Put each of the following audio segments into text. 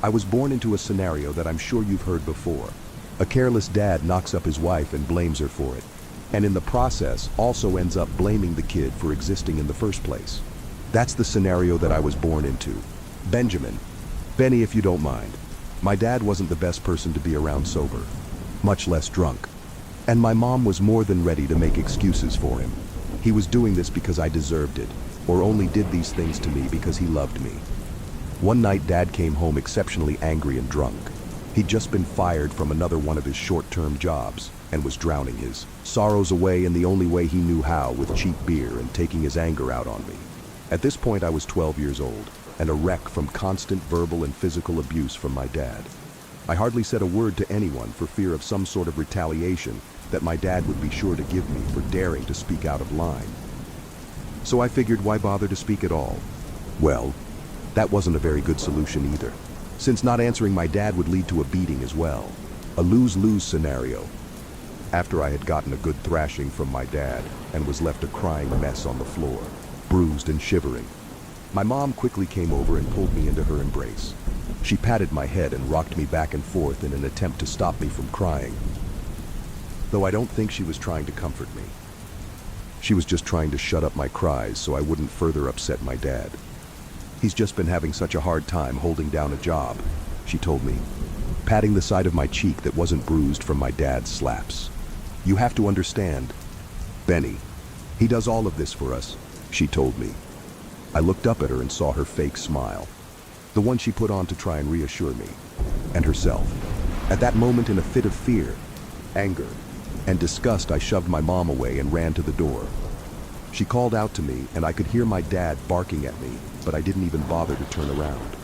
I was born into a scenario that I'm sure you've heard before. A careless dad knocks up his wife and blames her for it, and in the process also ends up blaming the kid for existing in the first place. That's the scenario that I was born into. Benny, if you don't mind. My dad wasn't the best person to be around sober, much less drunk. And my mom was more than ready to make excuses for him. He was doing this because I deserved it, or only did these things to me because he loved me. One night, Dad came home exceptionally angry and drunk. He'd just been fired from another one of his short-term jobs and was drowning his sorrows away in the only way he knew how, with cheap beer and taking his anger out on me. At this point, I was 12 years old and a wreck from constant verbal and physical abuse from my dad. I hardly said a word to anyone for fear of some sort of retaliation that my dad would be sure to give me for daring to speak out of line. So I figured, why bother to speak at all? Well, that wasn't a very good solution either, since not answering my dad would lead to a beating as well. A lose-lose scenario. After I had gotten a good thrashing from my dad and was left a crying mess on the floor, bruised and shivering, my mom quickly came over and pulled me into her embrace. She patted my head and rocked me back and forth in an attempt to stop me from crying. Though I don't think she was trying to comfort me. She was just trying to shut up my cries so I wouldn't further upset my dad. He's just been having such a hard time holding down a job, she told me, patting the side of my cheek that wasn't bruised from my dad's slaps. You have to understand, Benny, he does all of this for us, she told me. I looked up at her and saw her fake smile, the one she put on to try and reassure me, and herself. At that moment, in a fit of fear, anger, and disgust, I shoved my mom away and ran to the door. She called out to me, and I could hear my dad barking at me, but I didn't even bother to turn around.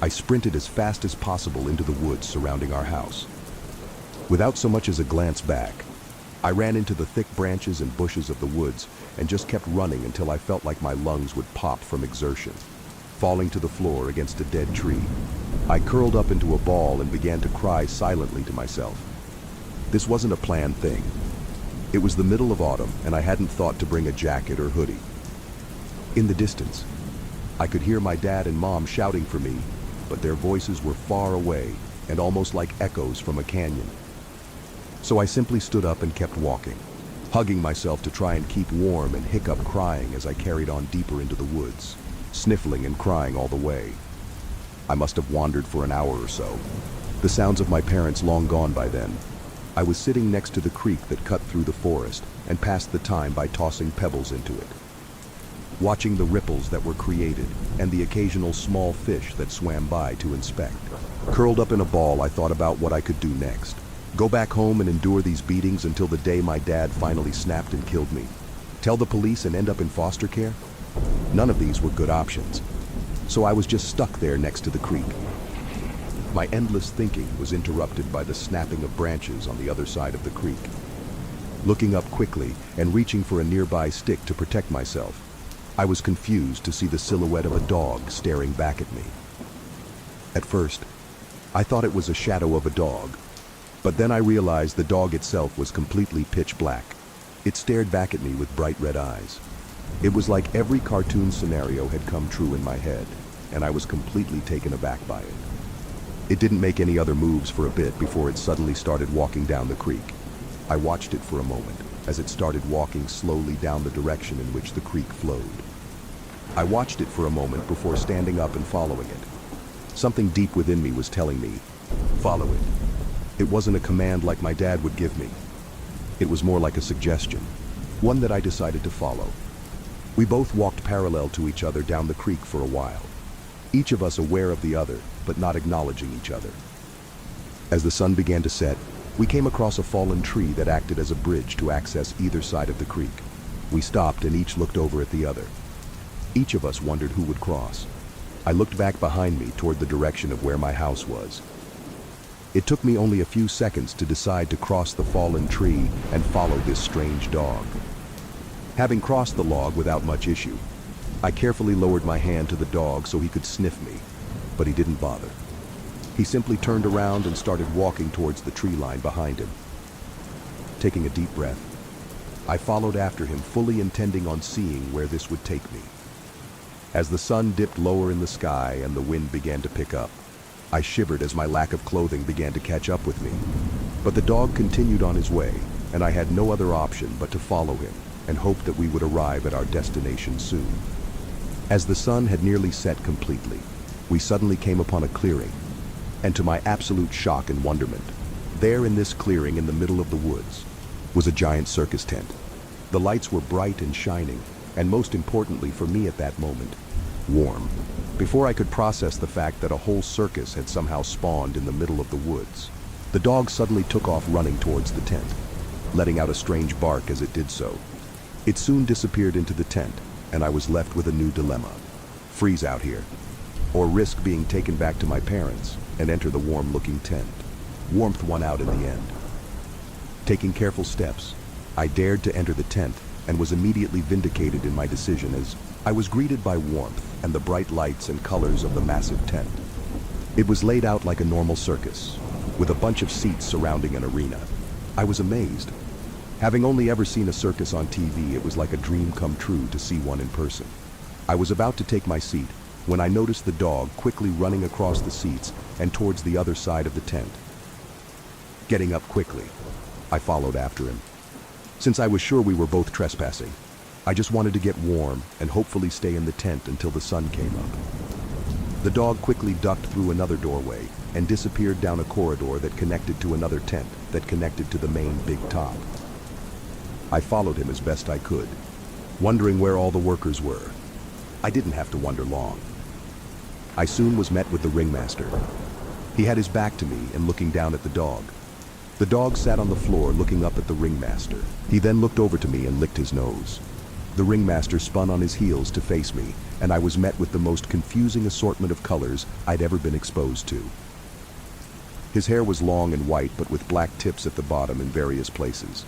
I sprinted as fast as possible into the woods surrounding our house. Without so much as a glance back, I ran into the thick branches and bushes of the woods and just kept running until I felt like my lungs would pop from exertion, falling to the floor against a dead tree. I curled up into a ball and began to cry silently to myself. This wasn't a planned thing. It was the middle of autumn, and I hadn't thought to bring a jacket or hoodie. In the distance, I could hear my dad and mom shouting for me, but their voices were far away and almost like echoes from a canyon. So I simply stood up and kept walking, hugging myself to try and keep warm and hiccup crying as I carried on deeper into the woods, sniffling and crying all the way. I must have wandered for an hour or so, the sounds of my parents long gone by then. I was sitting next to the creek that cut through the forest and passed the time by tossing pebbles into it, watching the ripples that were created and the occasional small fish that swam by to inspect. Curled up in a ball, I thought about what I could do next. Go back home and endure these beatings until the day my dad finally snapped and killed me. Tell the police and end up in foster care? None of these were good options. So I was just stuck there next to the creek. My endless thinking was interrupted by the snapping of branches on the other side of the creek. Looking up quickly and reaching for a nearby stick to protect myself, I was confused to see the silhouette of a dog staring back at me. At first, I thought it was a shadow of a dog, but then I realized the dog itself was completely pitch black. It stared back at me with bright red eyes. It was like every cartoon scenario had come true in my head, and I was completely taken aback by it. It didn't make any other moves for a bit before it suddenly started walking down the creek. I watched it for a moment as it started walking slowly down the direction in which the creek flowed. I watched it for a moment before standing up and following it. Something deep within me was telling me, follow it. It wasn't a command like my dad would give me. It was more like a suggestion, one that I decided to follow. We both walked parallel to each other down the creek for a while, each of us aware of the other, but not acknowledging each other. As the sun began to set, we came across a fallen tree that acted as a bridge to access either side of the creek. We stopped and each looked over at the other. Each of us wondered who would cross. I looked back behind me toward the direction of where my house was. It took me only a few seconds to decide to cross the fallen tree and follow this strange dog. Having crossed the log without much issue, I carefully lowered my hand to the dog so he could sniff me, but he didn't bother. He simply turned around and started walking towards the tree line behind him. Taking a deep breath, I followed after him, fully intending on seeing where this would take me. As the sun dipped lower in the sky and the wind began to pick up, I shivered as my lack of clothing began to catch up with me. But the dog continued on his way, and I had no other option but to follow him and hope that we would arrive at our destination soon. As the sun had nearly set completely, we suddenly came upon a clearing, and to my absolute shock and wonderment, there in this clearing in the middle of the woods was a giant circus tent. The lights were bright and shining, and most importantly for me at that moment, warm. Before I could process the fact that a whole circus had somehow spawned in the middle of the woods, the dog suddenly took off running towards the tent, letting out a strange bark as it did so. It soon disappeared into the tent, and I was left with a new dilemma. Freeze out here, or risk being taken back to my parents and enter the warm-looking tent. Warmth won out in the end. Taking careful steps, I dared to enter the tent and was immediately vindicated in my decision as I was greeted by warmth and the bright lights and colors of the massive tent. It was laid out like a normal circus, with a bunch of seats surrounding an arena. I was amazed. Having only ever seen a circus on TV, it was like a dream come true to see one in person. I was about to take my seat when I noticed the dog quickly running across the seats and towards the other side of the tent. Getting up quickly, I followed after him. Since I was sure we were both trespassing, I just wanted to get warm and hopefully stay in the tent until the sun came up. The dog quickly ducked through another doorway and disappeared down a corridor that connected to another tent that connected to the main big top. I followed him as best I could, wondering where all the workers were. I didn't have to wonder long. I soon was met with the ringmaster. He had his back to me and looking down at the dog. The dog sat on the floor looking up at the ringmaster. He then looked over to me and licked his nose. The ringmaster spun on his heels to face me, and I was met with the most confusing assortment of colors I'd ever been exposed to. His hair was long and white, but with black tips at the bottom in various places.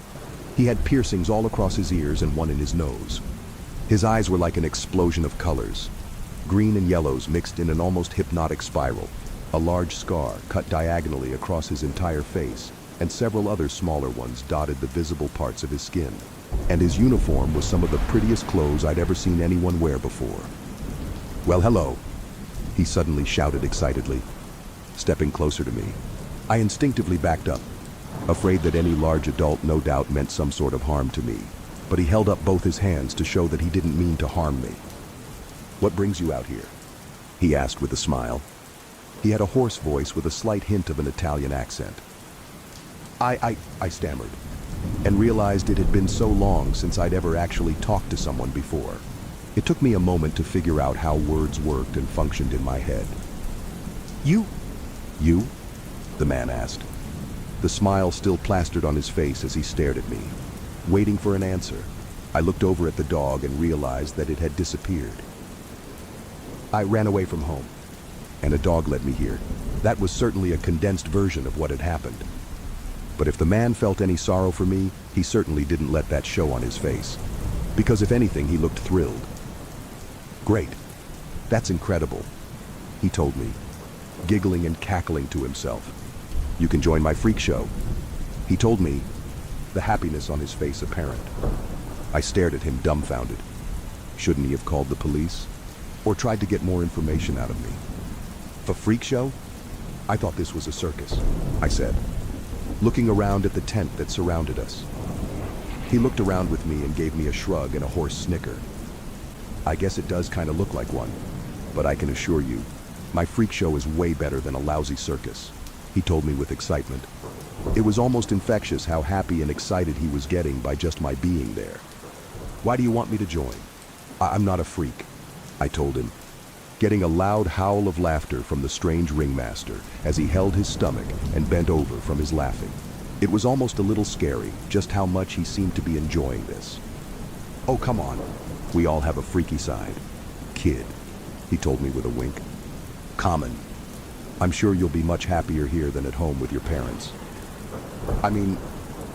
He had piercings all across his ears and one in his nose. His eyes were like an explosion of colors, green and yellows mixed in an almost hypnotic spiral, a large scar cut diagonally across his entire face, and several other smaller ones dotted the visible parts of his skin. And his uniform was some of the prettiest clothes I'd ever seen anyone wear before. "Well, hello," he suddenly shouted excitedly, stepping closer to me. I instinctively backed up, afraid that any large adult no doubt meant some sort of harm to me, but he held up both his hands to show that he didn't mean to harm me. "What brings you out here?" he asked with a smile. He had a hoarse voice with a slight hint of an Italian accent. I stammered, and realized it had been so long since I'd ever actually talked to someone before. It took me a moment to figure out how words worked and functioned in my head. You? The man asked. The smile still plastered on his face as he stared at me, waiting for an answer. I looked over at the dog and realized that it had disappeared. "I ran away from home, and a dog led me here." That was certainly a condensed version of what had happened. But if the man felt any sorrow for me, he certainly didn't let that show on his face, because if anything, he looked thrilled. "Great. That's incredible," he told me, giggling and cackling to himself. "You can join my freak show," he told me, the happiness on his face apparent. I stared at him dumbfounded. Shouldn't he have called the police? Or tried to get more information out of me? "A freak show? I thought this was a circus," I said, looking around at the tent that surrounded us. He looked around with me and gave me a shrug and a hoarse snicker. "I guess it does kind of look like one, but I can assure you, my freak show is way better than a lousy circus," he told me with excitement. It was almost infectious how happy and excited he was getting by just my being there. "Why do you want me to join?" I'm not a freak," I told him, getting a loud howl of laughter from the strange ringmaster as he held his stomach and bent over from his laughing. It was almost a little scary just how much he seemed to be enjoying this. "Oh, come on. We all have a freaky side. Kid," he told me with a wink. "Common. I'm sure you'll be much happier here than at home with your parents." "I mean,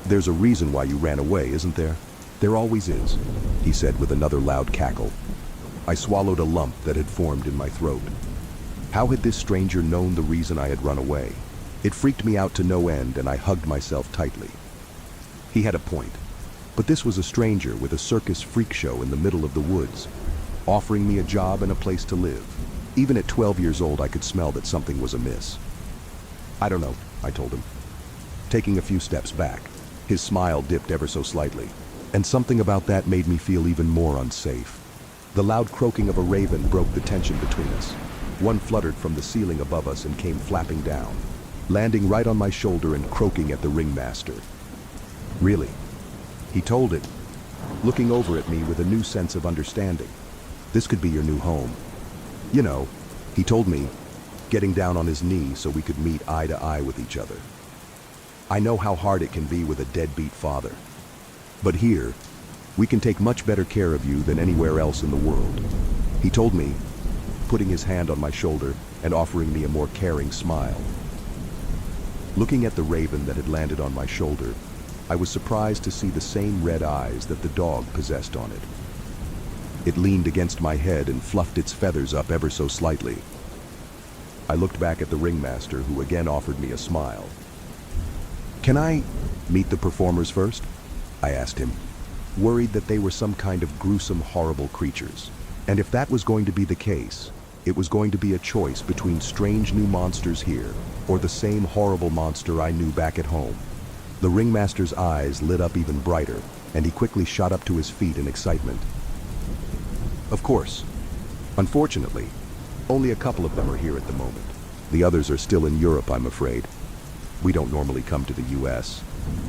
there's a reason why you ran away, isn't there?" "There always is," he said with another loud cackle. I swallowed a lump that had formed in my throat. How had this stranger known the reason I had run away? It freaked me out to no end, and I hugged myself tightly. He had a point, but this was a stranger with a circus freak show in the middle of the woods, offering me a job and a place to live. Even at 12 years old, I could smell that something was amiss. I don't know, I told him. Taking a few steps back, his smile dipped ever so slightly, and something about that made me feel even more unsafe. The loud croaking of a raven broke the tension between us. One fluttered from the ceiling above us and came flapping down, landing right on my shoulder and croaking at the ringmaster. Really? He told it, looking over at me with a new sense of understanding. This could be your new home. You know, he told me, getting down on his knee so we could meet eye to eye with each other. I know how hard it can be with a deadbeat father. But here, we can take much better care of you than anywhere else in the world. He told me, putting his hand on my shoulder and offering me a more caring smile. Looking at the raven that had landed on my shoulder, I was surprised to see the same red eyes that the dog possessed on it. It leaned against my head and fluffed its feathers up ever so slightly. I looked back at the ringmaster, who again offered me a smile. "Can I meet the performers first?" I asked him, worried that they were some kind of gruesome, horrible creatures. And if that was going to be the case, it was going to be a choice between strange new monsters here or the same horrible monster I knew back at home. The ringmaster's eyes lit up even brighter, and he quickly shot up to his feet in excitement. Of course. Unfortunately, only a couple of them are here at the moment. The others are still in Europe, I'm afraid. We don't normally come to the US,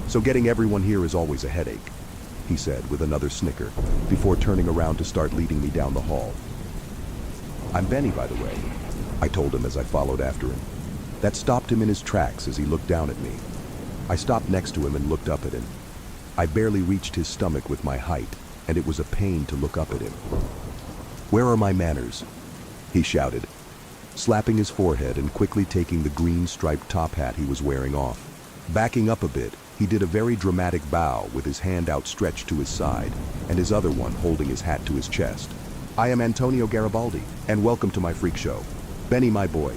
so getting everyone here is always a headache, he said with another snicker, before turning around to start leading me down the hall. "I'm Benny, by the way," I told him as I followed after him. That stopped him in his tracks as he looked down at me. I stopped next to him and looked up at him. I barely reached his stomach with my height, and it was a pain to look up at him. "Where are my manners?" he shouted, slapping his forehead and quickly taking the green striped top hat he was wearing off. Backing up a bit, he did a very dramatic bow with his hand outstretched to his side and his other one holding his hat to his chest. "I am Antonio Garibaldi, and welcome to my freak show. Benny, my boy."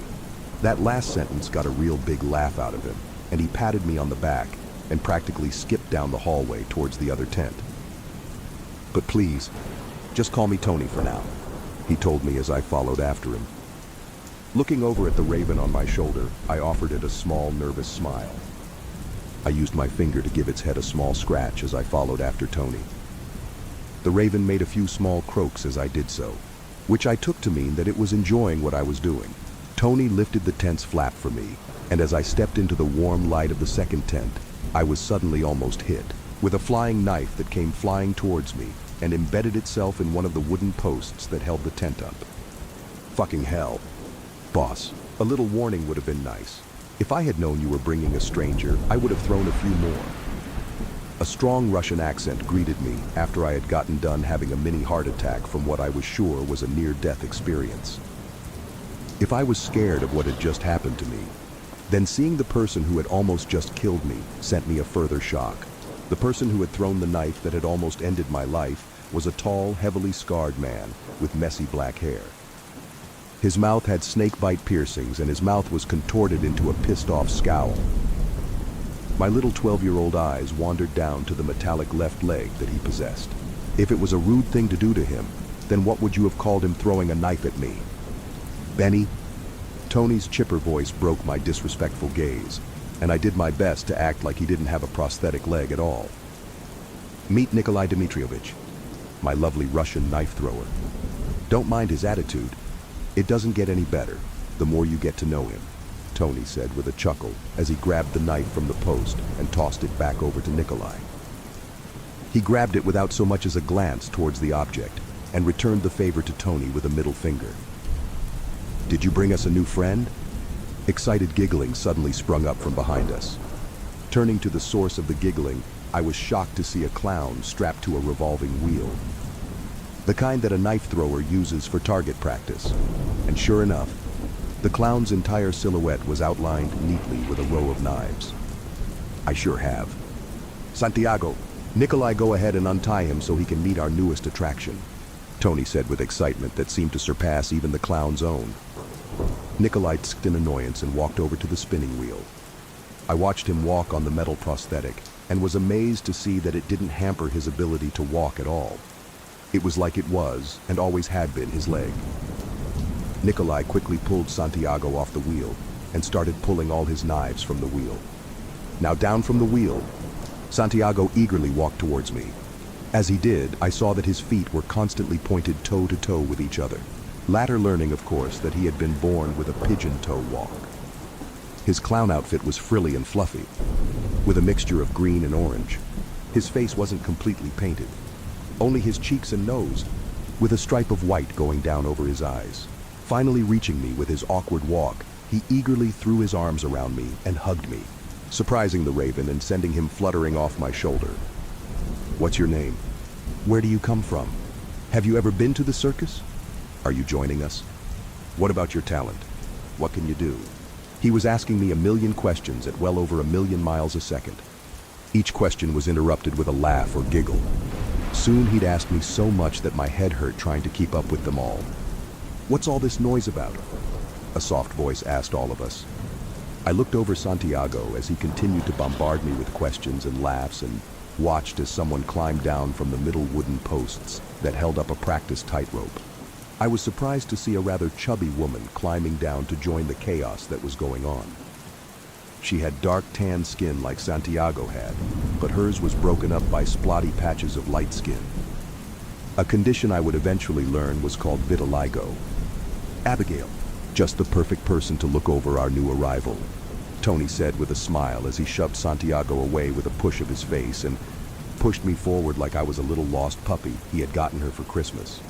That last sentence got a real big laugh out of him, and he patted me on the back and practically skipped down the hallway towards the other tent. "But please, just call me Tony for now," he told me as I followed after him. Looking over at the raven on my shoulder, I offered it a small, nervous smile. I used my finger to give its head a small scratch as I followed after Tony. The raven made a few small croaks as I did so, which I took to mean that it was enjoying what I was doing. Tony lifted the tent's flap for me, and as I stepped into the warm light of the second tent, I was suddenly almost hit with a flying knife that came flying towards me and embedded itself in one of the wooden posts that held the tent up. Fucking hell. Boss, a little warning would have been nice. If I had known you were bringing a stranger, I would have thrown a few more. A strong Russian accent greeted me after I had gotten done having a mini heart attack from what I was sure was a near-death experience. If I was scared of what had just happened to me, then seeing the person who had almost just killed me sent me a further shock. The person who had thrown the knife that had almost ended my life was a tall, heavily scarred man with messy black hair. His mouth had snake-bite piercings, and his mouth was contorted into a pissed-off scowl. My little 12-year-old eyes wandered down to the metallic left leg that he possessed. If it was a rude thing to do to him, then what would you have called him throwing a knife at me? "Benny?" Tony's chipper voice broke my disrespectful gaze, and I did my best to act like he didn't have a prosthetic leg at all. "Meet Nikolai Dmitrievich, my lovely Russian knife thrower. Don't mind his attitude. It doesn't get any better the more you get to know him," Tony said with a chuckle as he grabbed the knife from the post and tossed it back over to Nikolai. He grabbed it without so much as a glance towards the object and returned the favor to Tony with a middle finger. "Did you bring us a new friend?" Excited giggling suddenly sprung up from behind us. Turning to the source of the giggling, I was shocked to see a clown strapped to a revolving wheel. The kind that a knife thrower uses for target practice. And sure enough, the clown's entire silhouette was outlined neatly with a row of knives. "I sure have. Santiago, Nikolai, go ahead and untie him so he can meet our newest attraction," Tony said with excitement that seemed to surpass even the clown's own. Nikolai tsked in annoyance and walked over to the spinning wheel. I watched him walk on the metal prosthetic and was amazed to see that it didn't hamper his ability to walk at all. It was like it was, and always had been, his leg. Nikolai quickly pulled Santiago off the wheel and started pulling all his knives from the wheel. Now down from the wheel, Santiago eagerly walked towards me. As he did, I saw that his feet were constantly pointed toe to toe with each other, latter learning, of course, that he had been born with a pigeon toe walk. His clown outfit was frilly and fluffy, with a mixture of green and orange. His face wasn't completely painted, only his cheeks and nose, with a stripe of white going down over his eyes. Finally reaching me with his awkward walk, he eagerly threw his arms around me and hugged me, surprising the raven and sending him fluttering off my shoulder. "What's your name? Where do you come from? Have you ever been to the circus? Are you joining us? What about your talent? What can you do?" He was asking me a million questions at well over 1,000,000 miles a second. Each question was interrupted with a laugh or giggle. Soon he'd asked me so much that my head hurt trying to keep up with them all. "What's all this noise about?" a soft voice asked all of us. I looked over Santiago as he continued to bombard me with questions and laughs, and watched as someone climbed down from the middle wooden posts that held up a practice tightrope. I was surprised to see a rather chubby woman climbing down to join the chaos that was going on. She had dark tan skin like Santiago had, but hers was broken up by splotty patches of light skin. A condition I would eventually learn was called vitiligo. "Abigail, just the perfect person to look over our new arrival," Tony said with a smile as he shoved Santiago away with a push of his face and pushed me forward like I was a little lost puppy he had gotten her for Christmas.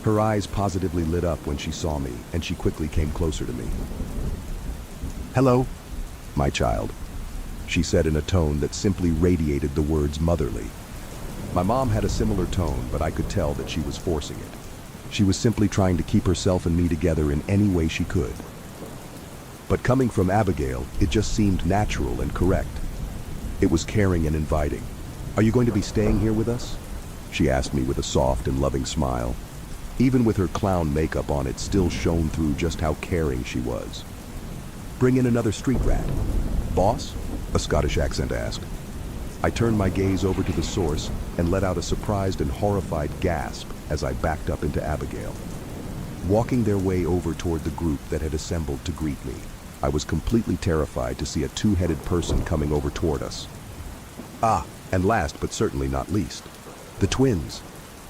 Her eyes positively lit up when she saw me, and she quickly came closer to me. "Hello, my child," she said in a tone that simply radiated the words motherly. My mom had a similar tone, but I could tell that she was forcing it. She was simply trying to keep herself and me together in any way she could. But coming from Abigail, it just seemed natural and correct. It was caring and inviting. "Are you going to be staying here with us?" she asked me with a soft and loving smile. Even with her clown makeup on, it still shone through just how caring she was. "Bring in another street rat, boss?" a Scottish accent asked. I turned my gaze over to the source and let out a surprised and horrified gasp as I backed up into Abigail. Walking their way over toward the group that had assembled to greet me, I was completely terrified to see a two-headed person coming over toward us. Ah, and last but certainly not least, the twins,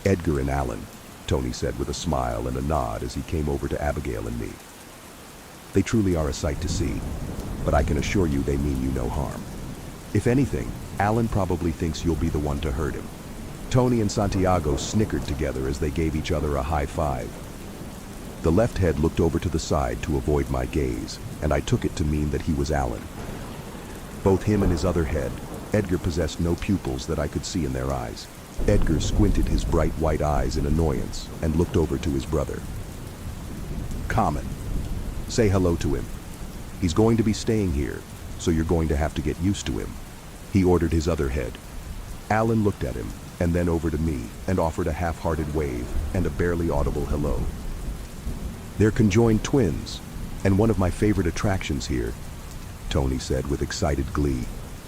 Edgar and Alan, Tony said with a smile and a nod as he came over to Abigail and me. "They truly are a sight to see, but I can assure you they mean you no harm. If anything, Alan probably thinks you'll be the one to hurt him." Tony and Santiago snickered together as they gave each other a high five. The left head looked over to the side to avoid my gaze, and I took it to mean that he was Alan. Both him and his other head, Edgar, possessed no pupils that I could see in their eyes. Edgar squinted his bright white eyes in annoyance and looked over to his brother. "Common. Say hello to him. He's going to be staying here, so you're going to have to get used to him," he ordered his other head. Alan looked at him and then over to me and offered a half-hearted wave and a barely audible hello. "They're conjoined twins, and one of my favorite attractions here," Tony said with excited glee,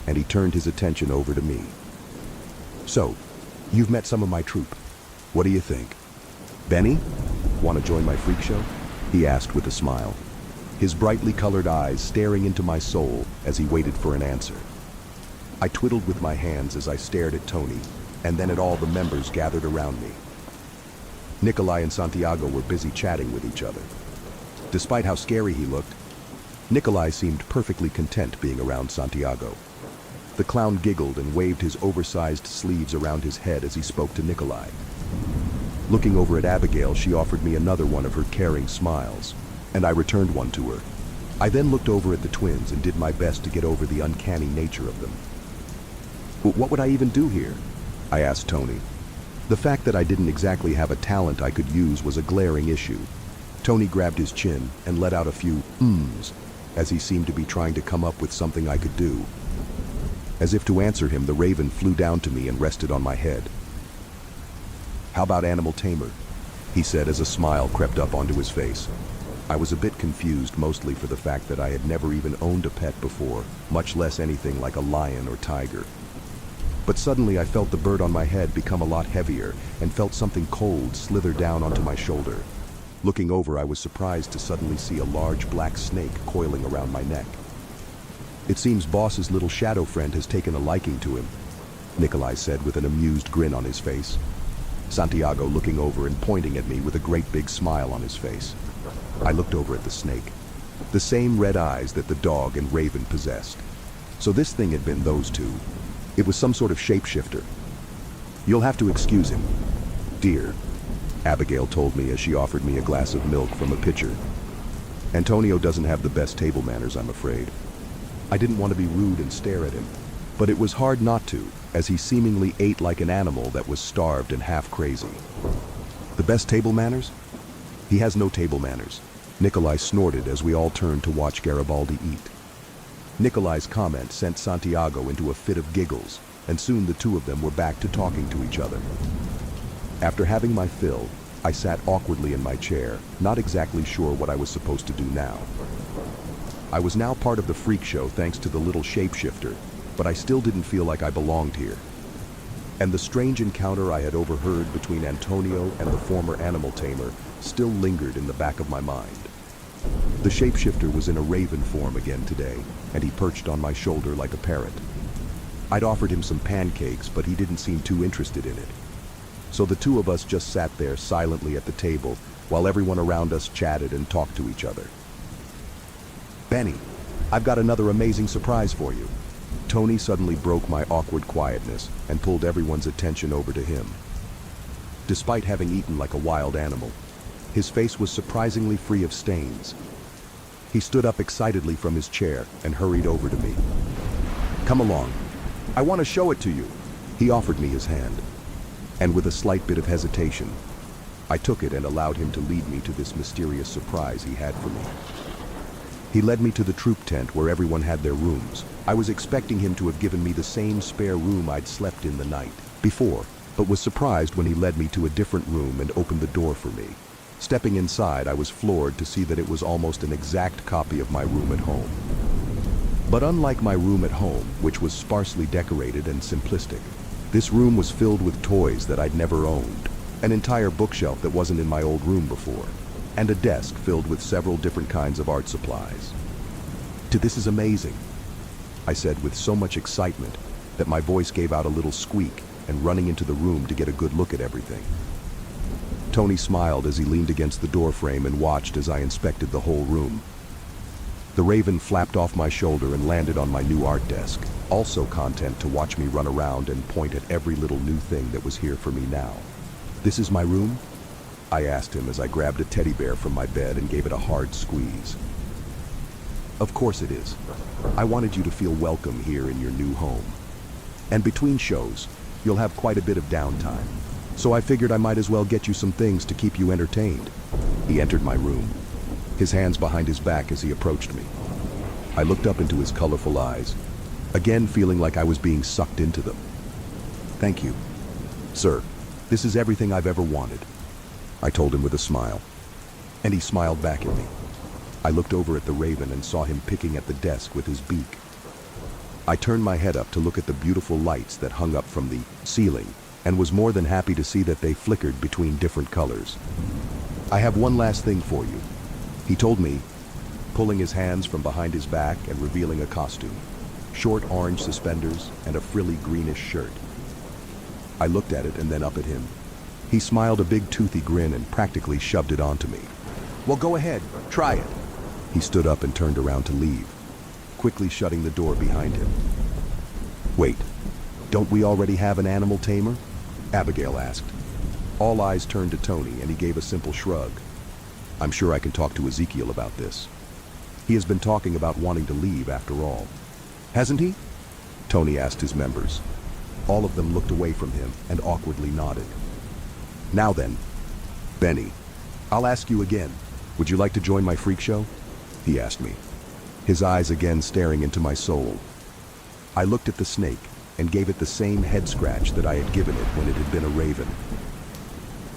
and he turned his attention over to me. "So, you've met some of my troupe. What do you think? Benny, want to join my freak show?" he asked with a smile, his brightly colored eyes staring into my soul as he waited for an answer. I twiddled with my hands as I stared at Tony, and then at all the members gathered around me. Nikolai and Santiago were busy chatting with each other. Despite how scary he looked, Nikolai seemed perfectly content being around Santiago. The clown giggled and waved his oversized sleeves around his head as he spoke to Nikolai. Looking over at Abigail, she offered me another one of her caring smiles, and I returned one to her. I then looked over at the twins and did my best to get over the uncanny nature of them. "What would I even do here?" I asked Tony. The fact that I didn't exactly have a talent I could use was a glaring issue. Tony grabbed his chin and let out a few "ums" as he seemed to be trying to come up with something I could do. As if to answer him, the raven flew down to me and rested on my head. "How about animal tamer?" he said as a smile crept up onto his face. I was a bit confused, mostly for the fact that I had never even owned a pet before, much less anything like a lion or tiger. But suddenly I felt the bird on my head become a lot heavier and felt something cold slither down onto my shoulder. Looking over, I was surprised to suddenly see a large black snake coiling around my neck. It seems Boss's little shadow friend has taken a liking to him, Nikolai said with an amused grin on his face. Santiago looking over and pointing at me with a great big smile on his face. I looked over at the snake. The same red eyes that the dog and Raven possessed. So this thing had been those two. It was some sort of shapeshifter. "You'll have to excuse him, dear," Abigail told me as she offered me a glass of milk from a pitcher. "Antonio doesn't have the best table manners, I'm afraid." I didn't want to be rude and stare at him, but it was hard not to, as he seemingly ate like an animal that was starved and half crazy. "The best table manners? He has no table manners," Nikolai snorted as we all turned to watch Garibaldi eat. Nikolai's comment sent Santiago into a fit of giggles, and soon the two of them were back to talking to each other. After having my fill, I sat awkwardly in my chair, not exactly sure what I was supposed to do now. I was now part of the freak show thanks to the little shapeshifter, but I still didn't feel like I belonged here. And the strange encounter I had overheard between Antonio and the former animal tamer still lingered in the back of my mind. The shapeshifter was in a raven form again today, and he perched on my shoulder like a parrot. I'd offered him some pancakes, but he didn't seem too interested in it. So the two of us just sat there silently at the table while everyone around us chatted and talked to each other. "Benny, I've got another amazing surprise for you." Tony suddenly broke my awkward quietness and pulled everyone's attention over to him. Despite having eaten like a wild animal, his face was surprisingly free of stains. He stood up excitedly from his chair and hurried over to me. "Come along. I want to show it to you." He offered me his hand, and with a slight bit of hesitation, I took it and allowed him to lead me to this mysterious surprise he had for me. He led me to the troop tent where everyone had their rooms. I was expecting him to have given me the same spare room I'd slept in the night before, but was surprised when he led me to a different room and opened the door for me. Stepping inside, I was floored to see that it was almost an exact copy of my room at home. But unlike my room at home, which was sparsely decorated and simplistic, this room was filled with toys that I'd never owned, an entire bookshelf that wasn't in my old room before, and a desk filled with several different kinds of art supplies. "This is amazing," I said with so much excitement that my voice gave out a little squeak, and running into the room to get a good look at everything. Tony smiled as he leaned against the doorframe and watched as I inspected the whole room. The raven flapped off my shoulder and landed on my new art desk, also content to watch me run around and point at every little new thing that was here for me now. "This is my room?" I asked him as I grabbed a teddy bear from my bed and gave it a hard squeeze. "Of course it is. I wanted you to feel welcome here in your new home. And between shows, you'll have quite a bit of downtime. So I figured I might as well get you some things to keep you entertained." He entered my room, his hands behind his back as he approached me. I looked up into his colorful eyes, again feeling like I was being sucked into them. "Thank you, sir. This is everything I've ever wanted," I told him with a smile. And he smiled back at me. I looked over at the raven and saw him picking at the desk with his beak. I turned my head up to look at the beautiful lights that hung up from the ceiling, and was more than happy to see that they flickered between different colors. "I have one last thing for you," he told me, pulling his hands from behind his back and revealing a costume. Short orange suspenders and a frilly greenish shirt. I looked at it and then up at him. He smiled a big toothy grin and practically shoved it onto me. "Well, go ahead, try it." He stood up and turned around to leave, quickly shutting the door behind him. "Wait, don't we already have an animal tamer?" Abigail asked. All eyes turned to Tony and he gave a simple shrug. "I'm sure I can talk to Ezekiel about this. He has been talking about wanting to leave after all. Hasn't he?" Tony asked his members. All of them looked away from him and awkwardly nodded. "Now then, Benny, I'll ask you again. Would you like to join my freak show?" he asked me, his eyes again staring into my soul. I looked at the snake and gave it the same head scratch that I had given it when it had been a raven.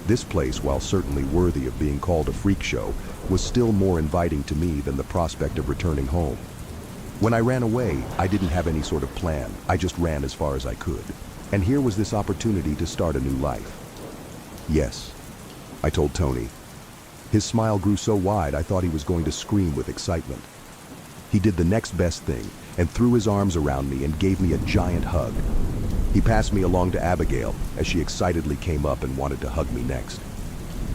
This place, while certainly worthy of being called a freak show, was still more inviting to me than the prospect of returning home. When I ran away, I didn't have any sort of plan. I just ran as far as I could. And here was this opportunity to start a new life. "Yes," I told Tony, His smile grew so wide I thought he was going to scream with excitement. He did the next best thing and threw his arms around me and gave me a giant hug. He passed me along to Abigail as she excitedly came up and wanted to hug me next.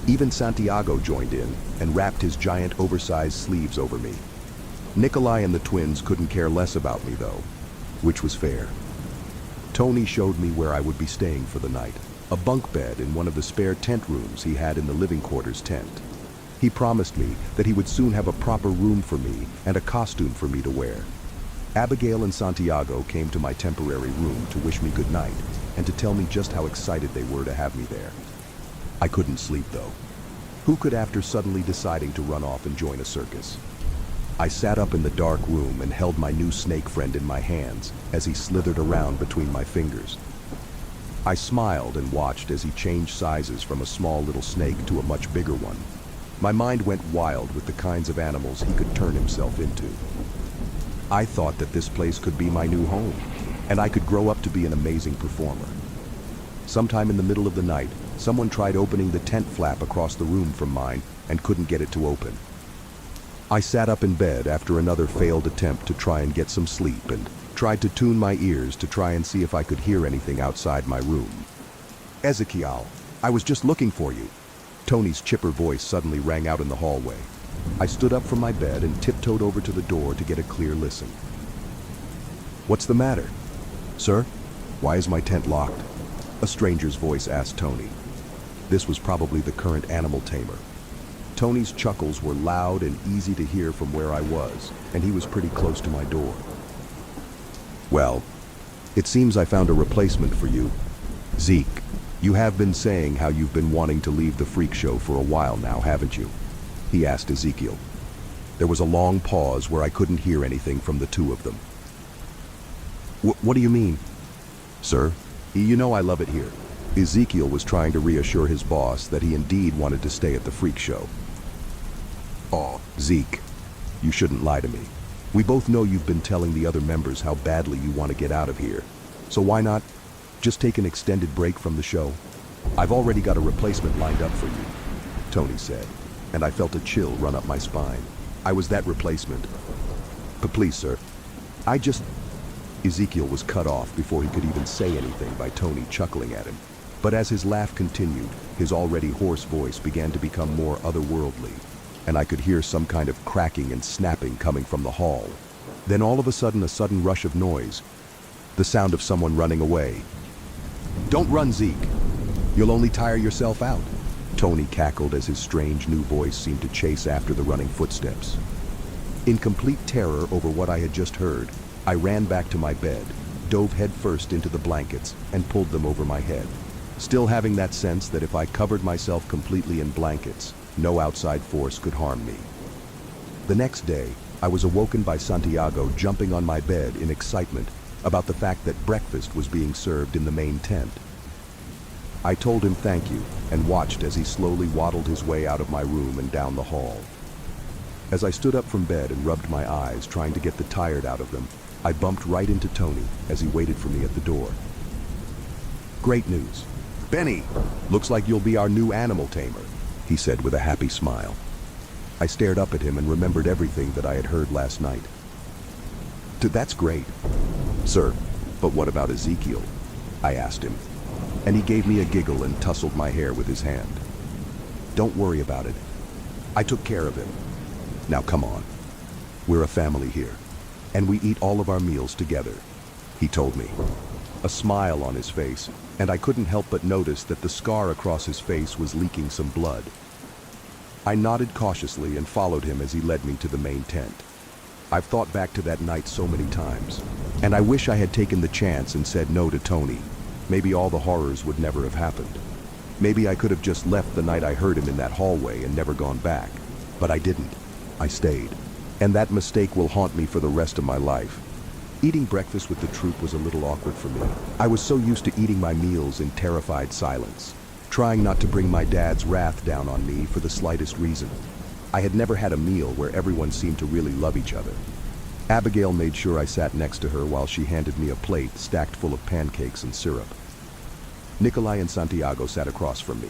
Even Santiago joined in and wrapped his giant oversized sleeves over me. Nikolai and the twins couldn't care less about me though, which was fair. Tony showed me where I would be staying for the night, a bunk bed in one of the spare tent rooms he had in the living quarters tent. He promised me that he would soon have a proper room for me and a costume for me to wear. Abigail and Santiago came to my temporary room to wish me good night and to tell me just how excited they were to have me there. I couldn't sleep though. Who could after suddenly deciding to run off and join a circus? I sat up in the dark room and held my new snake friend in my hands as he slithered around between my fingers. I smiled and watched as he changed sizes from a small little snake to a much bigger one. My mind went wild with the kinds of animals he could turn himself into. I thought that this place could be my new home, and I could grow up to be an amazing performer. Sometime in the middle of the night, someone tried opening the tent flap across the room from mine and couldn't get it to open. I sat up in bed after another failed attempt to try and get some sleep and tried to tune my ears to try and see if I could hear anything outside my room. Ezekiel, I was just looking for you. Tony's chipper voice suddenly rang out in the hallway. I stood up from my bed and tiptoed over to the door to get a clear listen. What's the matter? Sir? Why is my tent locked? A stranger's voice asked Tony. This was probably the current animal tamer. Tony's chuckles were loud and easy to hear from where I was, and he was pretty close to my door. Well, it seems I found a replacement for you. Zeke, you have been saying how you've been wanting to leave the freak show for a while now, haven't you? He asked Ezekiel. There was a long pause where I couldn't hear anything from the two of them. What do you mean? Sir, you know I love it here. Ezekiel was trying to reassure his boss that he indeed wanted to stay at the freak show. Oh, Zeke, you shouldn't lie to me. We both know you've been telling the other members how badly you want to get out of here. So why not just take an extended break from the show? I've already got a replacement lined up for you, Tony said, and I felt a chill run up my spine. I was that replacement. But please, sir, Ezekiel was cut off before he could even say anything by Tony chuckling at him. But as his laugh continued, his already hoarse voice began to become more otherworldly, and I could hear some kind of cracking and snapping coming from the hall. Then all of a sudden rush of noise, the sound of someone running away. Don't run, Zeke. You'll only tire yourself out, Tony cackled as his strange new voice seemed to chase after the running footsteps. In complete terror over what I had just heard, I ran back to my bed, dove headfirst into the blankets, and pulled them over my head, still having that sense that if I covered myself completely in blankets, no outside force could harm me. The next day, I was awoken by Santiago jumping on my bed in excitement about the fact that breakfast was being served in the main tent. I told him thank you and watched as he slowly waddled his way out of my room and down the hall. As I stood up from bed and rubbed my eyes trying to get the tired out of them, I bumped right into Tony as he waited for me at the door. Great news. Benny, looks like you'll be our new animal tamer, he said with a happy smile. I stared up at him and remembered everything that I had heard last night. That's great. Sir, but what about Ezekiel? I asked him, and he gave me a giggle and tousled my hair with his hand. Don't worry about it. I took care of him. Now come on. We're a family here, and we eat all of our meals together, he told me. A smile on his face, and I couldn't help but notice that the scar across his face was leaking some blood. I nodded cautiously and followed him as he led me to the main tent. I've thought back to that night so many times, and I wish I had taken the chance and said no to Tony. Maybe all the horrors would never have happened. Maybe I could have just left the night I heard him in that hallway and never gone back. But I didn't. I stayed. And that mistake will haunt me for the rest of my life. Eating breakfast with the troupe was a little awkward for me. I was so used to eating my meals in terrified silence, trying not to bring my dad's wrath down on me for the slightest reason. I had never had a meal where everyone seemed to really love each other. Abigail made sure I sat next to her while she handed me a plate stacked full of pancakes and syrup. Nikolai and Santiago sat across from me.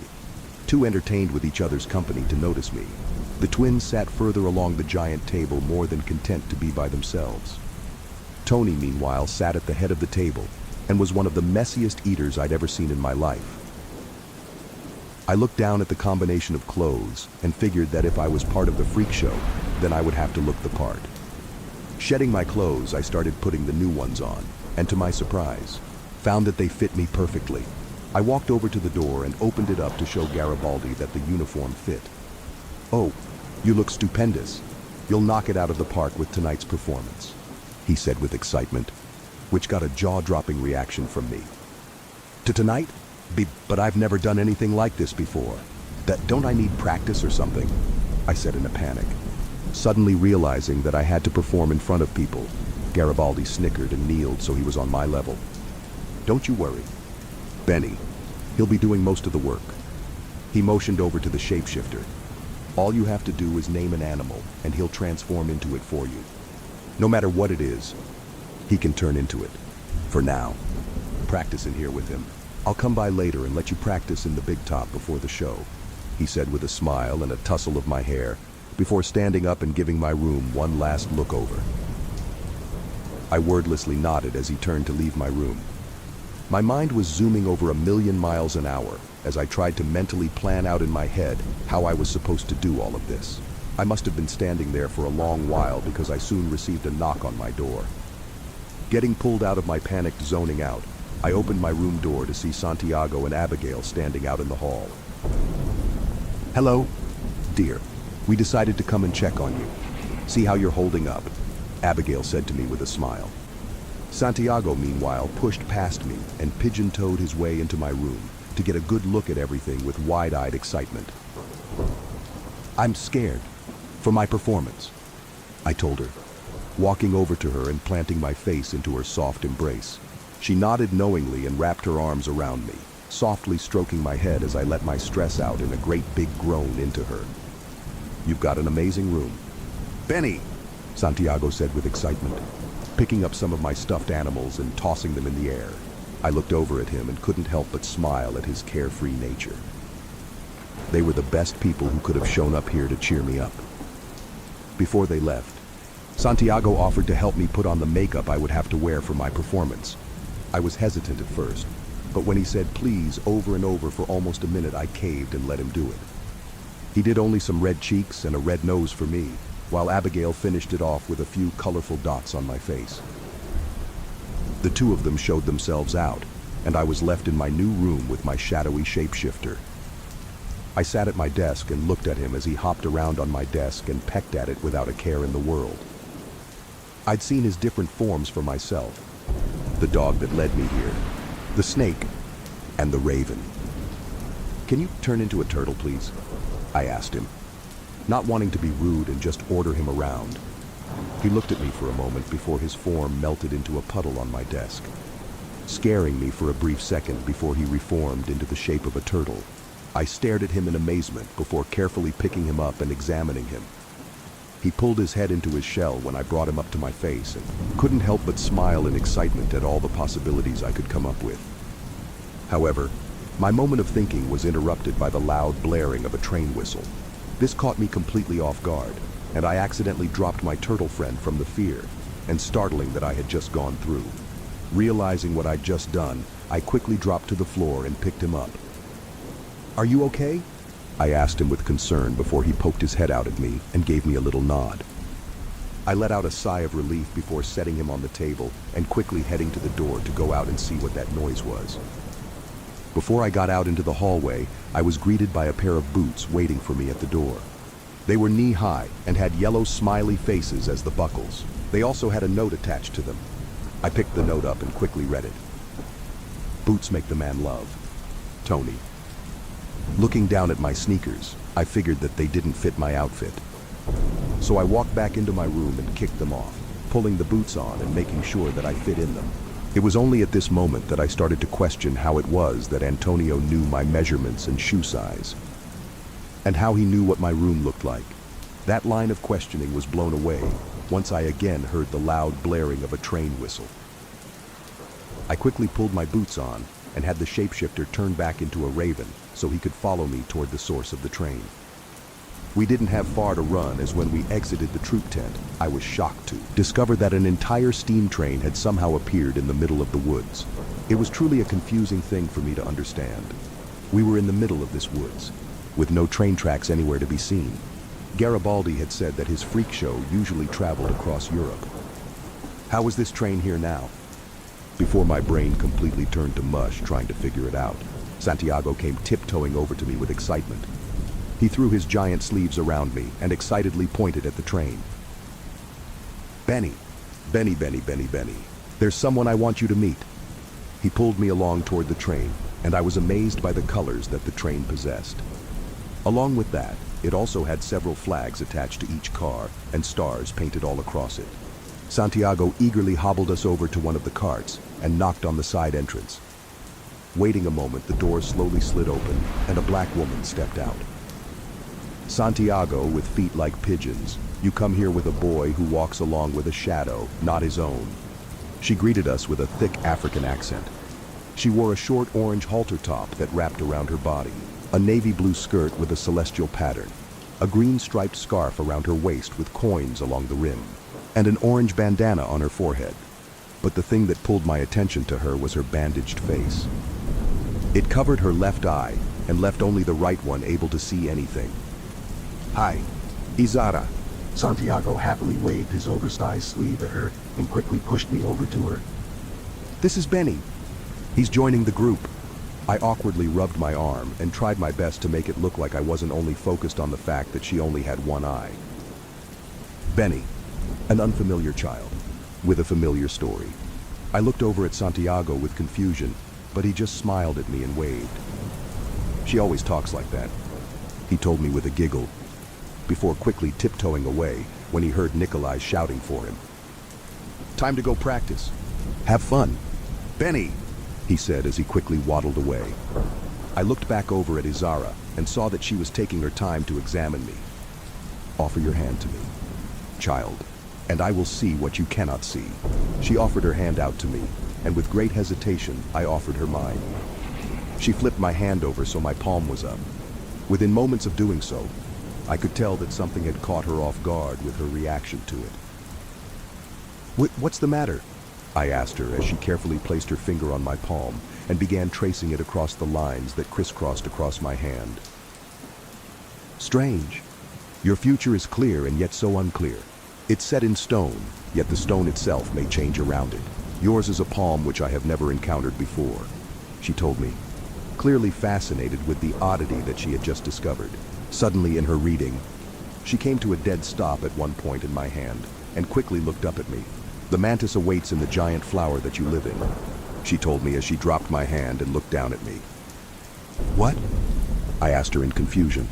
too entertained with each other's company to notice me. The twins sat further along the giant table, more than content to be by themselves. Tony, meanwhile, sat at the head of the table and was one of the messiest eaters I'd ever seen in my life. I looked down at the combination of clothes and figured that if I was part of the freak show, then I would have to look the part. Shedding my clothes, I started putting the new ones on, and to my surprise, found that they fit me perfectly. I walked over to the door and opened it up to show Garibaldi that the uniform fit. "Oh, you look stupendous. You'll knock it out of the park with tonight's performance," he said with excitement, which got a jaw-dropping reaction from me. "To tonight? But I've never done anything like this before. Don't I need practice or something?" I said in a panic. Suddenly realizing that I had to perform in front of people, Garibaldi snickered and kneeled so he was on my level. "Don't you worry. Benny, he'll be doing most of the work." He motioned over to the shapeshifter. "All you have to do is name an animal, and he'll transform into it for you. No matter what it is, he can turn into it. For now, practice in here with him. I'll come by later and let you practice in the big top before the show," he said with a smile and a tussle of my hair, before standing up and giving my room one last look over. I wordlessly nodded as he turned to leave my room. My mind was zooming over 1,000,000 miles an hour as I tried to mentally plan out in my head how I was supposed to do all of this. I must have been standing there for a long while because I soon received a knock on my door. Getting pulled out of my panicked zoning out, I opened my room door to see Santiago and Abigail standing out in the hall. "Hello, dear. We decided to come and check on you. See how you're holding up," Abigail said to me with a smile. Santiago, meanwhile, pushed past me and pigeon-toed his way into my room to get a good look at everything with wide-eyed excitement. "I'm scared for my performance," I told her, walking over to her and planting my face into her soft embrace. She nodded knowingly and wrapped her arms around me, softly stroking my head as I let my stress out in a great big groan into her. "You've got an amazing room." "Benny," Santiago said with excitement, picking up some of my stuffed animals and tossing them in the air. I looked over at him and couldn't help but smile at his carefree nature. They were the best people who could have shown up here to cheer me up. Before they left, Santiago offered to help me put on the makeup I would have to wear for my performance. I was hesitant at first, but when he said please over and over for almost a minute, I caved and let him do it. He did only some red cheeks and a red nose for me, while Abigail finished it off with a few colorful dots on my face. The two of them showed themselves out, and I was left in my new room with my shadowy shapeshifter. I sat at my desk and looked at him as he hopped around on my desk and pecked at it without a care in the world. I'd seen his different forms for myself: the dog that led me here, the snake, and the raven. "Can you turn into a turtle, please?" I asked him, not wanting to be rude and just order him around. He looked at me for a moment before his form melted into a puddle on my desk, scaring me for a brief second before he reformed into the shape of a turtle. I stared at him in amazement before carefully picking him up and examining him. He pulled his head into his shell when I brought him up to my face and couldn't help but smile in excitement at all the possibilities I could come up with. However, my moment of thinking was interrupted by the loud blaring of a train whistle. This caught me completely off guard, and I accidentally dropped my turtle friend from the fear and startling that I had just gone through. Realizing what I'd just done, I quickly dropped to the floor and picked him up. "Are you okay?" I asked him with concern before he poked his head out at me and gave me a little nod. I let out a sigh of relief before setting him on the table and quickly heading to the door to go out and see what that noise was. Before I got out into the hallway, I was greeted by a pair of boots waiting for me at the door. They were knee-high and had yellow smiley faces as the buckles. They also had a note attached to them. I picked the note up and quickly read it. "Boots make the man love. Tony." Looking down at my sneakers, I figured that they didn't fit my outfit. So I walked back into my room and kicked them off, pulling the boots on and making sure that I fit in them. It was only at this moment that I started to question how it was that Antonio knew my measurements and shoe size, and how he knew what my room looked like. That line of questioning was blown away once I again heard the loud blaring of a train whistle. I quickly pulled my boots on and had the shapeshifter turn back into a raven so he could follow me toward the source of the train. We didn't have far to run, as when we exited the troop tent, I was shocked to discover that an entire steam train had somehow appeared in the middle of the woods. It was truly a confusing thing for me to understand. We were in the middle of this woods, with no train tracks anywhere to be seen. Garibaldi had said that his freak show usually traveled across Europe. How was this train here now? Before my brain completely turned to mush trying to figure it out, Santiago came tiptoeing over to me with excitement. He threw his giant sleeves around me and excitedly pointed at the train. Benny, Benny, Benny, Benny, Benny, there's someone I want you to meet. He pulled me along toward the train, and I was amazed by the colors that the train possessed. Along with that, it also had several flags attached to each car and stars painted all across it. Santiago eagerly hobbled us over to one of the carts and knocked on the side entrance. Waiting a moment, the door slowly slid open and a black woman stepped out. Santiago, with feet like pigeons, you come here with a boy who walks along with a shadow, not his own. She greeted us with a thick African accent. She wore a short orange halter top that wrapped around her body, a navy blue skirt with a celestial pattern, a green striped scarf around her waist with coins along the rim, and an orange bandana on her forehead. But the thing that pulled my attention to her was her bandaged face. It covered her left eye and left only the right one able to see anything. Hi, Izara. Santiago happily waved his oversized sleeve at her and quickly pushed me over to her. This is Benny. He's joining the group. I awkwardly rubbed my arm and tried my best to make it look like I wasn't only focused on the fact that she only had one eye. Benny, an unfamiliar child, with a familiar story. I looked over at Santiago with confusion, but he just smiled at me and waved. She always talks like that, he told me with a giggle, before quickly tiptoeing away when he heard Nikolai shouting for him. Time to go practice. Have fun. Benny, he said as he quickly waddled away. I looked back over at Izara and saw that she was taking her time to examine me. Offer your hand to me, child, and I will see what you cannot see. She offered her hand out to me, and with great hesitation, I offered her mine. She flipped my hand over so my palm was up. Within moments of doing so, I could tell that something had caught her off guard with her reaction to it. What's the matter? I asked her as she carefully placed her finger on my palm and began tracing it across the lines that crisscrossed across my hand. Strange. Your future is clear and yet so unclear. It's set in stone, yet the stone itself may change around it. Yours is a palm which I have never encountered before, she told me, clearly fascinated with the oddity that she had just discovered. Suddenly in her reading, she came to a dead stop at one point in my hand and quickly looked up at me. The mantis awaits in the giant flower that you live in, she told me as she dropped my hand and looked down at me. What? I asked her in confusion,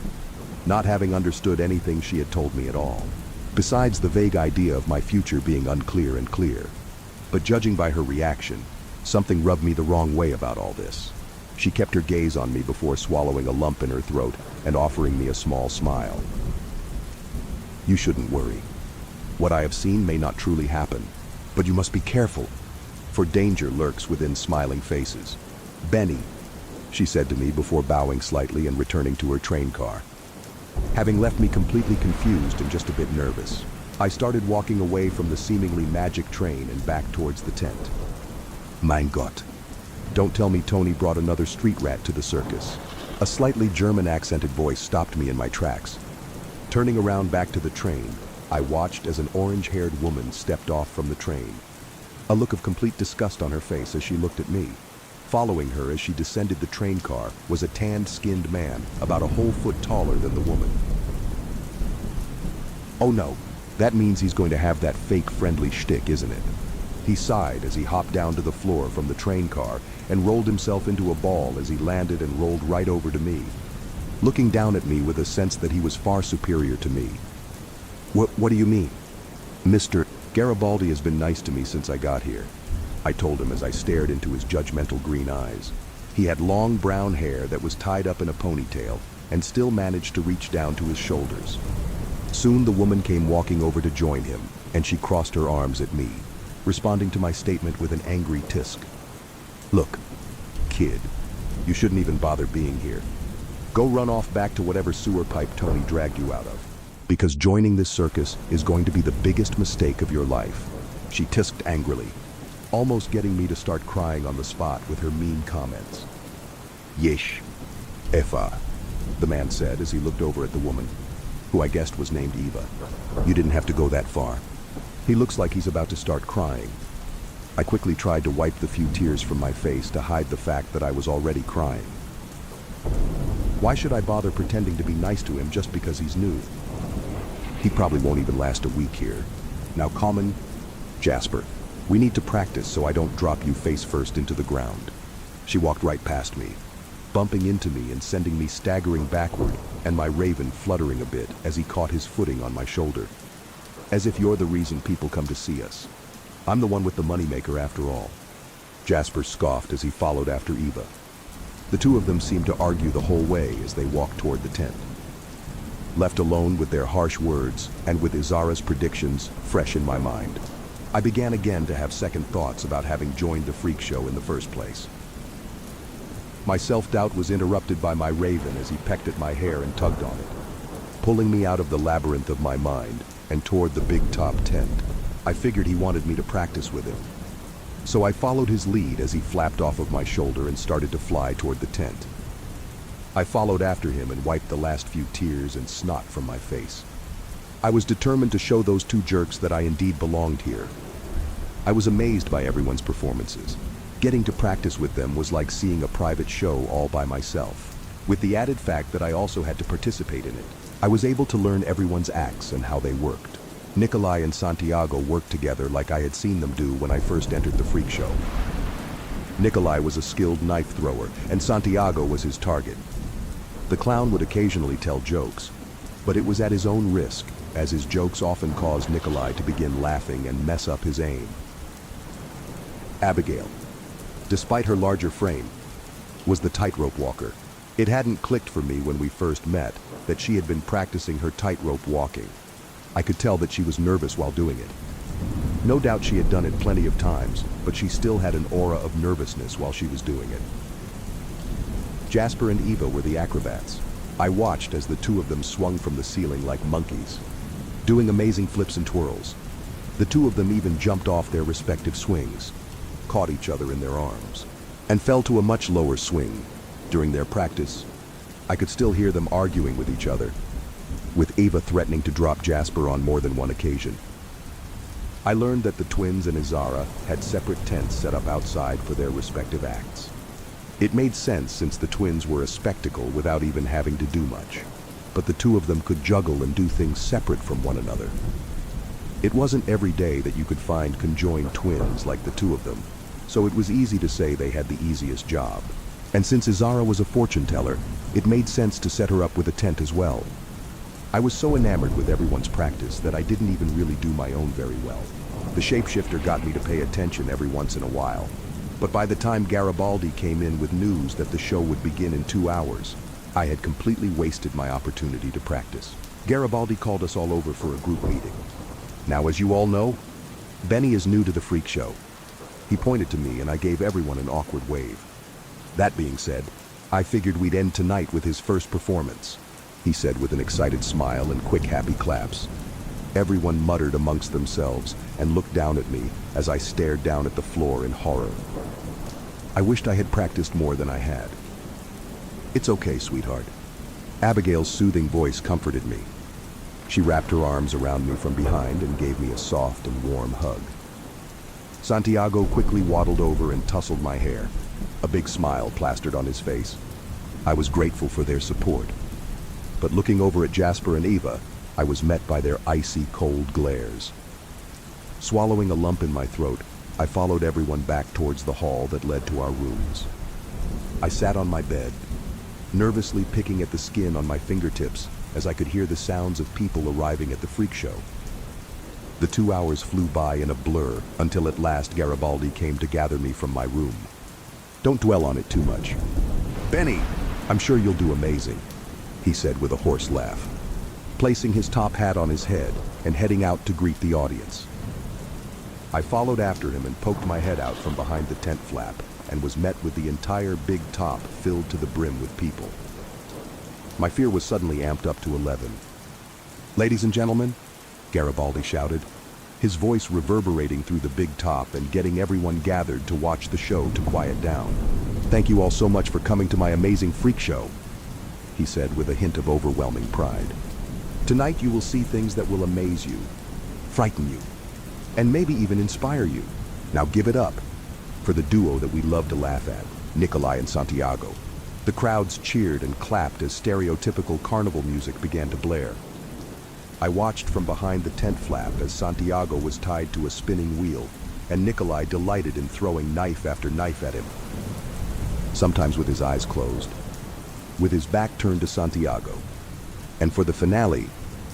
not having understood anything she had told me at all, besides the vague idea of my future being unclear and clear. But judging by her reaction, something rubbed me the wrong way about all this. She kept her gaze on me before swallowing a lump in her throat and offering me a small smile. You shouldn't worry. What I have seen may not truly happen, but you must be careful, for danger lurks within smiling faces. Benny, she said to me before bowing slightly and returning to her train car. Having left me completely confused and just a bit nervous, I started walking away from the seemingly magic train and back towards the tent. Mein Gott. Don't tell me Tony brought another street rat to the circus. A slightly German-accented voice stopped me in my tracks. Turning around back to the train, I watched as an orange-haired woman stepped off from the train. A look of complete disgust on her face as she looked at me. Following her as she descended the train car was a tanned-skinned man, about a whole foot taller than the woman. Oh no, that means he's going to have that fake friendly shtick, isn't it? He sighed as he hopped down to the floor from the train car and rolled himself into a ball as he landed and rolled right over to me, looking down at me with a sense that he was far superior to me. What do you mean? Mr. Garibaldi has been nice to me since I got here, I told him as I stared into his judgmental green eyes. He had long brown hair that was tied up in a ponytail and still managed to reach down to his shoulders. Soon the woman came walking over to join him, and she crossed her arms at me, responding to my statement with an angry tisk. Look, kid, you shouldn't even bother being here. Go run off back to whatever sewer pipe Tony dragged you out of. Because joining this circus is going to be the biggest mistake of your life. She tisked angrily, almost getting me to start crying on the spot with her mean comments. Yesh, Efa, the man said as he looked over at the woman, who I guessed was named Eva. You didn't have to go that far. He looks like he's about to start crying. I quickly tried to wipe the few tears from my face to hide the fact that I was already crying. Why should I bother pretending to be nice to him just because he's new? He probably won't even last a week here. Now, Common, Jasper, we need to practice so I don't drop you face first into the ground. She walked right past me, bumping into me and sending me staggering backward, and my raven fluttering a bit as he caught his footing on my shoulder. As if you're the reason people come to see us. I'm the one with the moneymaker after all. Jasper scoffed as he followed after Eva. The two of them seemed to argue the whole way as they walked toward the tent. Left alone with their harsh words and with Izara's predictions fresh in my mind, I began again to have second thoughts about having joined the freak show in the first place. My self-doubt was interrupted by my raven as he pecked at my hair and tugged on it, pulling me out of the labyrinth of my mind and toward the big top tent. I figured he wanted me to practice with him. So I followed his lead as he flapped off of my shoulder and started to fly toward the tent. I followed after him and wiped the last few tears and snot from my face. I was determined to show those two jerks that I indeed belonged here. I was amazed by everyone's performances. Getting to practice with them was like seeing a private show all by myself. With the added fact that I also had to participate in it, I was able to learn everyone's acts and how they worked. Nikolai and Santiago worked together like I had seen them do when I first entered the freak show. Nikolai was a skilled knife thrower, and Santiago was his target. The clown would occasionally tell jokes, but it was at his own risk, as his jokes often caused Nikolai to begin laughing and mess up his aim. Abigail, despite her larger frame, was the tightrope walker. It hadn't clicked for me when we first met that she had been practicing her tightrope walking. I could tell that she was nervous while doing it. No doubt she had done it plenty of times, but she still had an aura of nervousness while she was doing it. Jasper and Eva were the acrobats. I watched as the two of them swung from the ceiling like monkeys, doing amazing flips and twirls. The two of them even jumped off their respective swings, caught each other in their arms, and fell to a much lower swing. During their practice, I could still hear them arguing with each other, with Eva threatening to drop Jasper on more than one occasion. I learned that the twins and Izara had separate tents set up outside for their respective acts. It made sense since the twins were a spectacle without even having to do much, but the two of them could juggle and do things separate from one another. It wasn't every day that you could find conjoined twins like the two of them, so it was easy to say they had the easiest job. And since Izara was a fortune teller, it made sense to set her up with a tent as well. I was so enamored with everyone's practice that I didn't even really do my own very well. The shapeshifter got me to pay attention every once in a while, but by the time Garibaldi came in with news that the show would begin in 2 hours, I had completely wasted my opportunity to practice. Garibaldi called us all over for a group meeting. Now, as you all know, Benny is new to the freak show. He pointed to me and I gave everyone an awkward wave. That being said, I figured we'd end tonight with his first performance, he said with an excited smile and quick happy claps. Everyone muttered amongst themselves and looked down at me as I stared down at the floor in horror. I wished I had practiced more than I had. It's okay, sweetheart. Abigail's soothing voice comforted me. She wrapped her arms around me from behind and gave me a soft and warm hug. Santiago quickly waddled over and tousled my hair. A big smile plastered on his face. I was grateful for their support. But looking over at Jasper and Eva, I was met by their icy cold glares. Swallowing a lump in my throat, I followed everyone back towards the hall that led to our rooms. I sat on my bed, nervously picking at the skin on my fingertips as I could hear the sounds of people arriving at the freak show. The 2 hours flew by in a blur until at last Garibaldi came to gather me from my room. Don't dwell on it too much. Benny, I'm sure you'll do amazing, he said with a hoarse laugh, placing his top hat on his head and heading out to greet the audience. I followed after him and poked my head out from behind the tent flap and was met with the entire big top filled to the brim with people. My fear was suddenly amped up to 11. "Ladies and gentlemen," Garibaldi shouted, his voice reverberating through the big top and getting everyone gathered to watch the show to quiet down. "Thank you all so much for coming to my amazing freak show," he said with a hint of overwhelming pride. "Tonight you will see things that will amaze you, frighten you, and maybe even inspire you. Now give it up for the duo that we love to laugh at, Nikolai and Santiago." The crowds cheered and clapped as stereotypical carnival music began to blare. I watched from behind the tent flap as Santiago was tied to a spinning wheel, and Nikolai delighted in throwing knife after knife at him, sometimes with his eyes closed, with his back turned to Santiago. And for the finale,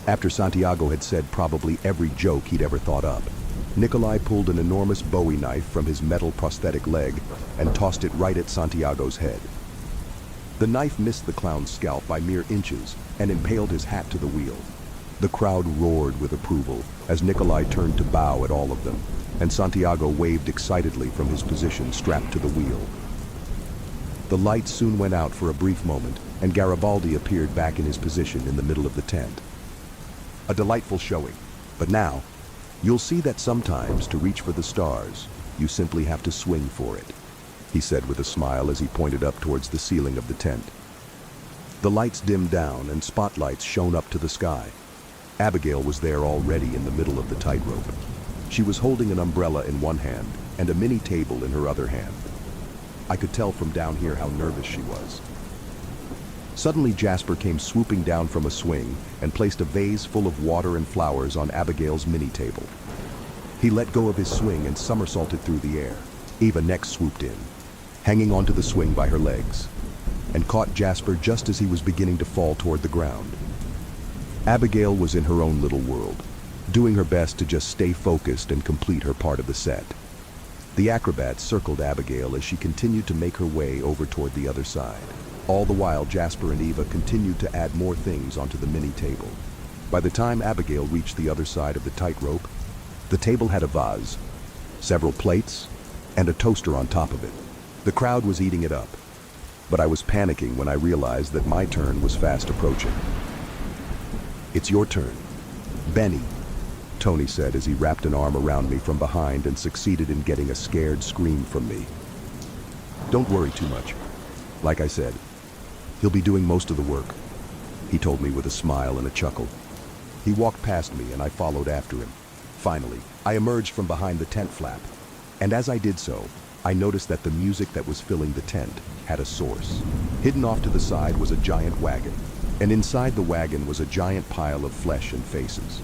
after Santiago had said probably every joke he'd ever thought up, Nikolai pulled an enormous Bowie knife from his metal prosthetic leg and tossed it right at Santiago's head. The knife missed the clown's scalp by mere inches and impaled his hat to the wheel. The crowd roared with approval as Nikolai turned to bow at all of them, and Santiago waved excitedly from his position strapped to the wheel. The lights soon went out for a brief moment, and Garibaldi appeared back in his position in the middle of the tent. A delightful showing, but now, you'll see that sometimes to reach for the stars, you simply have to swing for it, he said with a smile as he pointed up towards the ceiling of the tent. The lights dimmed down and spotlights shone up to the sky. Abigail was there already in the middle of the tightrope. She was holding an umbrella in one hand and a mini table in her other hand. I could tell from down here how nervous she was. Suddenly Jasper came swooping down from a swing and placed a vase full of water and flowers on Abigail's mini table. He let go of his swing and somersaulted through the air. Eva next swooped in, hanging onto the swing by her legs, and caught Jasper just as he was beginning to fall toward the ground. Abigail was in her own little world, doing her best to just stay focused and complete her part of the set. The acrobats circled Abigail as she continued to make her way over toward the other side. All the while, Jasper and Eva continued to add more things onto the mini table. By the time Abigail reached the other side of the tightrope, the table had a vase, several plates, and a toaster on top of it. The crowd was eating it up, but I was panicking when I realized that my turn was fast approaching. "It's your turn, Benny," Tony said as he wrapped an arm around me from behind and succeeded in getting a scared scream from me. "Don't worry too much. Like I said, he'll be doing most of the work," he told me with a smile and a chuckle. He walked past me and I followed after him. Finally, I emerged from behind the tent flap, and as I did so, I noticed that the music that was filling the tent had a source. Hidden off to the side was a giant wagon, and inside the wagon was a giant pile of flesh and faces.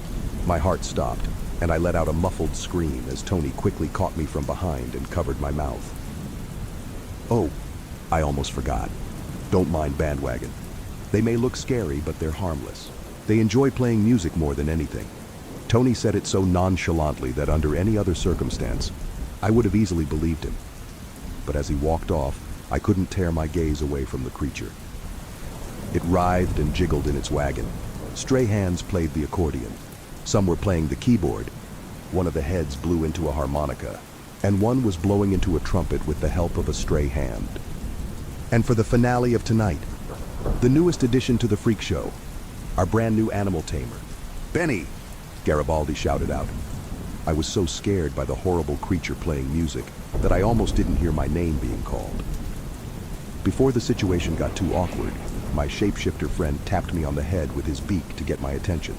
My heart stopped, and I let out a muffled scream as Tony quickly caught me from behind and covered my mouth. "Oh, I almost forgot. Don't mind Bandwagon. They may look scary, but they're harmless. They enjoy playing music more than anything." Tony said it so nonchalantly that under any other circumstance, I would have easily believed him. But as he walked off, I couldn't tear my gaze away from the creature. It writhed and jiggled in its wagon. Stray hands played the accordion. Some were playing the keyboard. One of the heads blew into a harmonica, and one was blowing into a trumpet with the help of a stray hand. And for the finale of tonight, the newest addition to the freak show, our brand new animal tamer, Benny, Garibaldi shouted out. I was so scared by the horrible creature playing music that I almost didn't hear my name being called. Before the situation got too awkward, my shapeshifter friend tapped me on the head with his beak to get my attention.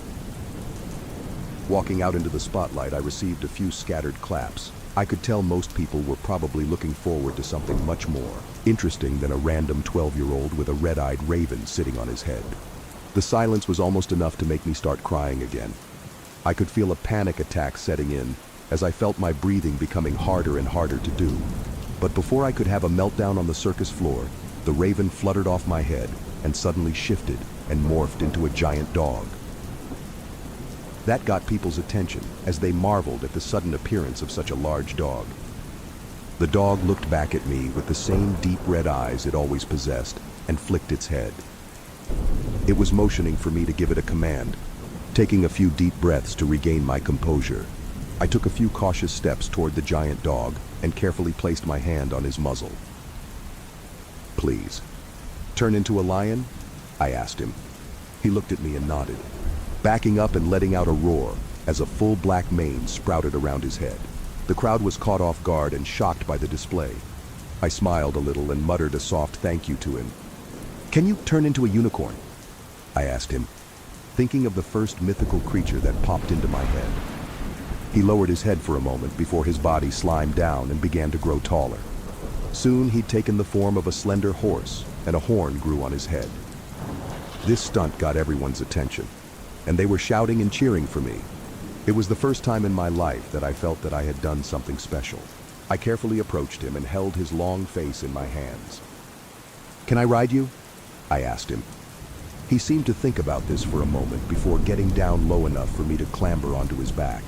Walking out into the spotlight, I received a few scattered claps. I could tell most people were probably looking forward to something much more interesting than a random 12-year-old with a red-eyed raven sitting on his head. The silence was almost enough to make me start crying again. I could feel a panic attack setting in as I felt my breathing becoming harder and harder to do. But before I could have a meltdown on the circus floor, the raven fluttered off my head and suddenly shifted and morphed into a giant dog. That got people's attention as they marveled at the sudden appearance of such a large dog. The dog looked back at me with the same deep red eyes it always possessed and flicked its head. It was motioning for me to give it a command. Taking a few deep breaths to regain my composure, I took a few cautious steps toward the giant dog and carefully placed my hand on his muzzle. "Please, turn into a lion," I asked him. He looked at me and nodded, backing up and letting out a roar as a full black mane sprouted around his head. The crowd was caught off guard and shocked by the display. I smiled a little and muttered a soft thank you to him. "Can you turn into a unicorn?" I asked him, thinking of the first mythical creature that popped into my head. He lowered his head for a moment before his body slimed down and began to grow taller. Soon he'd taken the form of a slender horse, and a horn grew on his head. This stunt got everyone's attention, and they were shouting and cheering for me. It was the first time in my life that I felt that I had done something special. I carefully approached him and held his long face in my hands. "Can I ride you?" I asked him. He seemed to think about this for a moment before getting down low enough for me to clamber onto his back.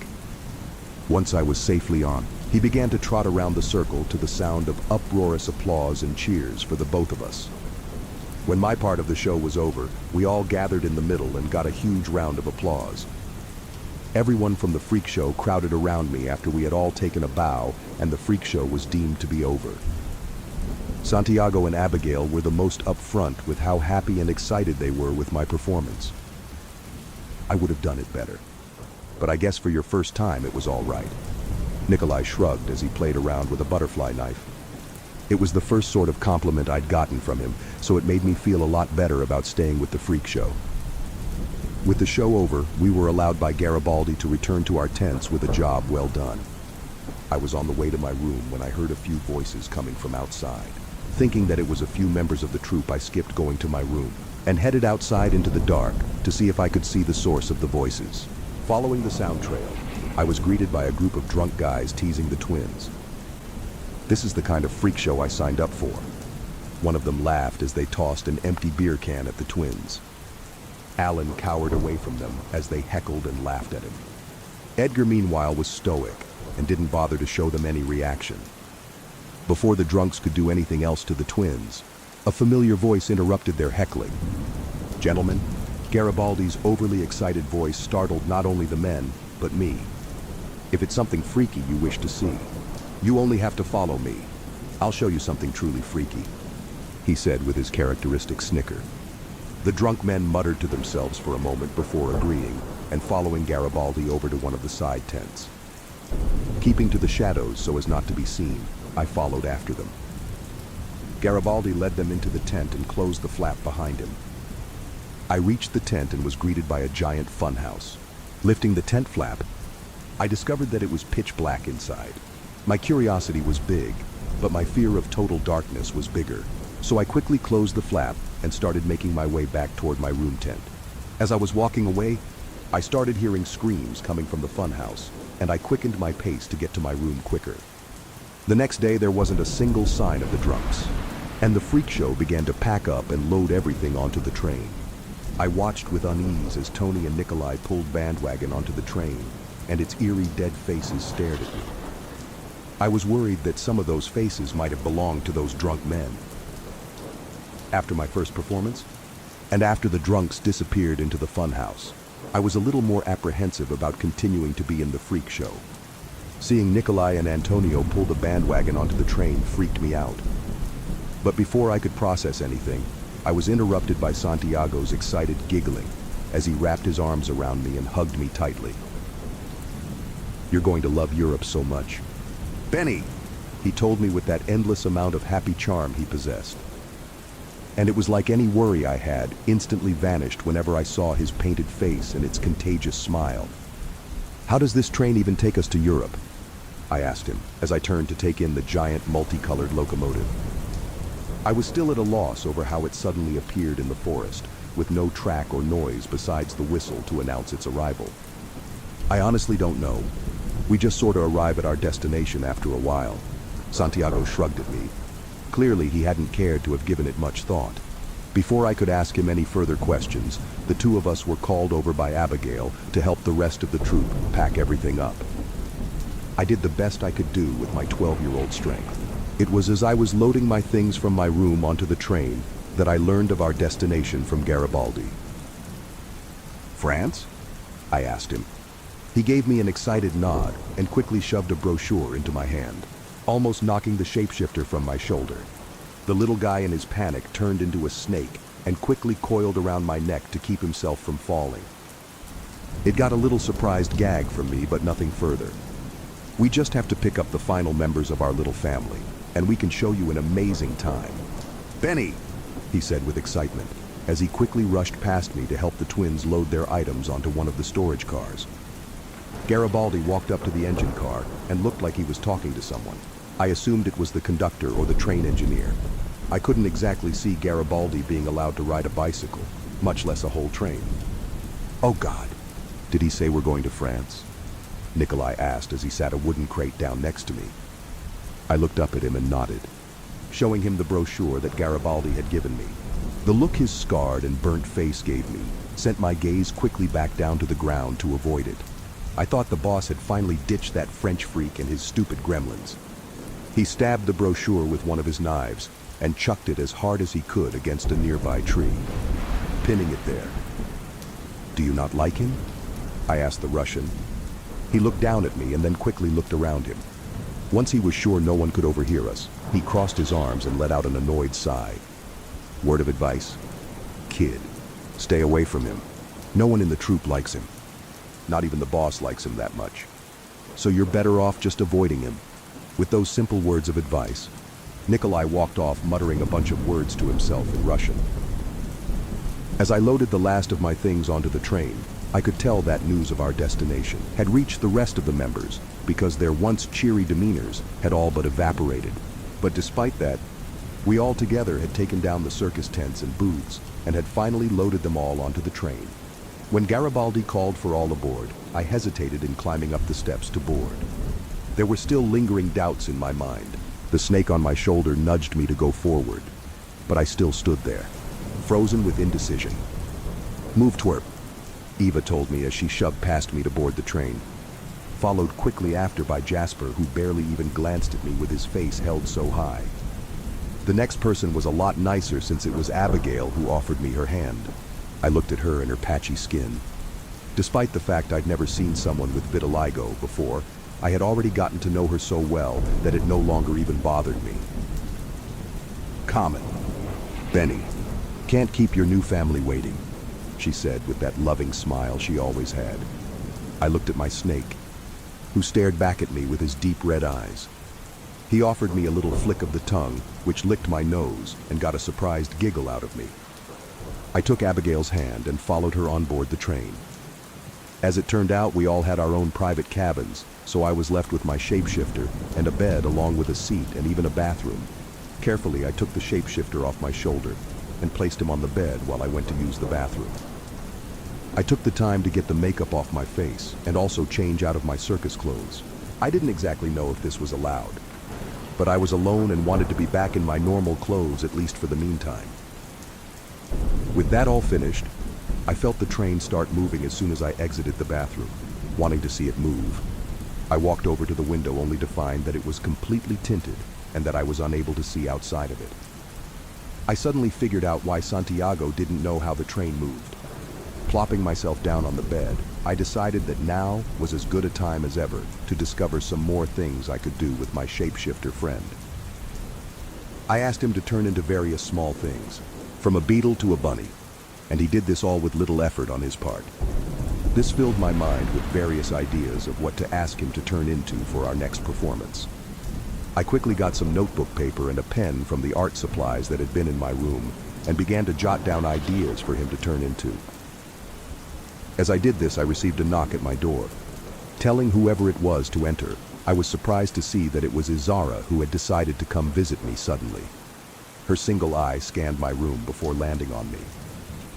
Once I was safely on, he began to trot around the circle to the sound of uproarious applause and cheers for the both of us. When my part of the show was over, we all gathered in the middle and got a huge round of applause. Everyone from the freak show crowded around me after we had all taken a bow and the freak show was deemed to be over. Santiago and Abigail were the most upfront with how happy and excited they were with my performance. I would have done it better, but I guess for your first time it was all right. Nikolai shrugged as he played around with a butterfly knife. It was the first sort of compliment I'd gotten from him, so it made me feel a lot better about staying with the freak show. With the show over, we were allowed by Garibaldi to return to our tents with a job well done. I was on the way to my room when I heard a few voices coming from outside. Thinking that it was a few members of the troupe, I skipped going to my room and headed outside into the dark to see if I could see the source of the voices. Following the sound trail, I was greeted by a group of drunk guys teasing the twins. This is the kind of freak show I signed up for. One of them laughed as they tossed an empty beer can at the twins. Alan cowered away from them as they heckled and laughed at him. Edgar, meanwhile, was stoic and didn't bother to show them any reaction. Before the drunks could do anything else to the twins, a familiar voice interrupted their heckling. "Gentlemen," Garibaldi's overly excited voice startled not only the men, but me. "If it's something freaky you wish to see, you only have to follow me. I'll show you something truly freaky," he said with his characteristic snicker. The drunk men muttered to themselves for a moment before agreeing and following Garibaldi over to one of the side tents. Keeping to the shadows so as not to be seen, I followed after them. Garibaldi led them into the tent and closed the flap behind him. I reached the tent and was greeted by a giant funhouse. Lifting the tent flap, I discovered that it was pitch black inside. My curiosity was big, but my fear of total darkness was bigger, so I quickly closed the flap and started making my way back toward my room tent. As I was walking away, I started hearing screams coming from the funhouse, and I quickened my pace to get to my room quicker. The next day there wasn't a single sign of the drunks, and the freak show began to pack up and load everything onto the train. I watched with unease as Tony and Nikolai pulled bandwagon onto the train, and its eerie dead faces stared at me. I was worried that some of those faces might have belonged to those drunk men. After my first performance, and after the drunks disappeared into the funhouse, I was a little more apprehensive about continuing to be in the freak show. Seeing Nikolai and Antonio pull the bandwagon onto the train freaked me out. But before I could process anything, I was interrupted by Santiago's excited giggling as he wrapped his arms around me and hugged me tightly. "You're going to love Europe so much, Benny," he told me with that endless amount of happy charm he possessed. And it was like any worry I had instantly vanished whenever I saw his painted face and its contagious smile. "How does this train even take us to Europe?" I asked him as I turned to take in the giant multicolored locomotive. I was still at a loss over how it suddenly appeared in the forest, with no track or noise besides the whistle to announce its arrival. "I honestly don't know. We just sort of arrive at our destination after a while." Santiago shrugged at me. Clearly he hadn't cared to have given it much thought. Before I could ask him any further questions, the two of us were called over by Abigail to help the rest of the troupe pack everything up. I did the best I could do with my 12-year-old strength. It was as I was loading my things from my room onto the train that I learned of our destination from Garibaldi. "France?" I asked him. He gave me an excited nod and quickly shoved a brochure into my hand, almost knocking the shapeshifter from my shoulder. The little guy in his panic turned into a snake and quickly coiled around my neck to keep himself from falling. It got a little surprised gag from me, but nothing further. We just have to pick up the final members of our little family, and we can show you an amazing time. Benny, he said with excitement, as he quickly rushed past me to help the twins load their items onto one of the storage cars. Garibaldi walked up to the engine car and looked like he was talking to someone. I assumed it was the conductor or the train engineer. I couldn't exactly see Garibaldi being allowed to ride a bicycle, much less a whole train. Oh God, did he say we're going to France? Nikolai asked as he sat a wooden crate down next to me. I looked up at him and nodded, showing him the brochure that Garibaldi had given me. The look his scarred and burnt face gave me sent my gaze quickly back down to the ground to avoid it. I thought the boss had finally ditched that French freak and his stupid gremlins. He stabbed the brochure with one of his knives and chucked it as hard as he could against a nearby tree, pinning it there. Do you not like him? I asked the Russian. He looked down at me and then quickly looked around him. Once he was sure no one could overhear us, he crossed his arms and let out an annoyed sigh. Word of advice? Kid, stay away from him. No one in the troop likes him. Not even the boss likes him that much. So you're better off just avoiding him. With those simple words of advice, Nikolai walked off muttering a bunch of words to himself in Russian. As I loaded the last of my things onto the train, I could tell that news of our destination had reached the rest of the members because their once cheery demeanors had all but evaporated. But despite that, we all together had taken down the circus tents and booths and had finally loaded them all onto the train. When Garibaldi called for all aboard, I hesitated in climbing up the steps to board. There were still lingering doubts in my mind. The snake on my shoulder nudged me to go forward, but I still stood there, frozen with indecision. Move, twerp, Eva told me as she shoved past me to board the train, followed quickly after by Jasper, who barely even glanced at me with his face held so high. The next person was a lot nicer since it was Abigail who offered me her hand. I looked at her and her patchy skin. Despite the fact I'd never seen someone with vitiligo before, I had already gotten to know her so well that it no longer even bothered me. Common. Benny, can't keep your new family waiting, she said with that loving smile she always had. I looked at my snake, who stared back at me with his deep red eyes. He offered me a little flick of the tongue, which licked my nose and got a surprised giggle out of me. I took Abigail's hand and followed her on board the train. As it turned out, we all had our own private cabins, so I was left with my shapeshifter and a bed along with a seat and even a bathroom. Carefully, I took the shapeshifter off my shoulder and placed him on the bed while I went to use the bathroom. I took the time to get the makeup off my face and also change out of my circus clothes. I didn't exactly know if this was allowed, but I was alone and wanted to be back in my normal clothes at least for the meantime. With that all finished, I felt the train start moving as soon as I exited the bathroom, wanting to see it move. I walked over to the window only to find that it was completely tinted and that I was unable to see outside of it. I suddenly figured out why Santiago didn't know how the train moved. Plopping myself down on the bed, I decided that now was as good a time as ever to discover some more things I could do with my shapeshifter friend. I asked him to turn into various small things, from a beetle to a bunny, and he did this all with little effort on his part. This filled my mind with various ideas of what to ask him to turn into for our next performance. I quickly got some notebook paper and a pen from the art supplies that had been in my room and began to jot down ideas for him to turn into. As I did this, I received a knock at my door. Telling whoever it was to enter, I was surprised to see that it was Izara who had decided to come visit me suddenly. Her single eye scanned my room before landing on me.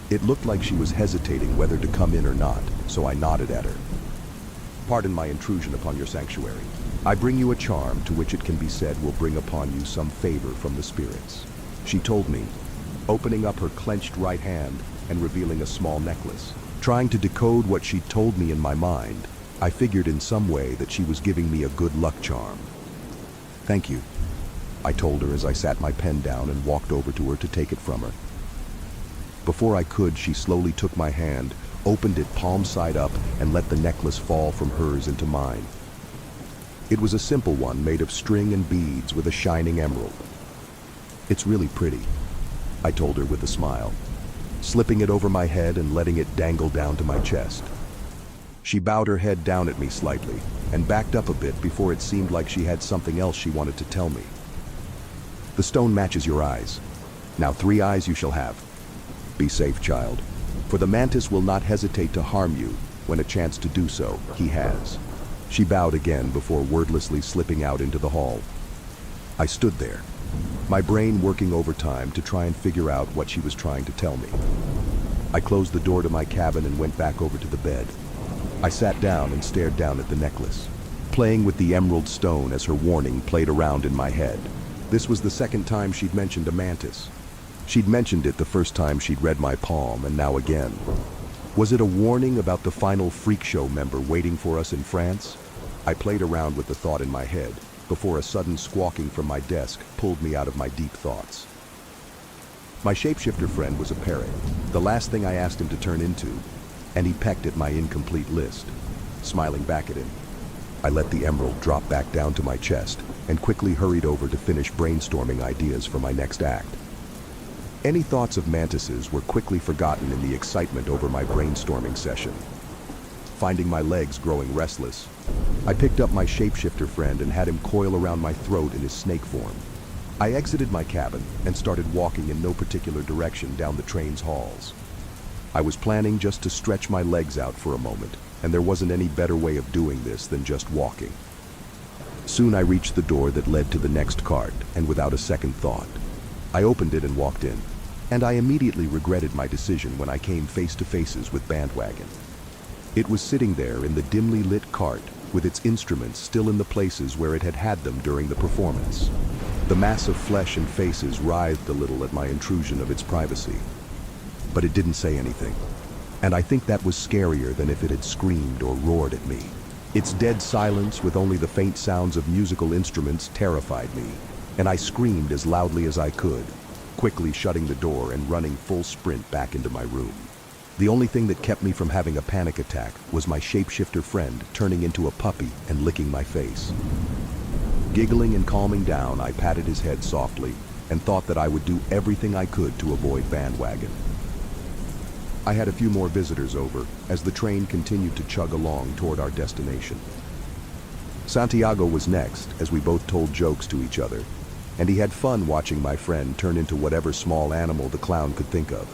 It looked like she was hesitating whether to come in or not, so I nodded at her. Pardon my intrusion upon your sanctuary. I bring you a charm to which it can be said will bring upon you some favor from the spirits, she told me, opening up her clenched right hand and revealing a small necklace. Trying to decode what she'd told me in my mind, I figured in some way that she was giving me a good luck charm. Thank you, I told her as I sat my pen down and walked over to her to take it from her. Before I could, she slowly took my hand, opened it palm side up, and let the necklace fall from hers into mine. It was a simple one made of string and beads with a shining emerald. It's really pretty, I told her with a smile. slipping it over my head and letting it dangle down to my chest. She bowed her head down at me slightly and backed up a bit before it seemed like she had something else she wanted to tell me. The stone matches your eyes. Now 3 eyes you shall have. Be safe, child, for the mantis will not hesitate to harm you when a chance to do so he has. She bowed again before wordlessly slipping out into the hall. I stood there, my brain working overtime to try and figure out what she was trying to tell me. I closed the door to my cabin and went back over to the bed. I sat down and stared down at the necklace, playing with the emerald stone as her warning played around in my head. This was the second time she'd mentioned a mantis. She'd mentioned it the first time she'd read my palm, and now again. Was it a warning about the final freak show member waiting for us in France? I played around with the thought in my head before a sudden squawking from my desk pulled me out of my deep thoughts. My shapeshifter friend was a parrot, the last thing I asked him to turn into, and he pecked at my incomplete list. Smiling back at him, I let the emerald drop back down to my chest and quickly hurried over to finish brainstorming ideas for my next act. Any thoughts of mantises were quickly forgotten in the excitement over my brainstorming session. Finding my legs growing restless, I picked up my shapeshifter friend and had him coil around my throat in his snake form. I exited my cabin and started walking in no particular direction down the train's halls. I was planning just to stretch my legs out for a moment, and there wasn't any better way of doing this than just walking. Soon I reached the door that led to the next cart, and without a second thought, I opened it and walked in. And I immediately regretted my decision when I came face to faces with Bandwagon. It was sitting there in the dimly lit cart with its instruments still in the places where it had had them during the performance. The mass of flesh and faces writhed a little at my intrusion of its privacy. But it didn't say anything. And I think that was scarier than if it had screamed or roared at me. Its dead silence with only the faint sounds of musical instruments terrified me, and I screamed as loudly as I could, quickly shutting the door and running full sprint back into my room. The only thing that kept me from having a panic attack was my shapeshifter friend turning into a puppy and licking my face. Giggling and calming down, I patted his head softly and thought that I would do everything I could to avoid Bandwagon. I had a few more visitors over as the train continued to chug along toward our destination. Santiago was next as we both told jokes to each other, and he had fun watching my friend turn into whatever small animal the clown could think of.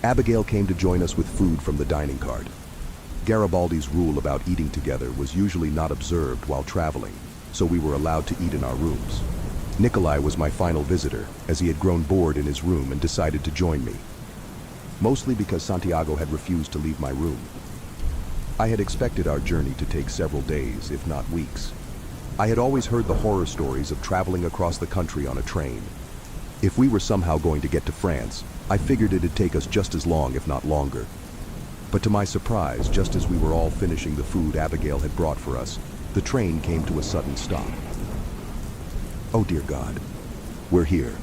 Abigail came to join us with food from the dining cart. Garibaldi's rule about eating together was usually not observed while traveling, so we were allowed to eat in our rooms. Nikolai was my final visitor, as he had grown bored in his room and decided to join me. Mostly because Santiago had refused to leave my room. I had expected our journey to take several days, if not weeks. I had always heard the horror stories of traveling across the country on a train. If we were somehow going to get to France, I figured it'd take us just as long, if not longer. But to my surprise, just as we were all finishing the food Abigail had brought for us, the train came to a sudden stop. Oh dear God, we're here.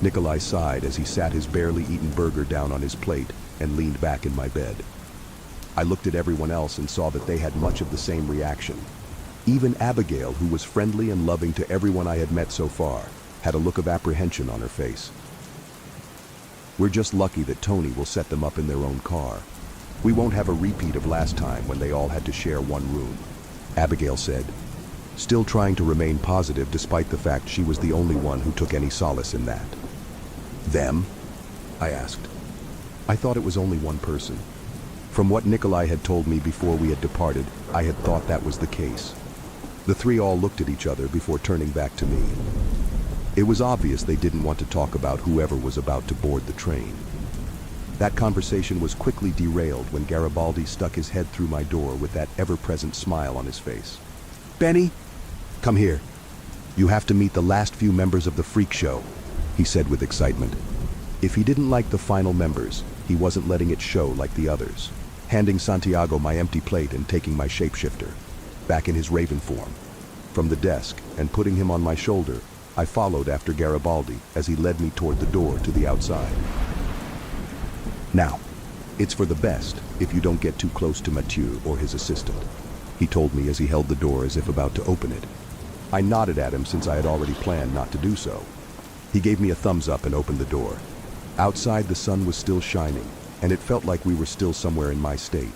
Nikolai sighed as he sat his barely eaten burger down on his plate and leaned back in my bed. I looked at everyone else and saw that they had much of the same reaction. Even Abigail, who was friendly and loving to everyone I had met so far, had a look of apprehension on her face. We're just lucky that Tony will set them up in their own car. We won't have a repeat of last time when they all had to share one room, Abigail said, still trying to remain positive despite the fact she was the only one who took any solace in that. Them? I asked. I thought it was only one person. From what Nikolai had told me before we had departed, I had thought that was the case. The three all looked at each other before turning back to me. It was obvious they didn't want to talk about whoever was about to board the train. That conversation was quickly derailed when Garibaldi stuck his head through my door with that ever-present smile on his face. Benny, come here. You have to meet the last few members of the freak show, he said with excitement. If he didn't like the final members, he wasn't letting it show like the others, handing Santiago my empty plate and taking my shapeshifter, back in his raven form, from the desk, and putting him on my shoulder. I followed after Garibaldi as he led me toward the door to the outside. Now, it's for the best if you don't get too close to Mathieu or his assistant, he told me as he held the door as if about to open it. I nodded at him since I had already planned not to do so. He gave me a thumbs up and opened the door. Outside, the sun was still shining, and it felt like we were still somewhere in my state.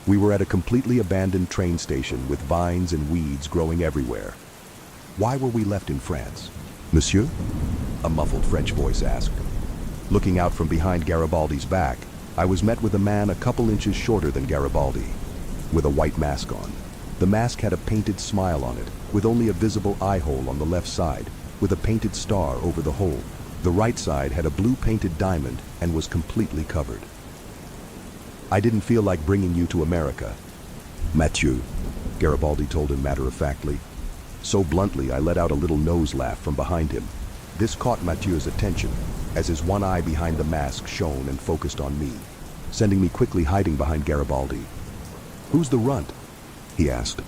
We were at a completely abandoned train station with vines and weeds growing everywhere. Why were we left in France? Monsieur? A muffled French voice asked. Looking out from behind Garibaldi's back, I was met with a man a couple inches shorter than Garibaldi, with a white mask on. The mask had a painted smile on it, with only a visible eye hole on the left side, with a painted star over the hole. The right side had a blue painted diamond and was completely covered. I didn't feel like bringing you to America. Mathieu, Garibaldi told him matter-of-factly. So bluntly, I let out a little nose laugh from behind him. This caught Mathieu's attention, as his one eye behind the mask shone and focused on me, sending me quickly hiding behind Garibaldi. "Who's the runt?" he asked,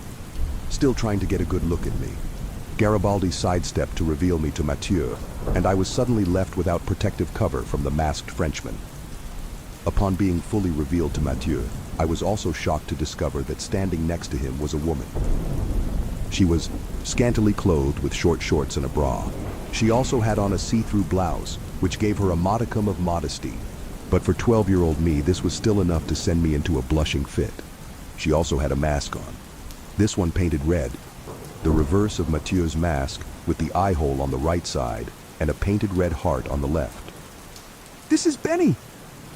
still trying to get a good look at me. Garibaldi sidestepped to reveal me to Mathieu, and I was suddenly left without protective cover from the masked Frenchman. Upon being fully revealed to Mathieu, I was also shocked to discover that standing next to him was a woman. She was scantily clothed with short shorts and a bra. She also had on a see-through blouse, which gave her a modicum of modesty. But for 12-year-old me, this was still enough to send me into a blushing fit. She also had a mask on. This one painted red, the reverse of Mathieu's mask, with the eye hole on the right side and a painted red heart on the left. "This is Benny!"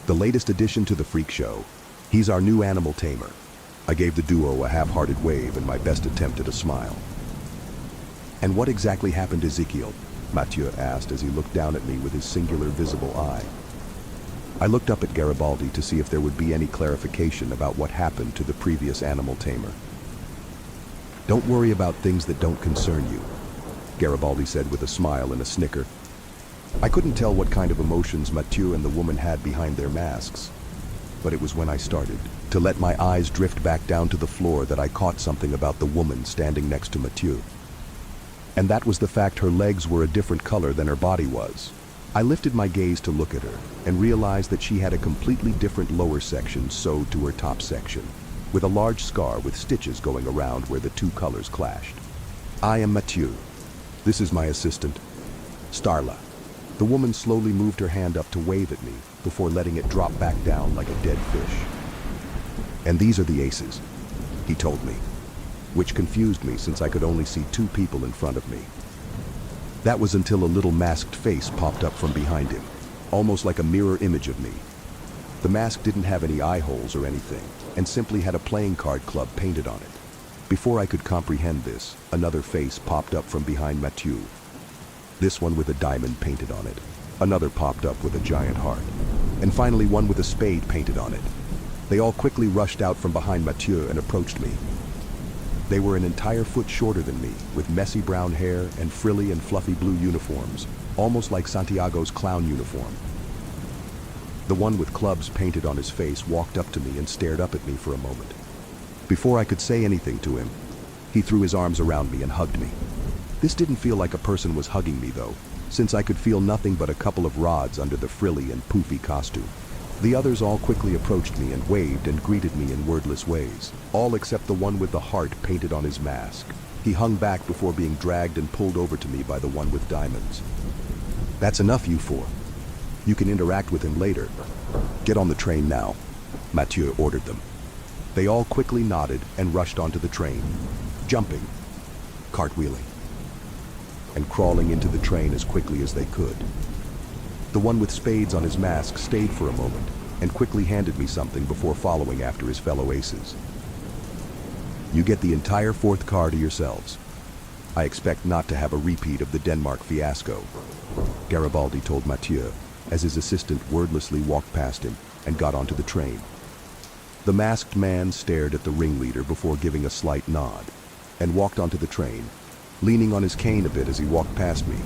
The latest addition to the freak show. He's our new animal tamer. I gave the duo a half-hearted wave and my best attempt at a smile. "And what exactly happened to Ezekiel?" Mathieu asked as he looked down at me with his singular visible eye. I looked up at Garibaldi to see if there would be any clarification about what happened to the previous animal tamer. "Don't worry about things that don't concern you," Garibaldi said with a smile and a snicker. I couldn't tell what kind of emotions Mathieu and the woman had behind their masks, but it was when I started to let my eyes drift back down to the floor that I caught something about the woman standing next to Mathieu. And that was the fact her legs were a different color than her body was. I lifted my gaze to look at her and realized that she had a completely different lower section sewed to her top section, with a large scar with stitches going around where the two colors clashed. "I am Mathieu. This is my assistant, Starla." The woman slowly moved her hand up to wave at me before letting it drop back down like a dead fish. "And these are the aces," he told me, which confused me since I could only see two people in front of me. That was until a little masked face popped up from behind him, almost like a mirror image of me. The mask didn't have any eye holes or anything, and simply had a playing card club painted on it. Before I could comprehend this, another face popped up from behind Mathieu. This one with a diamond painted on it. Another popped up with a giant heart. And finally one with a spade painted on it. They all quickly rushed out from behind Mathieu and approached me. They were an entire foot shorter than me, with messy brown hair and frilly and fluffy blue uniforms, almost like Santiago's clown uniform. The one with clubs painted on his face walked up to me and stared up at me for a moment. Before I could say anything to him, he threw his arms around me and hugged me. This didn't feel like a person was hugging me though, since I could feel nothing but a couple of rods under the frilly and poofy costume. The others all quickly approached me and waved and greeted me in wordless ways, all except the one with the heart painted on his mask. He hung back before being dragged and pulled over to me by the one with diamonds. "That's enough, you four. You can interact with him later. Get on the train now," Mathieu ordered them. They all quickly nodded and rushed onto the train, jumping, cartwheeling, and crawling into the train as quickly as they could. The one with spades on his mask stayed for a moment and quickly handed me something before following after his fellow aces. "You get the entire fourth car to yourselves. I expect not to have a repeat of the Denmark fiasco," Garibaldi told Mathieu as his assistant wordlessly walked past him and got onto the train. The masked man stared at the ringleader before giving a slight nod and walked onto the train, leaning on his cane a bit as he walked past me.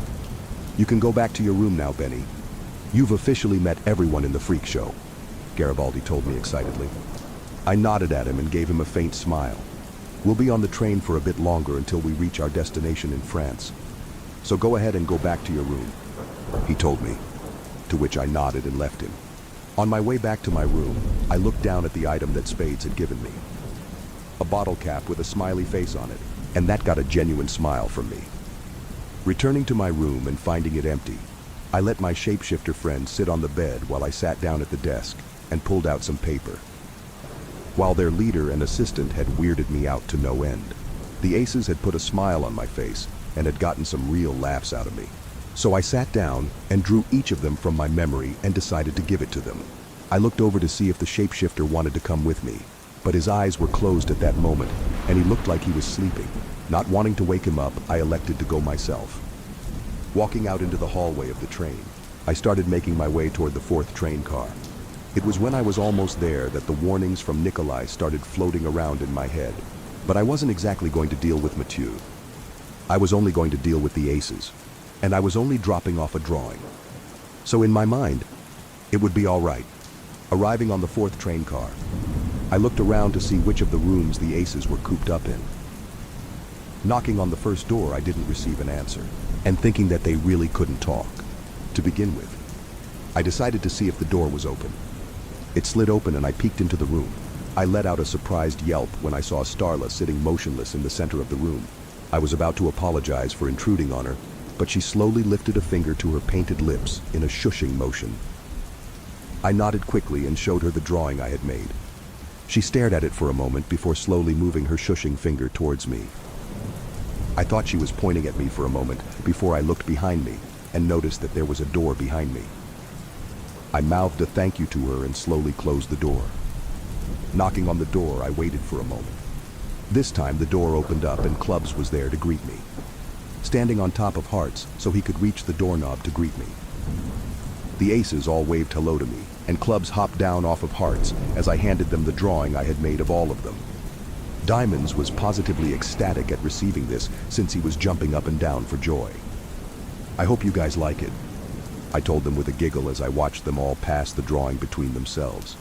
"You can go back to your room now, Benny. You've officially met everyone in the freak show," Garibaldi told me excitedly. I nodded at him and gave him a faint smile. "We'll be on the train for a bit longer until we reach our destination in France. So go ahead and go back to your room," he told me, to which I nodded and left him. On my way back to my room, I looked down at the item that Spades had given me. A bottle cap with a smiley face on it, and that got a genuine smile from me. Returning to my room and finding it empty, I let my shapeshifter friend sit on the bed while I sat down at the desk and pulled out some paper. While their leader and assistant had weirded me out to no end, the aces had put a smile on my face and had gotten some real laughs out of me. So I sat down and drew each of them from my memory and decided to give it to them. I looked over to see if the shapeshifter wanted to come with me, but his eyes were closed at that moment and he looked like he was sleeping. Not wanting to wake him up, I elected to go myself. Walking out into the hallway of the train, I started making my way toward the fourth train car. It was when I was almost there that the warnings from Nikolai started floating around in my head. But I wasn't exactly going to deal with Mathieu. I was only going to deal with the aces, and I was only dropping off a drawing. So in my mind, it would be all right. Arriving on the fourth train car, I looked around to see which of the rooms the aces were cooped up in. Knocking on the first door, I didn't receive an answer, and thinking that they really couldn't talk to begin with, I decided to see if the door was open. It slid open and I peeked into the room. I let out a surprised yelp when I saw Starla sitting motionless in the center of the room. I was about to apologize for intruding on her, but she slowly lifted a finger to her painted lips in a shushing motion. I nodded quickly and showed her the drawing I had made. She stared at it for a moment before slowly moving her shushing finger towards me. I thought she was pointing at me for a moment before I looked behind me and noticed that there was a door behind me. I mouthed a thank you to her and slowly closed the door. Knocking on the door, I waited for a moment. This time the door opened up and Clubs was there to greet me, standing on top of Hearts so he could reach the doorknob to greet me. The aces all waved hello to me, and Clubs hopped down off of Hearts as I handed them the drawing I had made of all of them. Diamonds was positively ecstatic at receiving this since he was jumping up and down for joy. I hope you guys like it, I told them with a giggle as I watched them all pass the drawing between themselves.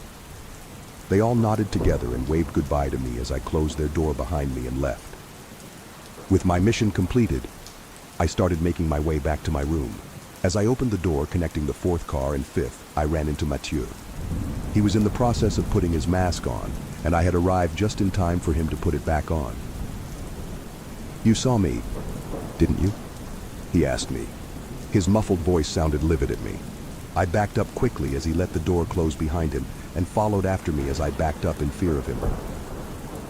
They all nodded together and waved goodbye to me as I closed their door behind me and left. With my mission completed, I started making my way back to my room. As I opened the door connecting the fourth car and fifth, I ran into Mathieu. He was in the process of putting his mask on, and I had arrived just in time for him to put it back on. "You saw me, didn't you?" he asked me. His muffled voice sounded livid at me. I backed up quickly as he let the door close behind him and followed after me as I backed up in fear of him.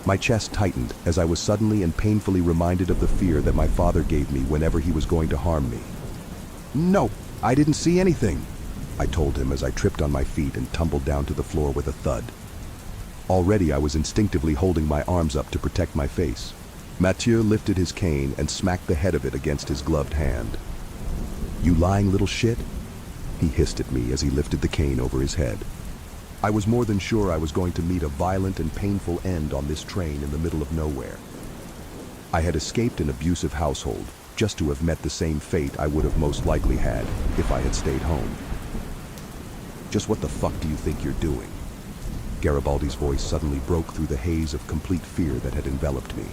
My chest tightened as I was suddenly and painfully reminded of the fear that my father gave me whenever he was going to harm me. "No, I didn't see anything," I told him as I tripped on my feet and tumbled down to the floor with a thud. Already I was instinctively holding my arms up to protect my face. Mathieu lifted his cane and smacked the head of it against his gloved hand. "You lying little shit?" he hissed at me as he lifted the cane over his head. I was more than sure I was going to meet a violent and painful end on this train in the middle of nowhere. I had escaped an abusive household, just to have met the same fate I would have most likely had if I had stayed home. "Just what the fuck do you think you're doing?" Garibaldi's voice suddenly broke through the haze of complete fear that had enveloped me.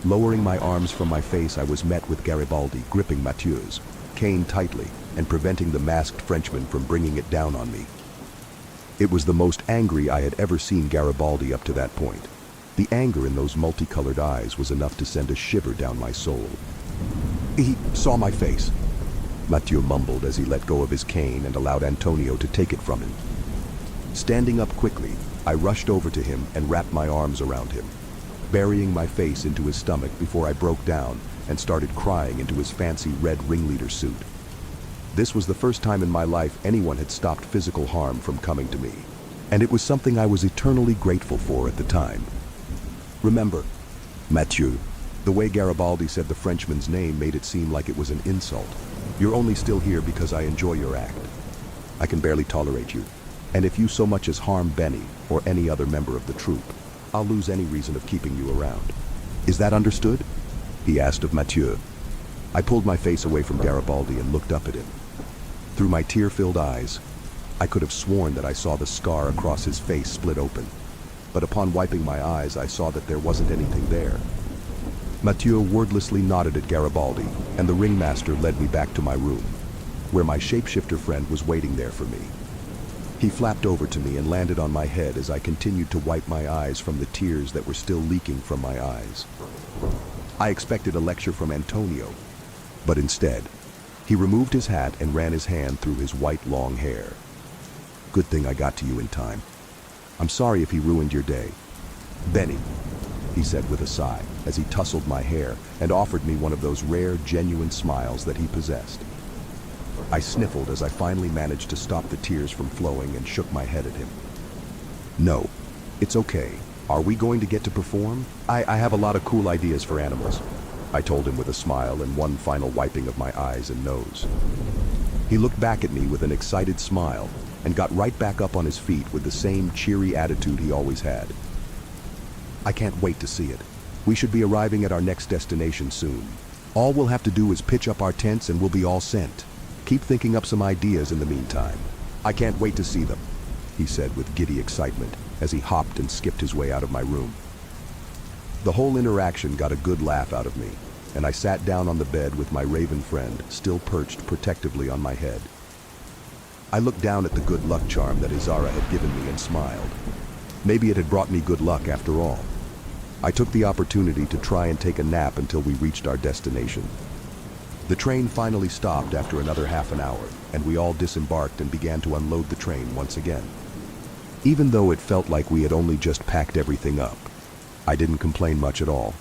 Lowering my arms from my face, I was met with Garibaldi gripping Mathieu's cane tightly and preventing the masked Frenchman from bringing it down on me. It was the most angry I had ever seen Garibaldi up to that point. The anger in those multicolored eyes was enough to send a shiver down my soul. "He saw my face," Mathieu mumbled as he let go of his cane and allowed Antonio to take it from him. Standing up quickly, I rushed over to him and wrapped my arms around him, burying my face into his stomach before I broke down and started crying into his fancy red ringleader suit. This was the first time in my life anyone had stopped physical harm from coming to me, and it was something I was eternally grateful for at the time. "Remember, Mathieu," the way Garibaldi said the Frenchman's name made it seem like it was an insult. "You're only still here because I enjoy your act. I can barely tolerate you, and if you so much as harm Benny or any other member of the troop, I'll lose any reason of keeping you around. Is that understood?" he asked of Mathieu. I pulled my face away from Garibaldi and looked up at him. Through my tear-filled eyes, I could have sworn that I saw the scar across his face split open, but upon wiping my eyes, I saw that there wasn't anything there. Mathieu wordlessly nodded at Garibaldi, and the ringmaster led me back to my room, where my shapeshifter friend was waiting there for me. He flapped over to me and landed on my head as I continued to wipe my eyes from the tears that were still leaking from my eyes. I expected a lecture from Antonio, but instead, He removed his hat and ran his hand through his white long hair. Good thing I got to you in time. I'm sorry if he ruined your day. Benny, he said with a sigh, as he tousled my hair and offered me one of those rare, genuine smiles that he possessed. I sniffled as I finally managed to stop the tears from flowing and shook my head at him. No, it's okay. Are we going to get to perform? I have a lot of cool ideas for animals, I told him with a smile and one final wiping of my eyes and nose. He looked back at me with an excited smile and got right back up on his feet with the same cheery attitude he always had. I can't wait to see it. We should be arriving at our next destination soon. All we'll have to do is pitch up our tents and we'll be all sent. Keep thinking up some ideas in the meantime. I can't wait to see them, he said with giddy excitement as he hopped and skipped his way out of my room. The whole interaction got a good laugh out of me, and I sat down on the bed with my raven friend still perched protectively on my head. I looked down at the good luck charm that Izara had given me and smiled. Maybe it had brought me good luck after all. I took the opportunity to try and take a nap until we reached our destination. The train finally stopped after another half an hour, and we all disembarked and began to unload the train once again. Even though it felt like we had only just packed everything up, I didn't complain much at all.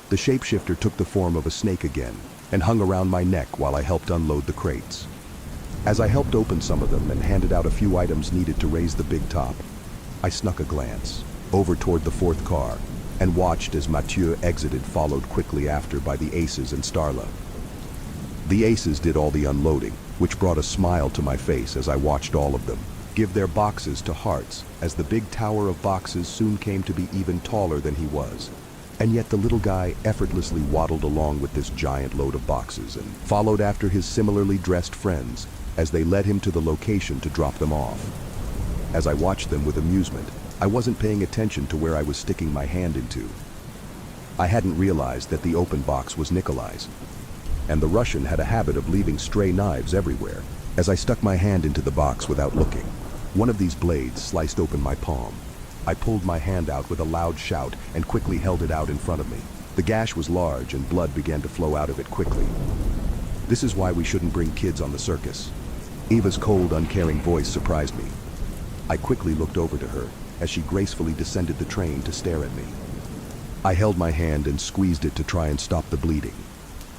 The shapeshifter took the form of a snake again and hung around my neck while I helped unload the crates. As I helped open some of them and handed out a few items needed to raise the big top, I snuck a glance over toward the fourth car and watched as Mathieu exited, followed quickly after by the Aces and Starla. The Aces did all the unloading, which brought a smile to my face as I watched all of them give their boxes to Hearts, as the big tower of boxes soon came to be even taller than he was. And yet the little guy effortlessly waddled along with this giant load of boxes and followed after his similarly dressed friends as they led him to the location to drop them off. As I watched them with amusement, I wasn't paying attention to where I was sticking my hand into. I hadn't realized that the open box was Nikolai's, and the Russian had a habit of leaving stray knives everywhere. As I stuck my hand into the box without looking, one of these blades sliced open my palm. I pulled my hand out with a loud shout and quickly held it out in front of me. The gash was large and blood began to flow out of it quickly. This is why we shouldn't bring kids on the circus. Eva's cold, uncaring voice surprised me. I quickly looked over to her as she gracefully descended the train to stare at me. I held my hand and squeezed it to try and stop the bleeding,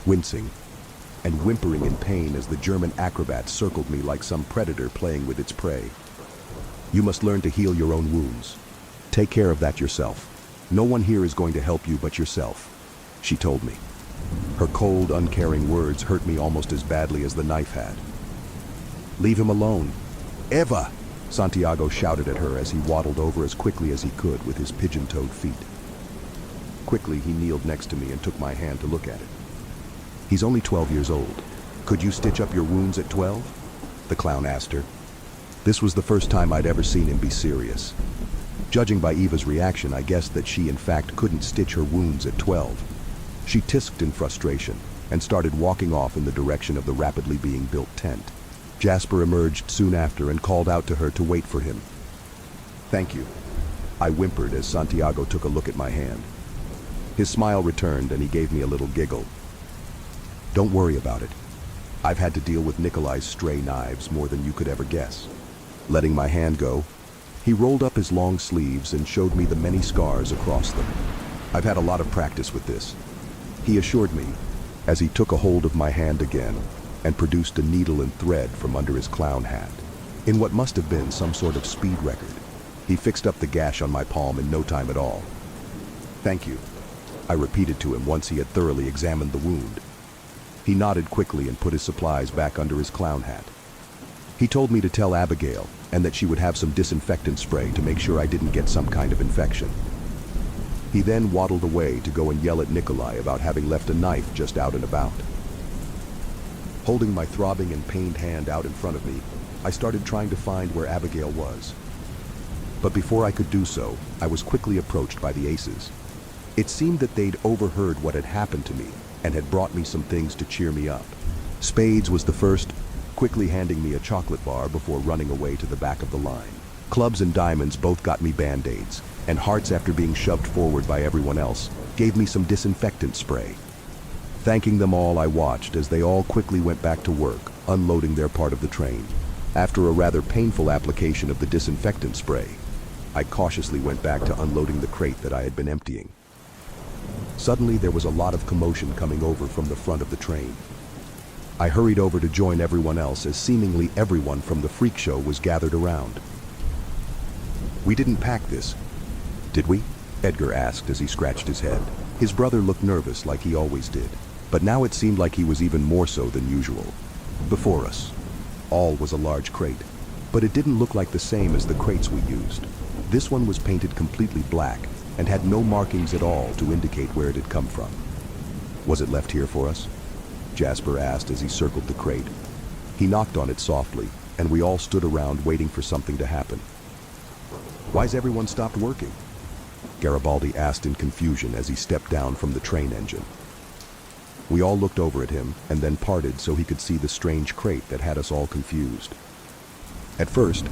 wincing and whimpering in pain as the German acrobat circled me like some predator playing with its prey. You must learn to heal your own wounds. Take care of that yourself. No one here is going to help you but yourself, she told me. Her cold, uncaring words hurt me almost as badly as the knife had. Leave him alone. Eva! Santiago shouted at her as he waddled over as quickly as he could with his pigeon-toed feet. Quickly, he kneeled next to me and took my hand to look at it. He's only 12 years old. Could you stitch up your wounds at 12? The clown asked her. This was the first time I'd ever seen him be serious. Judging by Eva's reaction, I guessed that she in fact couldn't stitch her wounds at 12. She tisked in frustration and started walking off in the direction of the rapidly being built tent. Jasper emerged soon after and called out to her to wait for him. Thank you, I whimpered as Santiago took a look at my hand. His smile returned and he gave me a little giggle. Don't worry about it. I've had to deal with Nikolai's stray knives more than you could ever guess. Letting my hand go, he rolled up his long sleeves and showed me the many scars across them. I've had a lot of practice with this, he assured me as he took a hold of my hand again and produced a needle and thread from under his clown hat. In what must have been some sort of speed record, he fixed up the gash on my palm in no time at all. Thank you, I repeated to him once he had thoroughly examined the wound. He nodded quickly and put his supplies back under his clown hat. He told me to tell Abigail and that she would have some disinfectant spray to make sure I didn't get some kind of infection. He then waddled away to go and yell at Nikolai about having left a knife just out and about. Holding my throbbing and pained hand out in front of me, I started trying to find where Abigail was. But before I could do so, I was quickly approached by the Aces. It seemed that they'd overheard what had happened to me and had brought me some things to cheer me up. Spades was the first, quickly handing me a chocolate bar before running away to the back of the line. Clubs and Diamonds both got me band-aids, and Hearts, after being shoved forward by everyone else, gave me some disinfectant spray. Thanking them all, I watched as they all quickly went back to work, unloading their part of the train. After a rather painful application of the disinfectant spray, I cautiously went back to unloading the crate that I had been emptying. Suddenly, there was a lot of commotion coming over from the front of the train. I hurried over to join everyone else as seemingly everyone from the freak show was gathered around. "We didn't pack this, did we?" Edgar asked as he scratched his head. His brother looked nervous like he always did, but now it seemed like he was even more so than usual. Before us, all was a large crate, but it didn't look like the same as the crates we used. This one was painted completely black and had no markings at all to indicate where it had come from. "Was it left here for us?" Jasper asked as he circled the crate. He knocked on it softly, and we all stood around waiting for something to happen. "Why's everyone stopped working?" Garibaldi asked in confusion as he stepped down from the train engine. We all looked over at him and then parted so he could see the strange crate that had us all confused. At first,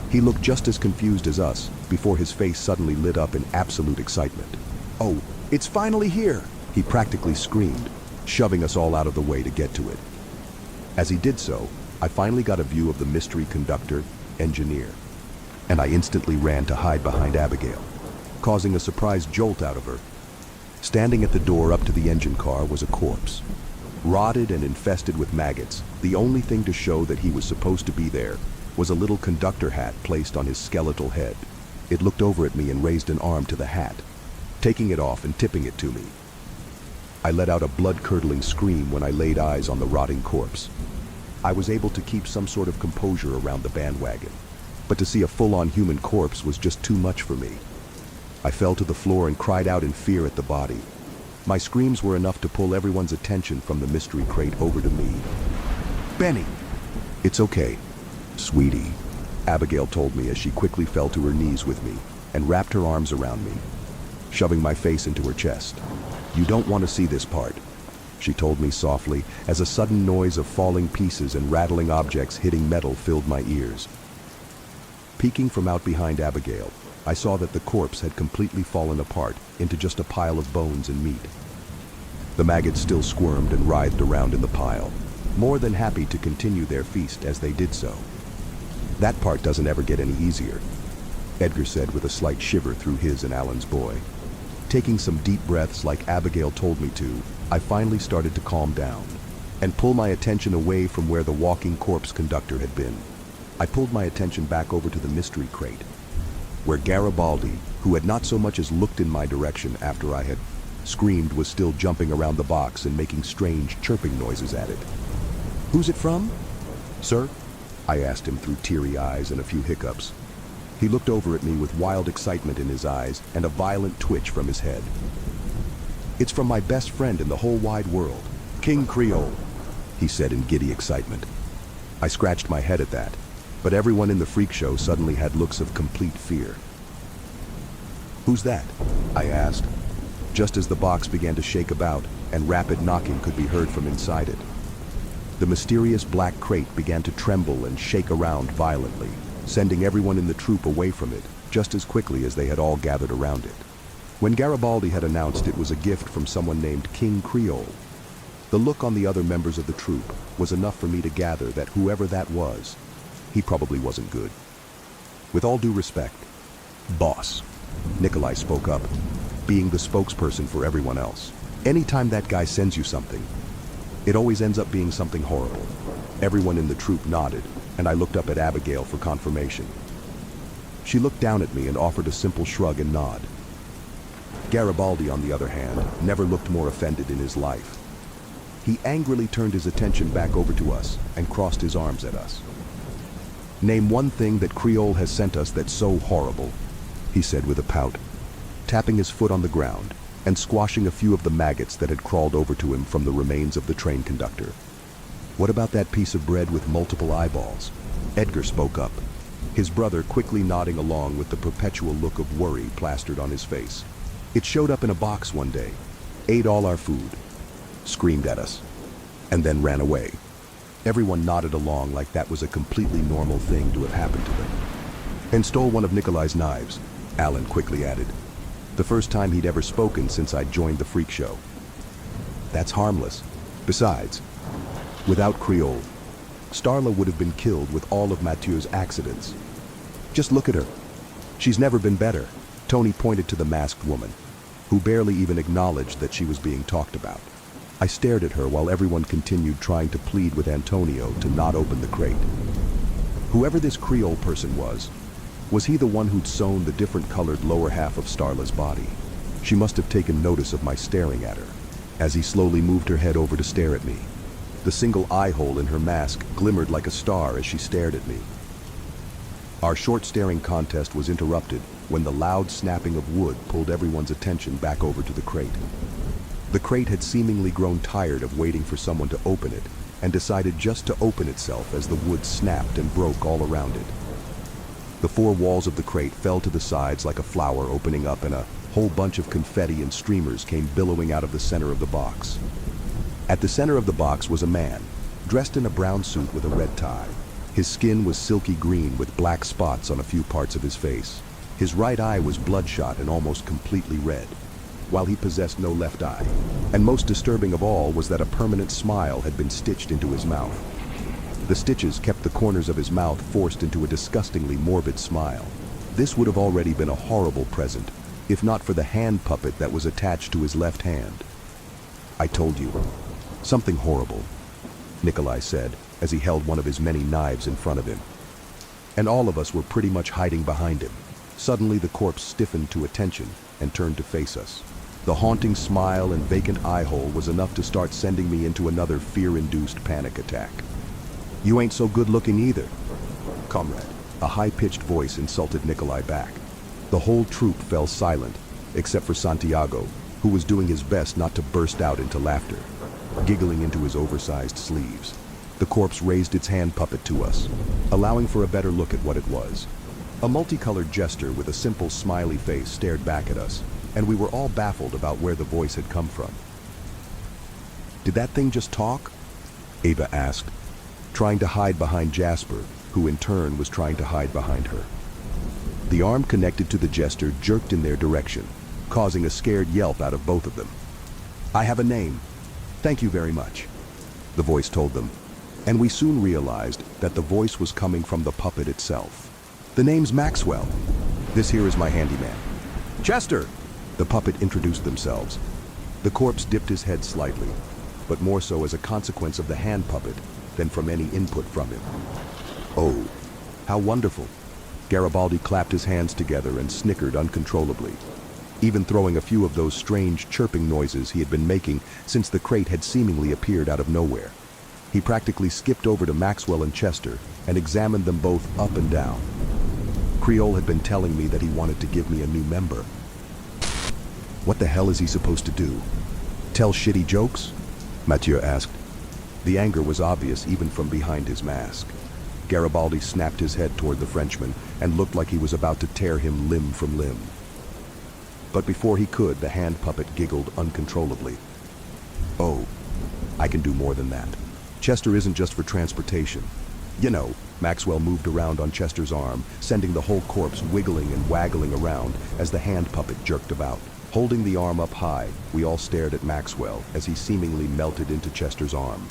he looked just as confused as us before his face suddenly lit up in absolute excitement. "Oh, it's finally here!" he practically screamed, shoving us all out of the way to get to it. As he did so, I finally got a view of the mystery conductor, engineer, and I instantly ran to hide behind Abigail, causing a surprise jolt out of her. Standing at the door up to the engine car was a corpse. Rotted and infested with maggots, the only thing to show that he was supposed to be there was a little conductor hat placed on his skeletal head. It looked over at me and raised an arm to the hat, taking it off and tipping it to me. I let out a blood-curdling scream when I laid eyes on the rotting corpse. I was able to keep some sort of composure around the bandwagon, but to see a full-on human corpse was just too much for me. I fell to the floor and cried out in fear at the body. My screams were enough to pull everyone's attention from the mystery crate over to me. "Benny!" "It's okay, sweetie," Abigail told me as she quickly fell to her knees with me and wrapped her arms around me, shoving my face into her chest. "You don't want to see this part," she told me softly as a sudden noise of falling pieces and rattling objects hitting metal filled my ears. Peeking from out behind Abigail, I saw that the corpse had completely fallen apart into just a pile of bones and meat. The maggots still squirmed and writhed around in the pile, more than happy to continue their feast as they did so. "That part doesn't ever get any easier," Edgar said with a slight shiver through his and Alan's boy. Taking some deep breaths like Abigail told me to, I finally started to calm down and pull my attention away from where the walking corpse conductor had been. I pulled my attention back over to the mystery crate, where Garibaldi, who had not so much as looked in my direction after I had screamed, was still jumping around the box and making strange chirping noises at it. "Who's it from, sir?" I asked him through teary eyes and a few hiccups. He looked over at me with wild excitement in his eyes and a violent twitch from his head. "It's from my best friend in the whole wide world, King Creole," he said in giddy excitement. I scratched my head at that, but everyone in the freak show suddenly had looks of complete fear. "Who's that?" I asked, just as the box began to shake about and rapid knocking could be heard from inside it. The mysterious black crate began to tremble and shake around violently, sending everyone in the troop away from it just as quickly as they had all gathered around it. When Garibaldi had announced it was a gift from someone named King Creole, the look on the other members of the troop was enough for me to gather that whoever that was, he probably wasn't good. "With all due respect, boss," Nikolai spoke up, being the spokesperson for everyone else. "Anytime that guy sends you something, it always ends up being something horrible." Everyone in the troop nodded, and I looked up at Abigail for confirmation. She looked down at me and offered a simple shrug and nod. Garibaldi, on the other hand, never looked more offended in his life. He angrily turned his attention back over to us and crossed his arms at us. "Name one thing that Creole has sent us that's so horrible," he said with a pout, tapping his foot on the ground and squashing a few of the maggots that had crawled over to him from the remains of the train conductor. "What about that piece of bread with multiple eyeballs?" Edgar spoke up, his brother quickly nodding along with the perpetual look of worry plastered on his face. "It showed up in a box one day, ate all our food, screamed at us, and then ran away." Everyone nodded along like that was a completely normal thing to have happened to them. "And stole one of Nikolai's knives," Alan quickly added, the first time he'd ever spoken since I'd joined the freak show. That's harmless. Besides, without Creole, Starla would have been killed with all of Mathieu's accidents. Just look at her. She's never been better. Tony pointed to the masked woman, who barely even acknowledged that she was being talked about. I stared at her while everyone continued trying to plead with Antonio to not open the crate. Whoever this Creole person was he the one who'd sewn the different colored lower half of Starla's body? She must have taken notice of my staring at her, as he slowly moved her head over to stare at me. The single eye hole in her mask glimmered like a star as she stared at me. Our short staring contest was interrupted when the loud snapping of wood pulled everyone's attention back over to the crate. The crate had seemingly grown tired of waiting for someone to open it and decided just to open itself as the wood snapped and broke all around it. The four walls of the crate fell to the sides like a flower opening up, and a whole bunch of confetti and streamers came billowing out of the center of the box. At the center of the box was a man, dressed in a brown suit with a red tie. His skin was silky green with black spots on a few parts of his face. His right eye was bloodshot and almost completely red, while he possessed no left eye. And most disturbing of all was that a permanent smile had been stitched into his mouth. The stitches kept the corners of his mouth forced into a disgustingly morbid smile. This would have already been a horrible present, if not for the hand puppet that was attached to his left hand. I told you. Something horrible, Nikolai said, as he held one of his many knives in front of him. And all of us were pretty much hiding behind him. Suddenly the corpse stiffened to attention and turned to face us. The haunting smile and vacant eye hole was enough to start sending me into another fear-induced panic attack. You ain't so good looking either, comrade. A high-pitched voice insulted Nikolai back. The whole troop fell silent, except for Santiago, who was doing his best not to burst out into laughter, giggling into his oversized sleeves. The corpse raised its hand puppet to us, allowing for a better look at what it was. A multicolored jester with a simple smiley face stared back at us, and we were all baffled about where the voice had come from. Did that thing just talk? Ava asked, trying to hide behind Jasper, who in turn was trying to hide behind her. The arm connected to the jester jerked in their direction, causing a scared yelp out of both of them. I have a name. Thank you very much, the voice told them, and we soon realized that the voice was coming from the puppet itself. The name's Maxwell. This here is my handyman. Chester! The puppet introduced themselves. The corpse dipped his head slightly, but more so as a consequence of the hand puppet than from any input from him. Oh, how wonderful. Garibaldi clapped his hands together and snickered uncontrollably, even throwing a few of those strange chirping noises he had been making since the crate had seemingly appeared out of nowhere. He practically skipped over to Maxwell and Chester and examined them both up and down. Creole had been telling me that he wanted to give me a new member. What the hell is he supposed to do? Tell shitty jokes? Mathieu asked. The anger was obvious even from behind his mask. Garibaldi snapped his head toward the Frenchman and looked like he was about to tear him limb from limb. But before he could, the hand puppet giggled uncontrollably. Oh, I can do more than that. Chester isn't just for transportation. You know, Maxwell moved around on Chester's arm, sending the whole corpse wiggling and waggling around as the hand puppet jerked about. Holding the arm up high, we all stared at Maxwell as he seemingly melted into Chester's arm.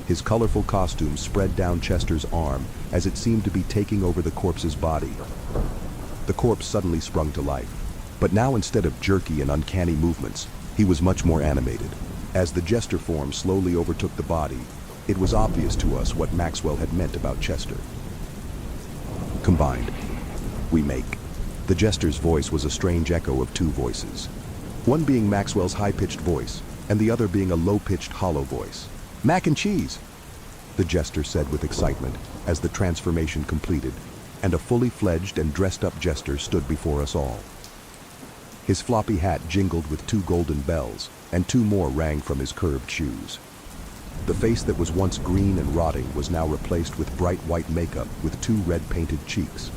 His colorful costume spread down Chester's arm as it seemed to be taking over the corpse's body. The corpse suddenly sprung to life, but now instead of jerky and uncanny movements, he was much more animated. As the jester form slowly overtook the body, it was obvious to us what Maxwell had meant about Chester. Combined, we make. The jester's voice was a strange echo of two voices, one being Maxwell's high-pitched voice, and the other being a low-pitched hollow voice. Mac and cheese, the jester said with excitement as the transformation completed, and a fully fledged and dressed-up jester stood before us all. His floppy hat jingled with two golden bells, and two more rang from his curved shoes. The face that was once green and rotting was now replaced with bright white makeup with two red-painted cheeks.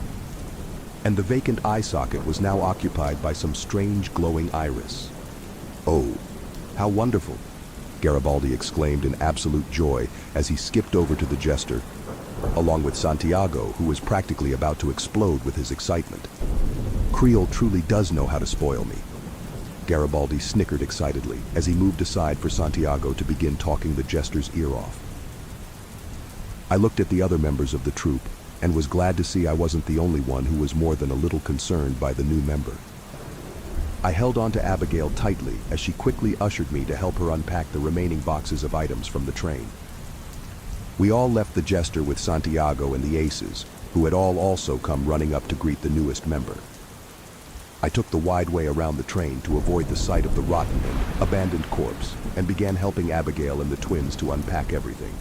And the vacant eye socket was now occupied by some strange glowing iris. Oh, how wonderful, Garibaldi exclaimed in absolute joy as he skipped over to the jester, along with Santiago, who was practically about to explode with his excitement. Creole truly does know how to spoil me. Garibaldi snickered excitedly as he moved aside for Santiago to begin talking the jester's ear off. I looked at the other members of the troupe and was glad to see I wasn't the only one who was more than a little concerned by the new member. I held on to Abigail tightly as she quickly ushered me to help her unpack the remaining boxes of items from the train. We all left the jester with Santiago and the aces, who had all also come running up to greet the newest member. I took the wide way around the train to avoid the sight of the rotten and abandoned corpse and began helping Abigail and the twins to unpack everything.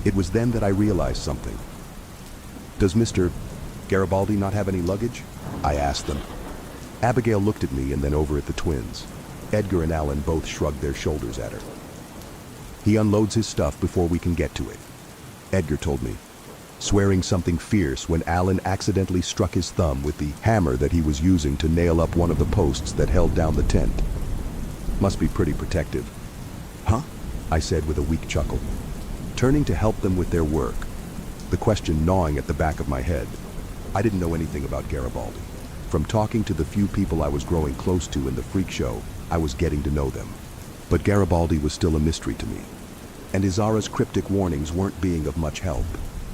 It was then that I realized something. "Does Mr. Garibaldi not have any luggage?" I asked them. Abigail looked at me and then over at the twins. Edgar and Alan both shrugged their shoulders at her. "He unloads his stuff before we can get to it," Edgar told me, swearing something fierce when Alan accidentally struck his thumb with the hammer that he was using to nail up one of the posts that held down the tent. "Must be pretty protective." "Huh?" I said with a weak chuckle. Turning to help them with their work, the question gnawing at the back of my head. I didn't know anything about Garibaldi. From talking to the few people I was growing close to in the freak show, I was getting to know them. But Garibaldi was still a mystery to me. And Izara's cryptic warnings weren't being of much help.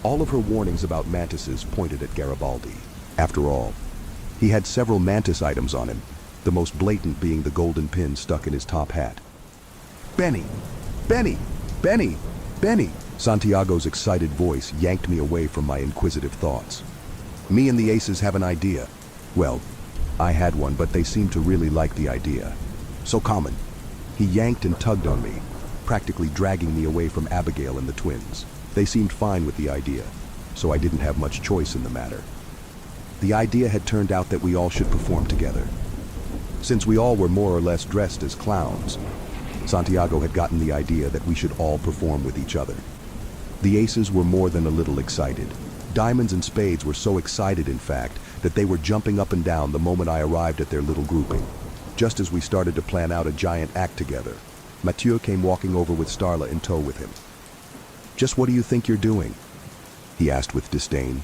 All of her warnings about mantises pointed at Garibaldi. After all, he had several mantis items on him, the most blatant being the golden pin stuck in his top hat. "Benny! Benny! Benny! Benny!" Santiago's excited voice yanked me away from my inquisitive thoughts. "Me and the aces have an idea." Well, I had one, but they seemed to really like the idea. "So common." He yanked and tugged on me, practically dragging me away from Abigail and the twins. They seemed fine with the idea, so I didn't have much choice in the matter. The idea had turned out that we all should perform together. Since we all were more or less dressed as clowns, Santiago had gotten the idea that we should all perform with each other. The aces were more than a little excited. Diamonds and Spades were so excited, in fact, that they were jumping up and down the moment I arrived at their little grouping. Just as we started to plan out a giant act together, Mathieu came walking over with Starla in tow with him. "Just what do you think you're doing?" he asked with disdain.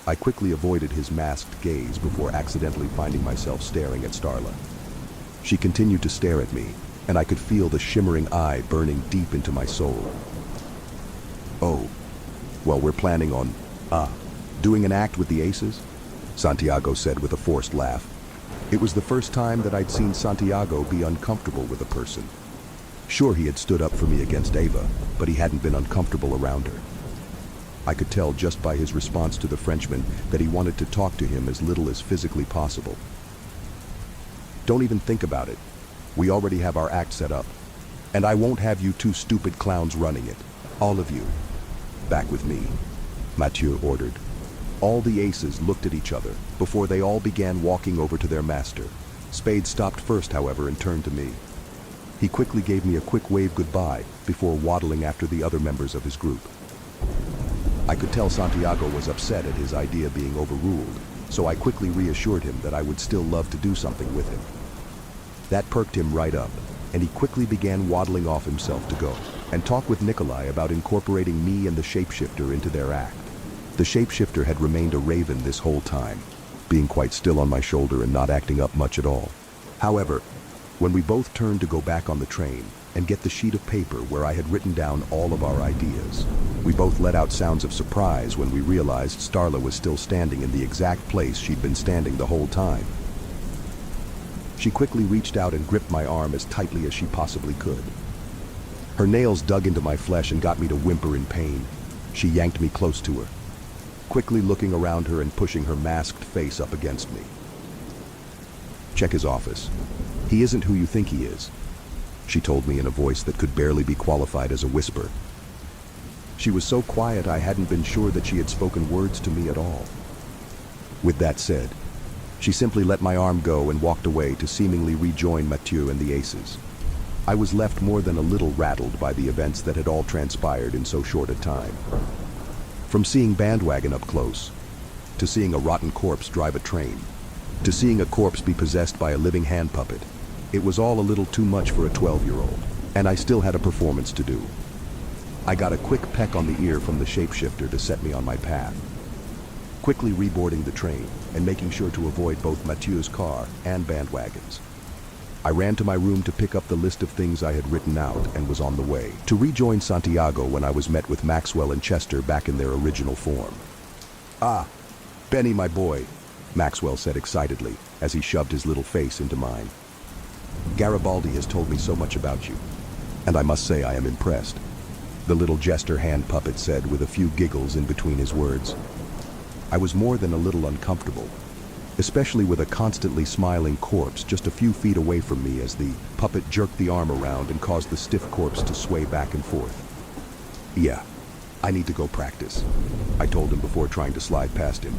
I quickly avoided his masked gaze before accidentally finding myself staring at Starla. She continued to stare at me, and I could feel the shimmering eye burning deep into my soul. "Oh, well, we're planning on, doing an act with the aces?" Santiago said with a forced laugh. It was the first time that I'd seen Santiago be uncomfortable with a person. Sure, he had stood up for me against Ava, but he hadn't been uncomfortable around her. I could tell just by his response to the Frenchman that he wanted to talk to him as little as physically possible. "Don't even think about it. We already have our act set up. And I won't have you two stupid clowns running it. All of you. Back with me," Mathieu ordered. All the aces looked at each other before they all began walking over to their master. Spade stopped first, however, and turned to me. He quickly gave me a quick wave goodbye before waddling after the other members of his group. I could tell Santiago was upset at his idea being overruled, so I quickly reassured him that I would still love to do something with him. That perked him right up, and he quickly began waddling off himself to go and talk with Nikolai about incorporating me and the shapeshifter into their act. The shapeshifter had remained a raven this whole time, being quite still on my shoulder and not acting up much at all. However, when we both turned to go back on the train and get the sheet of paper where I had written down all of our ideas, we both let out sounds of surprise when we realized Starla was still standing in the exact place she'd been standing the whole time. She quickly reached out and gripped my arm as tightly as she possibly could. Her nails dug into my flesh and got me to whimper in pain. She yanked me close to her, quickly looking around her and pushing her masked face up against me. "Check his office. He isn't who you think he is," she told me in a voice that could barely be qualified as a whisper. She was so quiet I hadn't been sure that she had spoken words to me at all. With that said, she simply let my arm go and walked away to seemingly rejoin Mathieu and the aces. I was left more than a little rattled by the events that had all transpired in so short a time. From seeing Bandwagon up close, to seeing a rotten corpse drive a train, to seeing a corpse be possessed by a living hand puppet, it was all a little too much for a 12-year-old, and I still had a performance to do. I got a quick peck on the ear from the shapeshifter to set me on my path. Quickly reboarding the train and making sure to avoid both Mathieu's car and Bandwagon's. I ran to my room to pick up the list of things I had written out and was on the way to rejoin Santiago when I was met with Maxwell and Chester back in their original form. "Ah, Benny, my boy," Maxwell said excitedly as he shoved his little face into mine. "Garibaldi has told me so much about you, and I must say I am impressed," the little jester hand puppet said with a few giggles in between his words. I was more than a little uncomfortable, especially with a constantly smiling corpse just a few feet away from me as the puppet jerked the arm around and caused the stiff corpse to sway back and forth. "Yeah, I need to go practice," I told him before trying to slide past him.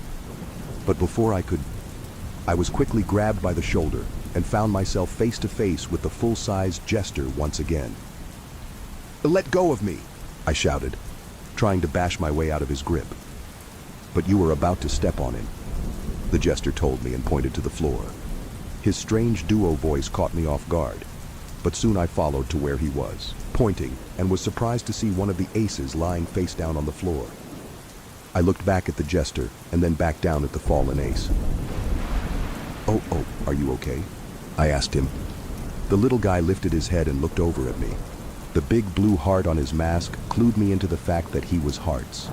But before I was quickly grabbed by the shoulder and found myself face to face with the full-sized jester once again. "Let go of me," I shouted, trying to bash my way out of his grip. "But you were about to step on him," the jester told me and pointed to the floor. His strange duo voice caught me off guard, but soon I followed to where he was, pointing, and was surprised to see one of the aces lying face down on the floor. I looked back at the jester and then back down at the fallen ace. Oh, are you okay?" I asked him. The little guy lifted his head and looked over at me. The big blue heart on his mask clued me into the fact that he was Hearts.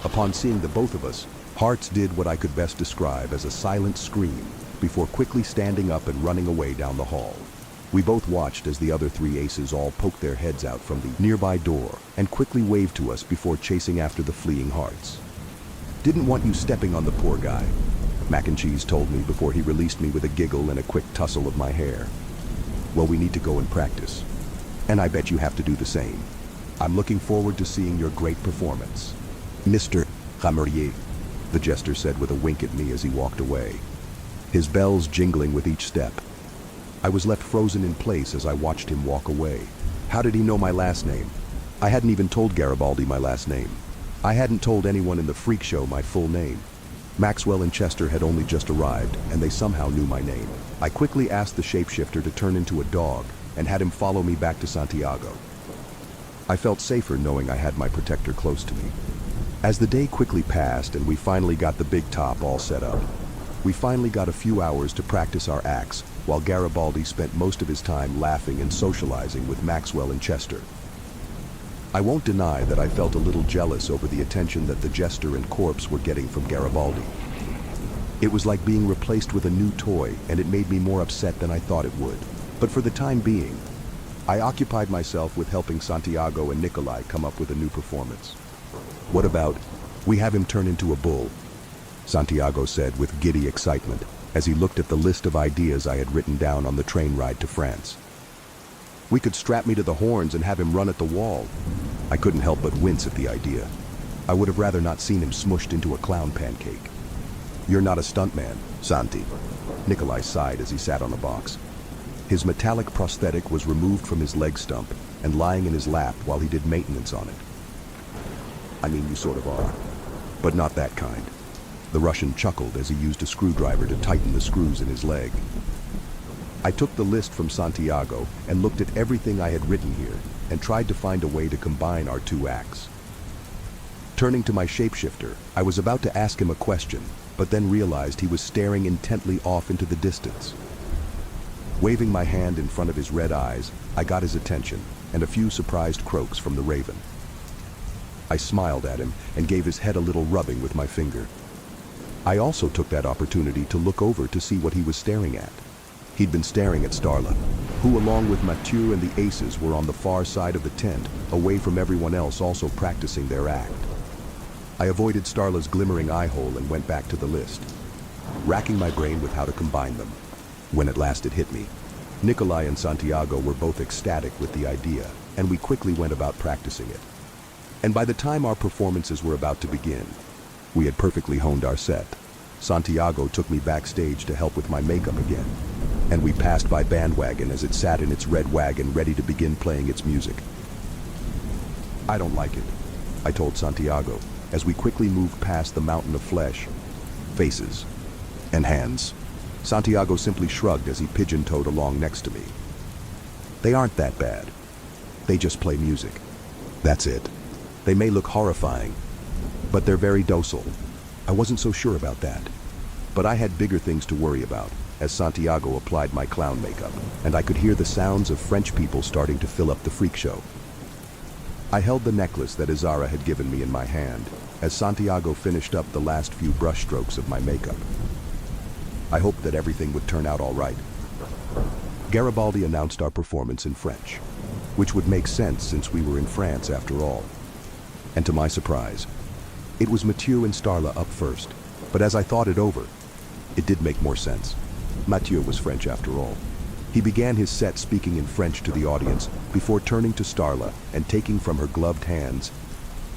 Upon seeing the both of us, Hearts did what I could best describe as a silent scream before quickly standing up and running away down the hall. We both watched as the other three aces all poked their heads out from the nearby door and quickly waved to us before chasing after the fleeing Hearts. "Didn't want you stepping on the poor guy," Mac and Cheese told me before he released me with a giggle and a quick tussle of my hair. "Well, we need to go and practice. And I bet you have to do the same. I'm looking forward to seeing your great performance, Mr. Ramurier," the jester said with a wink at me as he walked away, his bells jingling with each step. I was left frozen in place as I watched him walk away. How did he know my last name? I hadn't even told Garibaldi my last name. I hadn't told anyone in the freak show my full name. Maxwell and Chester had only just arrived, and they somehow knew my name. I quickly asked the shapeshifter to turn into a dog and had him follow me back to Santiago. I felt safer knowing I had my protector close to me. As the day quickly passed and we finally got the big top all set up, we finally got a few hours to practice our acts while Garibaldi spent most of his time laughing and socializing with Maxwell and Chester. I won't deny that I felt a little jealous over the attention that the jester and corpse were getting from Garibaldi. It was like being replaced with a new toy, and it made me more upset than I thought it would. But for the time being, I occupied myself with helping Santiago and Nikolai come up with a new performance. "What about, we have him turn into a bull?" Santiago said with giddy excitement as he looked at the list of ideas I had written down on the train ride to France. "We could strap me to the horns and have him run at the wall." I couldn't help but wince at the idea. I would have rather not seen him smushed into a clown pancake. "You're not a stuntman, Santi," Nikolai sighed as he sat on a box. His metallic prosthetic was removed from his leg stump and lying in his lap while he did maintenance on it. "I mean, you sort of are, but not that kind." The Russian chuckled as he used a screwdriver to tighten the screws in his leg. I took the list from Santiago and looked at everything I had written here and tried to find a way to combine our two acts. Turning to my shapeshifter, I was about to ask him a question, but then realized he was staring intently off into the distance. Waving my hand in front of his red eyes, I got his attention and a few surprised croaks from the raven. I smiled at him and gave his head a little rubbing with my finger. I also took that opportunity to look over to see what he was staring at. He'd been staring at Starla, who along with Mathieu and the aces were on the far side of the tent, away from everyone else also practicing their act. I avoided Starla's glimmering eye hole and went back to the list, racking my brain with how to combine them. When at last it hit me, Nikolai and Santiago were both ecstatic with the idea, and we quickly went about practicing it. And by the time our performances were about to begin, we had perfectly honed our set. Santiago took me backstage to help with my makeup again, and we passed by Bandwagon as it sat in its red wagon ready to begin playing its music. "I don't like it," I told Santiago as we quickly moved past the mountain of flesh, faces, and hands. Santiago simply shrugged as he pigeon-toed along next to me. "They aren't that bad. They just play music. That's it. They may look horrifying, but they're very docile." I wasn't so sure about that, but I had bigger things to worry about. as Santiago applied my clown makeup, and I could hear the sounds of French people starting to fill up the freak show. I held the necklace that Izara had given me in my hand as Santiago finished up the last few brushstrokes of my makeup. I hoped that everything would turn out all right. Garibaldi announced our performance in French, which would make sense since we were in France after all. And to my surprise, it was Mathieu and Starla up first, but as I thought it over, it did make more sense. Mathieu was French after all. He began his set speaking in French to the audience before turning to Starla and taking from her gloved hands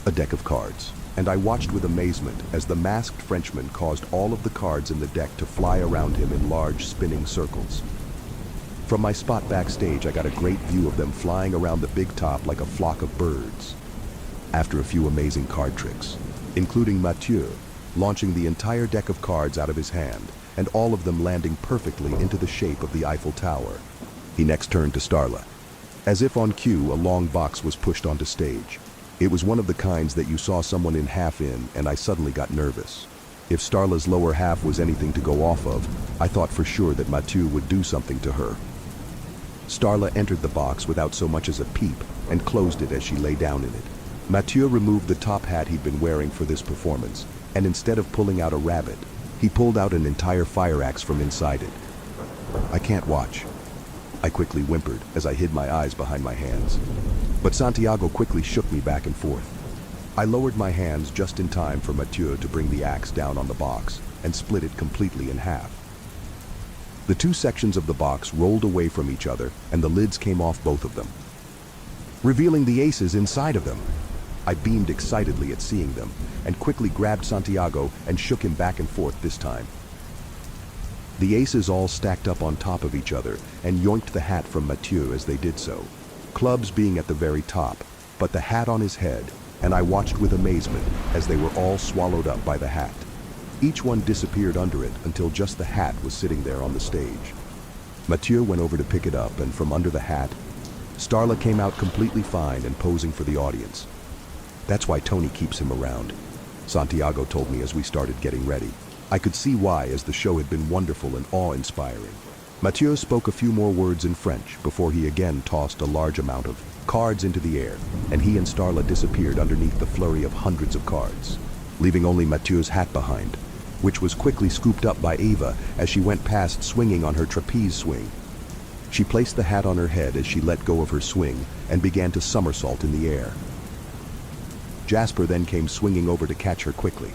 a deck of cards. And I watched with amazement as the masked Frenchman caused all of the cards in the deck to fly around him in large spinning circles. From my spot backstage, I got a great view of them flying around the big top like a flock of birds. After a few amazing card tricks, including Mathieu launching the entire deck of cards out of his hand, and all of them landing perfectly into the shape of the Eiffel Tower, he next turned to Starla. As if on cue, a long box was pushed onto stage. It was one of the kinds that you saw someone in half in, and I suddenly got nervous. If Starla's lower half was anything to go off of, I thought for sure that Mathieu would do something to her. Starla entered the box without so much as a peep and closed it as she lay down in it. Mathieu removed the top hat he'd been wearing for this performance, and instead of pulling out a rabbit, he pulled out an entire fire axe from inside it. I can't watch, I quickly whimpered as I hid my eyes behind my hands. But Santiago quickly shook me back and forth. I lowered my hands just in time for Mathieu to bring the axe down on the box and split it completely in half. The two sections of the box rolled away from each other and the lids came off both of them, revealing the aces inside of them. I beamed excitedly at seeing them and quickly grabbed Santiago and shook him back and forth this time. The aces all stacked up on top of each other and yoinked the hat from Mathieu as they did so, clubs being at the very top, but the hat on his head, and I watched with amazement as they were all swallowed up by the hat. Each one disappeared under it until just the hat was sitting there on the stage. Mathieu went over to pick it up, and from under the hat, Starla came out completely fine and posing for the audience. That's why Tony keeps him around, Santiago told me as we started getting ready. I could see why, as the show had been wonderful and awe-inspiring. Mathieu spoke a few more words in French before he again tossed a large amount of cards into the air, and he and Starla disappeared underneath the flurry of hundreds of cards, leaving only Mathieu's hat behind, which was quickly scooped up by Eva as she went past swinging on her trapeze swing. She placed the hat on her head as she let go of her swing and began to somersault in the air. Jasper then came swinging over to catch her quickly.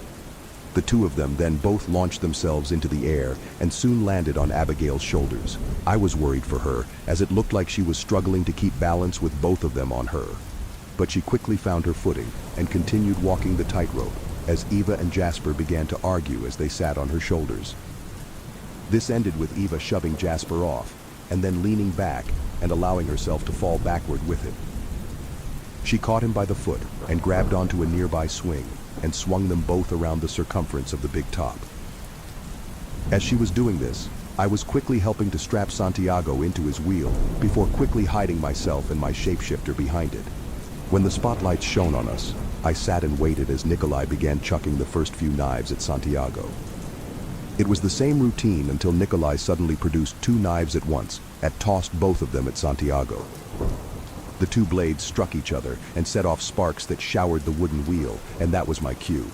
The two of them then both launched themselves into the air and soon landed on Abigail's shoulders. I was worried for her, as it looked like she was struggling to keep balance with both of them on her. But she quickly found her footing and continued walking the tightrope as Eva and Jasper began to argue as they sat on her shoulders. This ended with Eva shoving Jasper off and then leaning back and allowing herself to fall backward with him. She caught him by the foot and grabbed onto a nearby swing and swung them both around the circumference of the big top. As she was doing this, I was quickly helping to strap Santiago into his wheel before quickly hiding myself and my shapeshifter behind it. When the spotlights shone on us, I sat and waited as Nikolai began chucking the first few knives at Santiago. It was the same routine until Nikolai suddenly produced two knives at once and tossed both of them at Santiago. The two blades struck each other and set off sparks that showered the wooden wheel, and that was my cue.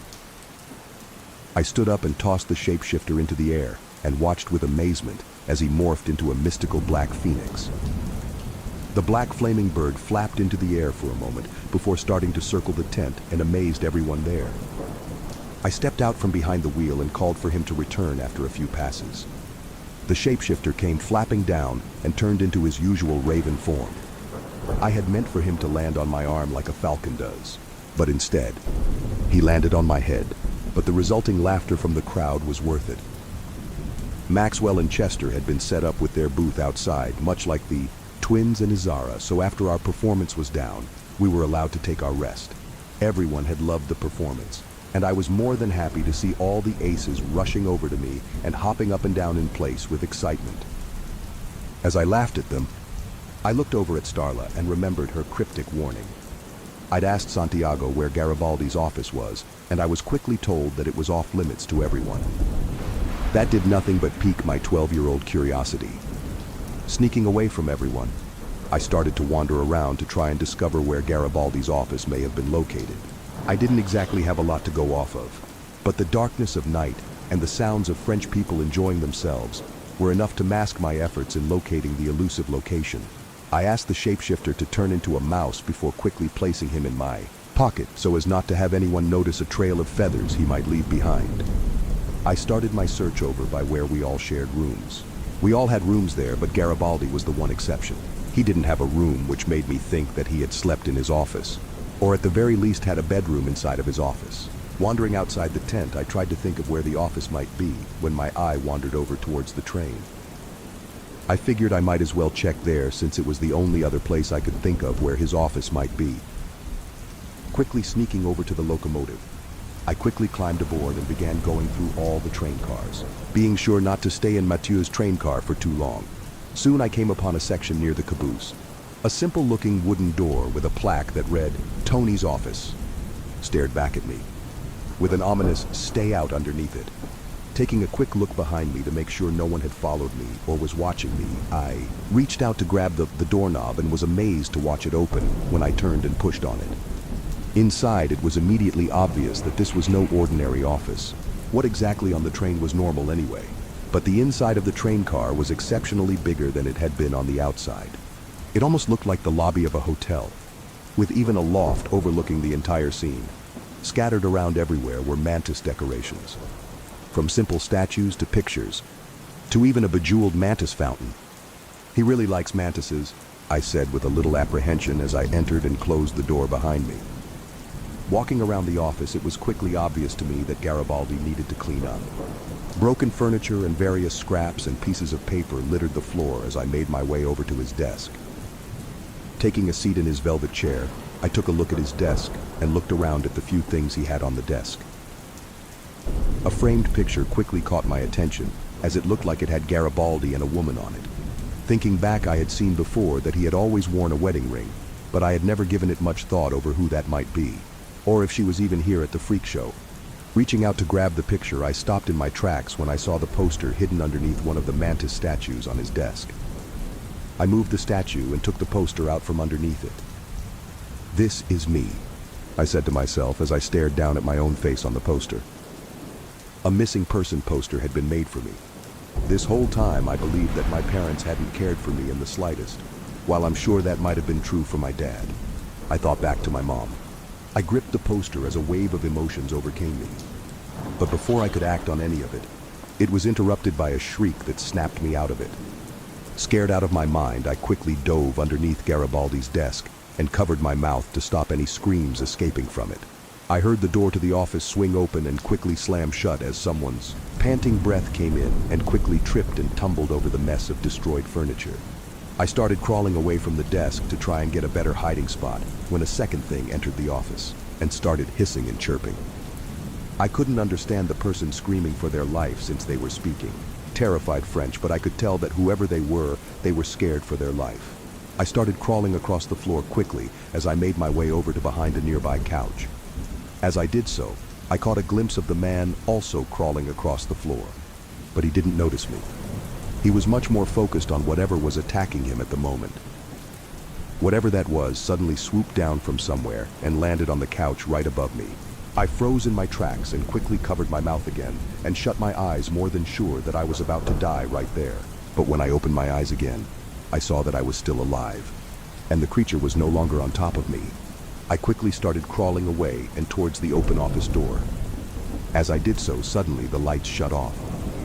I stood up and tossed the shapeshifter into the air and watched with amazement as he morphed into a mystical black phoenix. The black flaming bird flapped into the air for a moment before starting to circle the tent and amazed everyone there. I stepped out from behind the wheel and called for him to return after a few passes. The shapeshifter came flapping down and turned into his usual raven form. I had meant for him to land on my arm like a falcon does, but instead, he landed on my head, but the resulting laughter from the crowd was worth it. Maxwell and Chester had been set up with their booth outside, much like the twins and Izara, so after our performance was down, we were allowed to take our rest. Everyone had loved the performance, and I was more than happy to see all the aces rushing over to me and hopping up and down in place with excitement. As I laughed at them, I looked over at Starla and remembered her cryptic warning. I'd asked Santiago where Garibaldi's office was, and I was quickly told that it was off limits to everyone. That did nothing but pique my 12-year-old curiosity. Sneaking away from everyone, I started to wander around to try and discover where Garibaldi's office may have been located. I didn't exactly have a lot to go off of, but the darkness of night and the sounds of French people enjoying themselves were enough to mask my efforts in locating the elusive location. I asked the shapeshifter to turn into a mouse before quickly placing him in my pocket so as not to have anyone notice a trail of feathers he might leave behind. I started my search over by where we all shared rooms. We all had rooms there, but Garibaldi was the one exception. He didn't have a room, which made me think that he had slept in his office, or at the very least had a bedroom inside of his office. Wandering outside the tent, I tried to think of where the office might be when my eye wandered over towards the train. I figured I might as well check there since it was the only other place I could think of where his office might be. Quickly sneaking over to the locomotive, I quickly climbed aboard and began going through all the train cars, being sure not to stay in Mathieu's train car for too long. Soon I came upon a section near the caboose. A simple-looking wooden door with a plaque that read, "Tony's office," stared back at me, with an ominous "Stay out" underneath it. Taking a quick look behind me to make sure no one had followed me or was watching me, I reached out to grab the doorknob and was amazed to watch it open when I turned and pushed on it. Inside, it was immediately obvious that this was no ordinary office. What exactly on the train was normal anyway? But the inside of the train car was exceptionally bigger than it had been on the outside. It almost looked like the lobby of a hotel, with even a loft overlooking the entire scene. Scattered around everywhere were mantis decorations, from simple statues to pictures, to even a bejeweled mantis fountain. "He really likes mantises," I said with a little apprehension as I entered and closed the door behind me. Walking around the office, it was quickly obvious to me that Garibaldi needed to clean up. Broken furniture and various scraps and pieces of paper littered the floor as I made my way over to his desk. Taking a seat in his velvet chair, I took a look at his desk and looked around at the few things he had on the desk. A framed picture quickly caught my attention, as it looked like it had Garibaldi and a woman on it. Thinking back, I had seen before that he had always worn a wedding ring, but I had never given it much thought over who that might be, or if she was even here at the freak show. Reaching out to grab the picture, I stopped in my tracks when I saw the poster hidden underneath one of the mantis statues on his desk. I moved the statue and took the poster out from underneath it. "This is me," I said to myself as I stared down at my own face on the poster. A missing person poster had been made for me. This whole time I believed that my parents hadn't cared for me in the slightest, while I'm sure that might have been true for my dad. I thought back to my mom. I gripped the poster as a wave of emotions overcame me. But before I could act on any of it, it was interrupted by a shriek that snapped me out of it. Scared out of my mind, I quickly dove underneath Garibaldi's desk and covered my mouth to stop any screams escaping from it. I heard the door to the office swing open and quickly slam shut as someone's panting breath came in and quickly tripped and tumbled over the mess of destroyed furniture. I started crawling away from the desk to try and get a better hiding spot when a second thing entered the office and started hissing and chirping. I couldn't understand the person screaming for their life since they were speaking terrified French, but I could tell that whoever they were scared for their life. I started crawling across the floor quickly as I made my way over to behind a nearby couch. As I did so, I caught a glimpse of the man also crawling across the floor, but he didn't notice me. He was much more focused on whatever was attacking him at the moment. Whatever that was suddenly swooped down from somewhere and landed on the couch right above me. I froze in my tracks and quickly covered my mouth again and shut my eyes, more than sure that I was about to die right there. But when I opened my eyes again, I saw that I was still alive, and the creature was no longer on top of me. I quickly started crawling away and towards the open office door. As I did so, suddenly the lights shut off,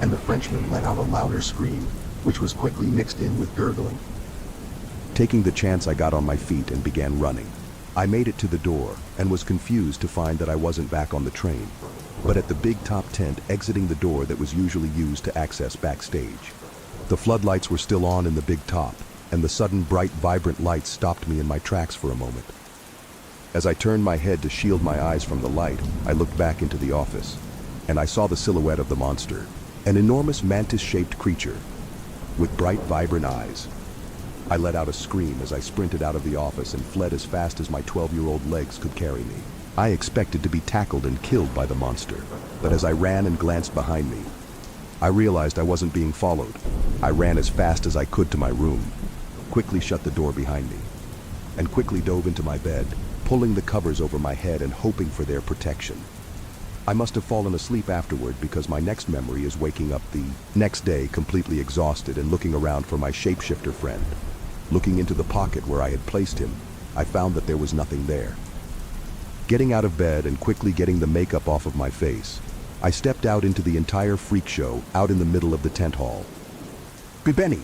and the Frenchman let out a louder scream, which was quickly mixed in with gurgling. Taking the chance, I got on my feet and began running. I made it to the door and was confused to find that I wasn't back on the train, but at the big top tent exiting the door that was usually used to access backstage. The floodlights were still on in the big top, and the sudden bright, vibrant lights stopped me in my tracks for a moment. As I turned my head to shield my eyes from the light, I looked back into the office, and I saw the silhouette of the monster, an enormous mantis-shaped creature with bright, vibrant eyes. I let out a scream as I sprinted out of the office and fled as fast as my 12-year-old legs could carry me. I expected to be tackled and killed by the monster, but as I ran and glanced behind me, I realized I wasn't being followed. I ran as fast as I could to my room, quickly shut the door behind me, and quickly dove into my bed, pulling the covers over my head and hoping for their protection. I must have fallen asleep afterward because my next memory is waking up the next day completely exhausted and looking around for my shapeshifter friend. Looking into the pocket where I had placed him, I found that there was nothing there. Getting out of bed and quickly getting the makeup off of my face, I stepped out into the entire freak show out in the middle of the tent hall. "Benny,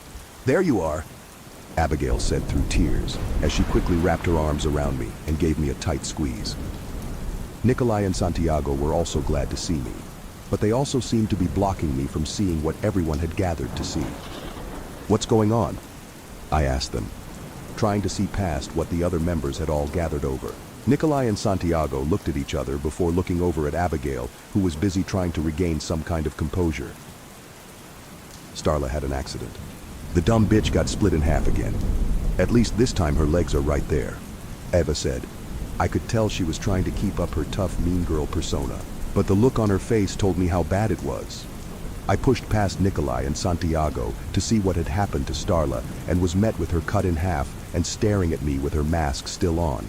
there you are," Abigail said through tears as she quickly wrapped her arms around me and gave me a tight squeeze. Nikolai and Santiago were also glad to see me, but they also seemed to be blocking me from seeing what everyone had gathered to see. "What's going on?" I asked them, trying to see past what the other members had all gathered over. Nikolai and Santiago looked at each other before looking over at Abigail, who was busy trying to regain some kind of composure. "Starla had an accident. The dumb bitch got split in half again. At least this time her legs are right there," Eva said. I could tell she was trying to keep up her tough, mean girl persona, but the look on her face told me how bad it was. I pushed past Nikolai and Santiago to see what had happened to Starla and was met with her cut in half and staring at me with her mask still on.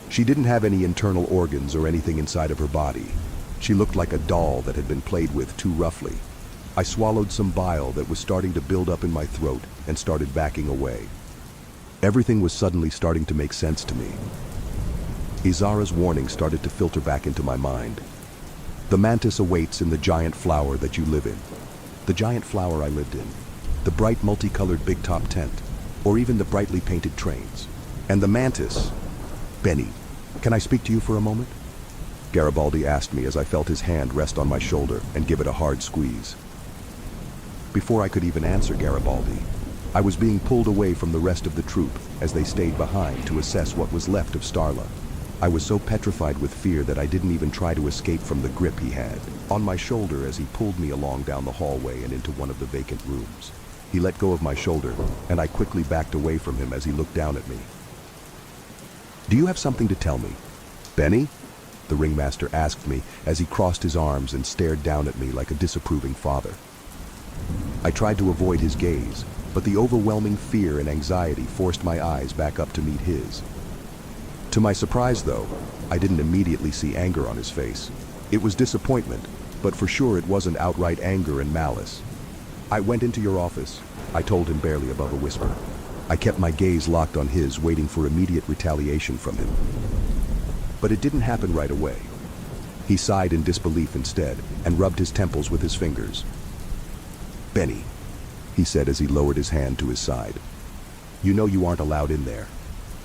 She didn't have any internal organs or anything inside of her body. She looked like a doll that had been played with too roughly. I swallowed some bile that was starting to build up in my throat and started backing away. Everything was suddenly starting to make sense to me. Izara's warning started to filter back into my mind. The mantis awaits in the giant flower that you live in. The giant flower I lived in. The bright multicolored big top tent. Or even the brightly painted trains. And the mantis. "Benny, can I speak to you for a moment?" Garibaldi asked me as I felt his hand rest on my shoulder and give it a hard squeeze. Before I could even answer Garibaldi, I was being pulled away from the rest of the troop as they stayed behind to assess what was left of Starla. I was so petrified with fear that I didn't even try to escape from the grip he had on my shoulder as he pulled me along down the hallway and into one of the vacant rooms. He let go of my shoulder, and I quickly backed away from him as he looked down at me. "Do you have something to tell me, Benny?" the ringmaster asked me as he crossed his arms and stared down at me like a disapproving father. I tried to avoid his gaze, but the overwhelming fear and anxiety forced my eyes back up to meet his. To my surprise, though, I didn't immediately see anger on his face. It was disappointment, but for sure it wasn't outright anger and malice. "I went into your office," I told him barely above a whisper. I kept my gaze locked on his, waiting for immediate retaliation from him. But it didn't happen right away. He sighed in disbelief instead and rubbed his temples with his fingers. "Benny," he said as he lowered his hand to his side, "you know you aren't allowed in there."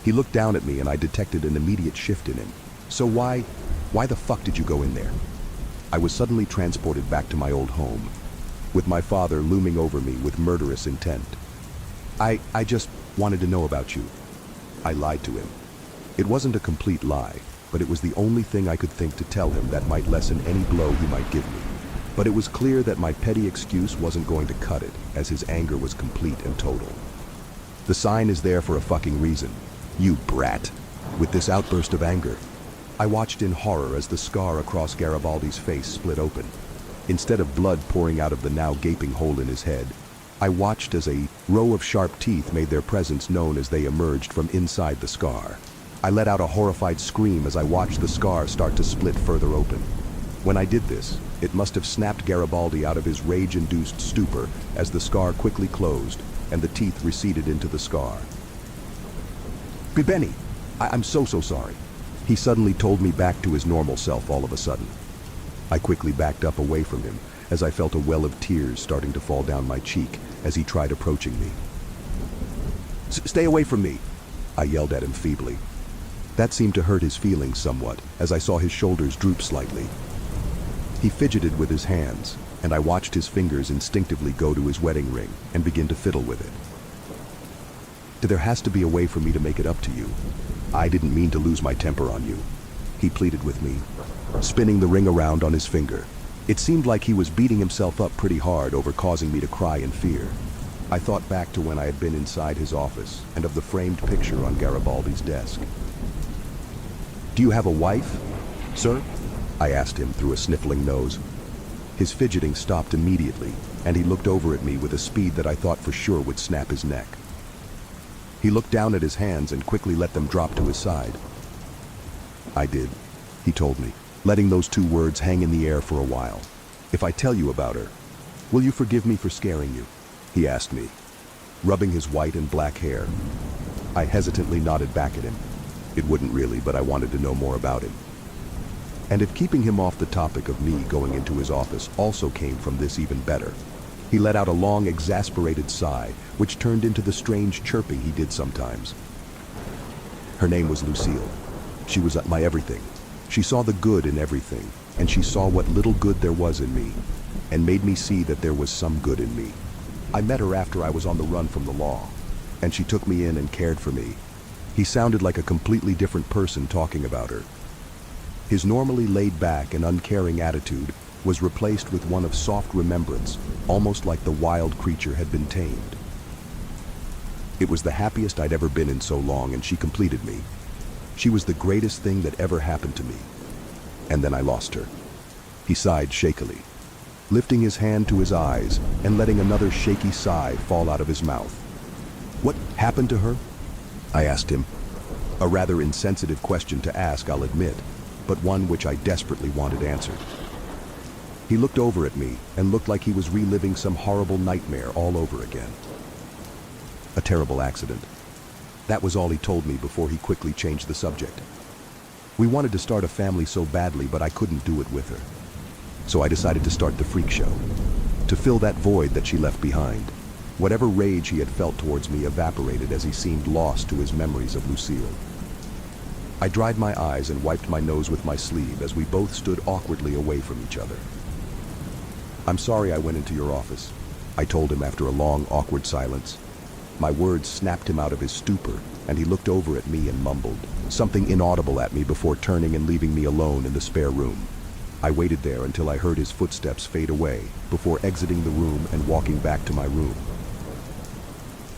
He looked down at me and I detected an immediate shift in him. "So why the fuck did you go in there?" I was suddenly transported back to my old home, with my father looming over me with murderous intent. I just wanted to know about you," I lied to him. It wasn't a complete lie, but it was the only thing I could think to tell him that might lessen any blow he might give me. But it was clear that my petty excuse wasn't going to cut it, as his anger was complete and total. "The sign is there for a fucking reason, you brat." With this outburst of anger, I watched in horror as the scar across Garibaldi's face split open. Instead of blood pouring out of the now gaping hole in his head, I watched as a row of sharp teeth made their presence known as they emerged from inside the scar. I let out a horrified scream as I watched the scar start to split further open. When I did this, it must have snapped Garibaldi out of his rage-induced stupor as the scar quickly closed and the teeth receded into the scar. "Benny, I'm so sorry." He suddenly told me back to his normal self all of a sudden. I quickly backed up away from him as I felt a well of tears starting to fall down my cheek as he tried approaching me. "Stay away from me," I yelled at him feebly. That seemed to hurt his feelings somewhat as I saw his shoulders droop slightly. He fidgeted with his hands, and I watched his fingers instinctively go to his wedding ring and begin to fiddle with it. "There has to be a way for me to make it up to you. I didn't mean to lose my temper on you," he pleaded with me, spinning the ring around on his finger. It seemed like he was beating himself up pretty hard over causing me to cry in fear. I thought back to when I had been inside his office and of the framed picture on Garibaldi's desk. "Do you have a wife, sir?" I asked him through a sniffling nose. His fidgeting stopped immediately, and he looked over at me with a speed that I thought for sure would snap his neck. He looked down at his hands and quickly let them drop to his side. "I did," he told me, letting those two words hang in the air for a while. "If I tell you about her, will you forgive me for scaring you?" he asked me, rubbing his white and black hair. I hesitantly nodded back at him. It wouldn't really, but I wanted to know more about him. And if keeping him off the topic of me going into his office also came from this, even better. He let out a long, exasperated sigh, which turned into the strange chirping he did sometimes. Her name was Lucille. She was my everything. She saw the good in everything, and she saw what little good there was in me, and made me see that there was some good in me. I met her after I was on the run from the law, and she took me in and cared for me. He sounded like a completely different person talking about her. His normally laid-back and uncaring attitude was replaced with one of soft remembrance, almost like the wild creature had been tamed. It was the happiest I'd ever been in so long, and she completed me. She was the greatest thing that ever happened to me. And then I lost her. He sighed shakily, lifting his hand to his eyes and letting another shaky sigh fall out of his mouth. "What happened to her?" I asked him. A rather insensitive question to ask, I'll admit, but one which I desperately wanted answered. He looked over at me and looked like he was reliving some horrible nightmare all over again. "A terrible accident." That was all he told me before he quickly changed the subject. "We wanted to start a family so badly, but I couldn't do it with her. So I decided to start the freak show, to fill that void that she left behind." Whatever rage he had felt towards me evaporated as he seemed lost to his memories of Lucille. I dried my eyes and wiped my nose with my sleeve as we both stood awkwardly away from each other. "I'm sorry I went into your office," I told him after a long, awkward silence. My words snapped him out of his stupor, and he looked over at me and mumbled something inaudible at me before turning and leaving me alone in the spare room. I waited there until I heard his footsteps fade away before exiting the room and walking back to my room.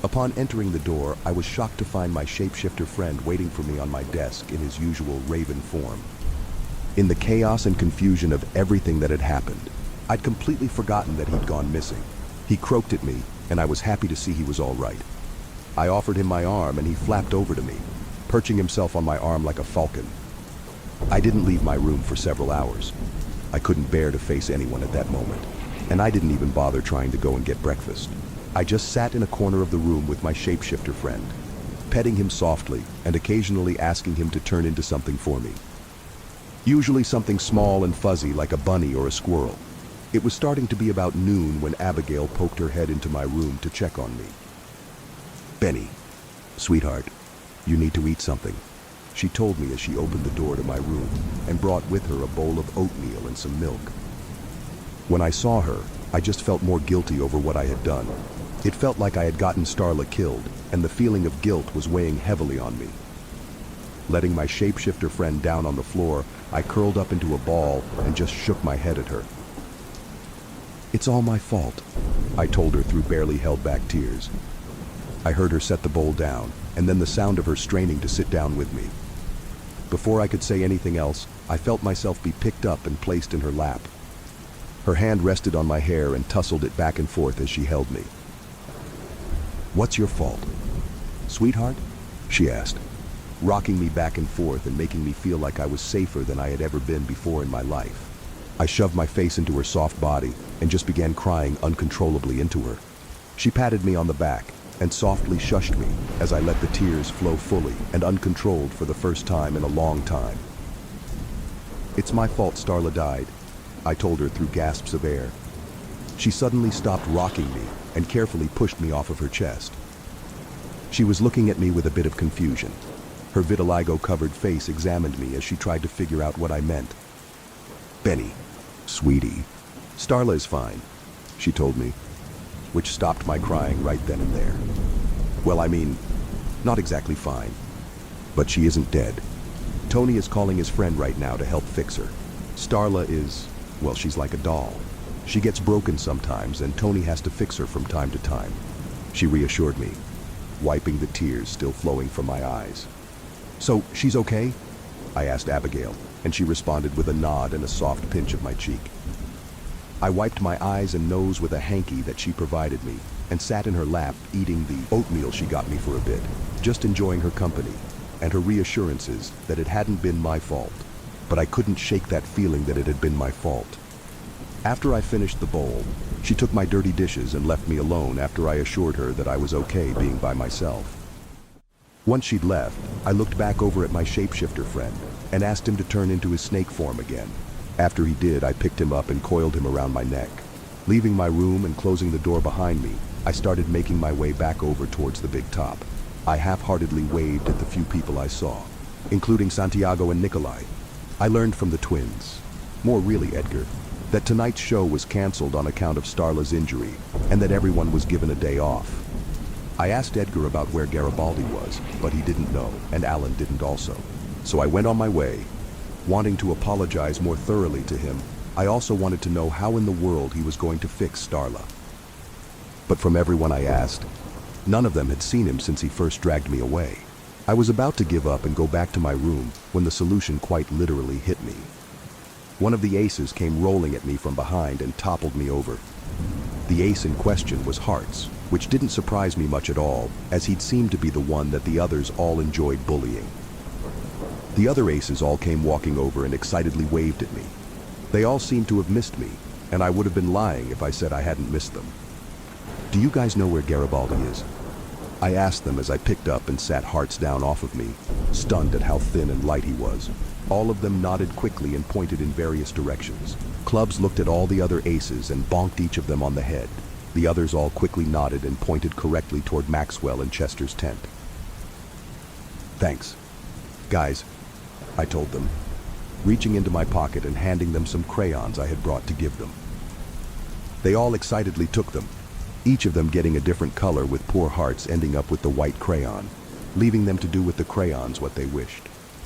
Upon entering the door, I was shocked to find my shapeshifter friend waiting for me on my desk in his usual raven form. In the chaos and confusion of everything that had happened, I'd completely forgotten that he'd gone missing. He croaked at me, and I was happy to see he was all right. I offered him my arm, and he flapped over to me, perching himself on my arm like a falcon. I didn't leave my room for several hours. I couldn't bear to face anyone at that moment, and I didn't even bother trying to go and get breakfast. I just sat in a corner of the room with my shapeshifter friend, petting him softly and occasionally asking him to turn into something for me. Usually something small and fuzzy like a bunny or a squirrel. It was starting to be about noon when Abigail poked her head into my room to check on me. "Benny, sweetheart, you need to eat something," she told me as she opened the door to my room and brought with her a bowl of oatmeal and some milk. When I saw her, I just felt more guilty over what I had done. It felt like I had gotten Starla killed, and the feeling of guilt was weighing heavily on me. Letting my shapeshifter friend down on the floor, I curled up into a ball and just shook my head at her. "It's all my fault," I told her through barely held back tears. I heard her set the bowl down, and then the sound of her straining to sit down with me. Before I could say anything else, I felt myself be picked up and placed in her lap. Her hand rested on my hair and tousled it back and forth as she held me. "What's your fault, sweetheart?" she asked, rocking me back and forth and making me feel like I was safer than I had ever been before in my life. I shoved my face into her soft body and just began crying uncontrollably into her. She patted me on the back and softly shushed me as I let the tears flow fully and uncontrolled for the first time in a long time. "It's my fault Starla died," I told her through gasps of air. She suddenly stopped rocking me and carefully pushed me off of her chest. She was looking at me with a bit of confusion. Her vitiligo-covered face examined me as she tried to figure out what I meant. "Benny, sweetie, Starla is fine," she told me, which stopped my crying right then and there. "Well, I mean, not exactly fine, but she isn't dead. Tony is calling his friend right now to help fix her. Starla is, well, she's like a doll. She gets broken sometimes, and Tony has to fix her from time to time," she reassured me, wiping the tears still flowing from my eyes. "So, she's okay?" I asked Abigail, and she responded with a nod and a soft pinch of my cheek. I wiped my eyes and nose with a hanky that she provided me and sat in her lap eating the oatmeal she got me for a bit, just enjoying her company and her reassurances that it hadn't been my fault. But I couldn't shake that feeling that it had been my fault. After I finished the bowl, she took my dirty dishes and left me alone after I assured her that I was okay being by myself. Once she'd left, I looked back over at my shapeshifter friend and asked him to turn into his snake form again. After he did, I picked him up and coiled him around my neck. Leaving my room and closing the door behind me, I started making my way back over towards the big top. I half-heartedly waved at the few people I saw, including Santiago and Nikolai. I learned from the twins, more really Edgar, that tonight's show was canceled on account of Starla's injury and that everyone was given a day off. I asked Edgar about where Garibaldi was, but he didn't know, and Alan didn't also. So I went on my way, wanting to apologize more thoroughly to him. I also wanted to know how in the world he was going to fix Starla. But from everyone I asked, none of them had seen him since he first dragged me away. I was about to give up and go back to my room when the solution quite literally hit me. One of the aces came rolling at me from behind and toppled me over. The ace in question was Hearts, which didn't surprise me much at all, as he'd seemed to be the one that the others all enjoyed bullying. The other aces all came walking over and excitedly waved at me. They all seemed to have missed me, and I would have been lying if I said I hadn't missed them. Do you guys know where Garibaldi is? I asked them as I picked up and sat Hearts down off of me, stunned at how thin and light he was. All of them nodded quickly and pointed in various directions. Clubs looked at all the other aces and bonked each of them on the head. The others all quickly nodded and pointed correctly toward Maxwell and Chester's tent. Thanks. Guys, I told them, reaching into my pocket and handing them some crayons I had brought to give them. They all excitedly took them, each of them getting a different color with poor Hearts ending up with the white crayon, leaving them to do with the crayons what they wished.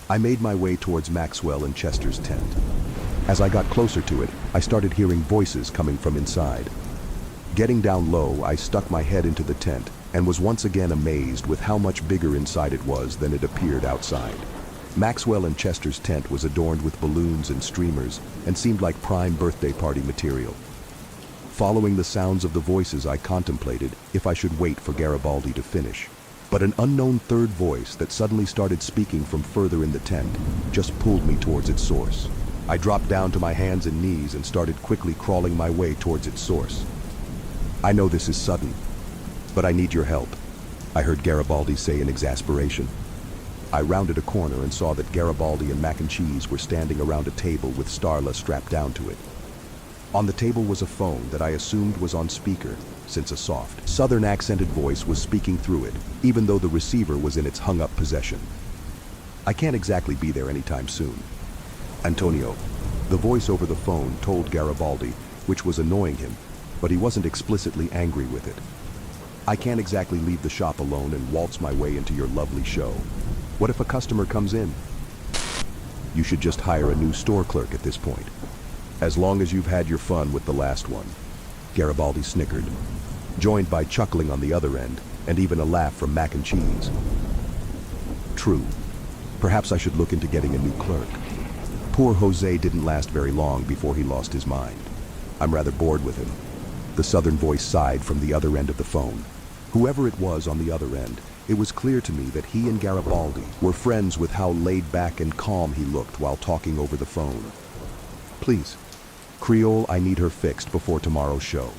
I made my way towards Maxwell and Chester's tent. As I got closer to it, I started hearing voices coming from inside. Getting down low, I stuck my head into the tent and was once again amazed with how much bigger inside it was than it appeared outside. Maxwell and Chester's tent was adorned with balloons and streamers and seemed like prime birthday party material. Following the sounds of the voices, I contemplated if I should wait for Garibaldi to finish. But an unknown third voice that suddenly started speaking from further in the tent just pulled me towards its source. I dropped down to my hands and knees and started quickly crawling my way towards its source. I know this is sudden, but I need your help, I heard Garibaldi say in exasperation. I rounded a corner and saw that Garibaldi and Mac and Cheese were standing around a table with Starla strapped down to it. On the table was a phone that I assumed was on speaker, since a soft, southern accented voice was speaking through it, even though the receiver was in its hung-up possession. I can't exactly be there anytime soon. Antonio, the voice over the phone told Garibaldi, which was annoying him, but he wasn't explicitly angry with it. I can't exactly leave the shop alone and waltz my way into your lovely show. What if a customer comes in? You should just hire a new store clerk at this point. As long as you've had your fun with the last one. Garibaldi snickered, joined by chuckling on the other end, and even a laugh from Mac and Cheese. True. Perhaps I should look into getting a new clerk. Poor Jose didn't last very long before he lost his mind. I'm rather bored with him. The southern voice sighed from the other end of the phone. Whoever it was on the other end, it was clear to me that he and Garibaldi were friends with how laid back and calm he looked while talking over the phone. Please. Creole, I need her fixed before tomorrow's show.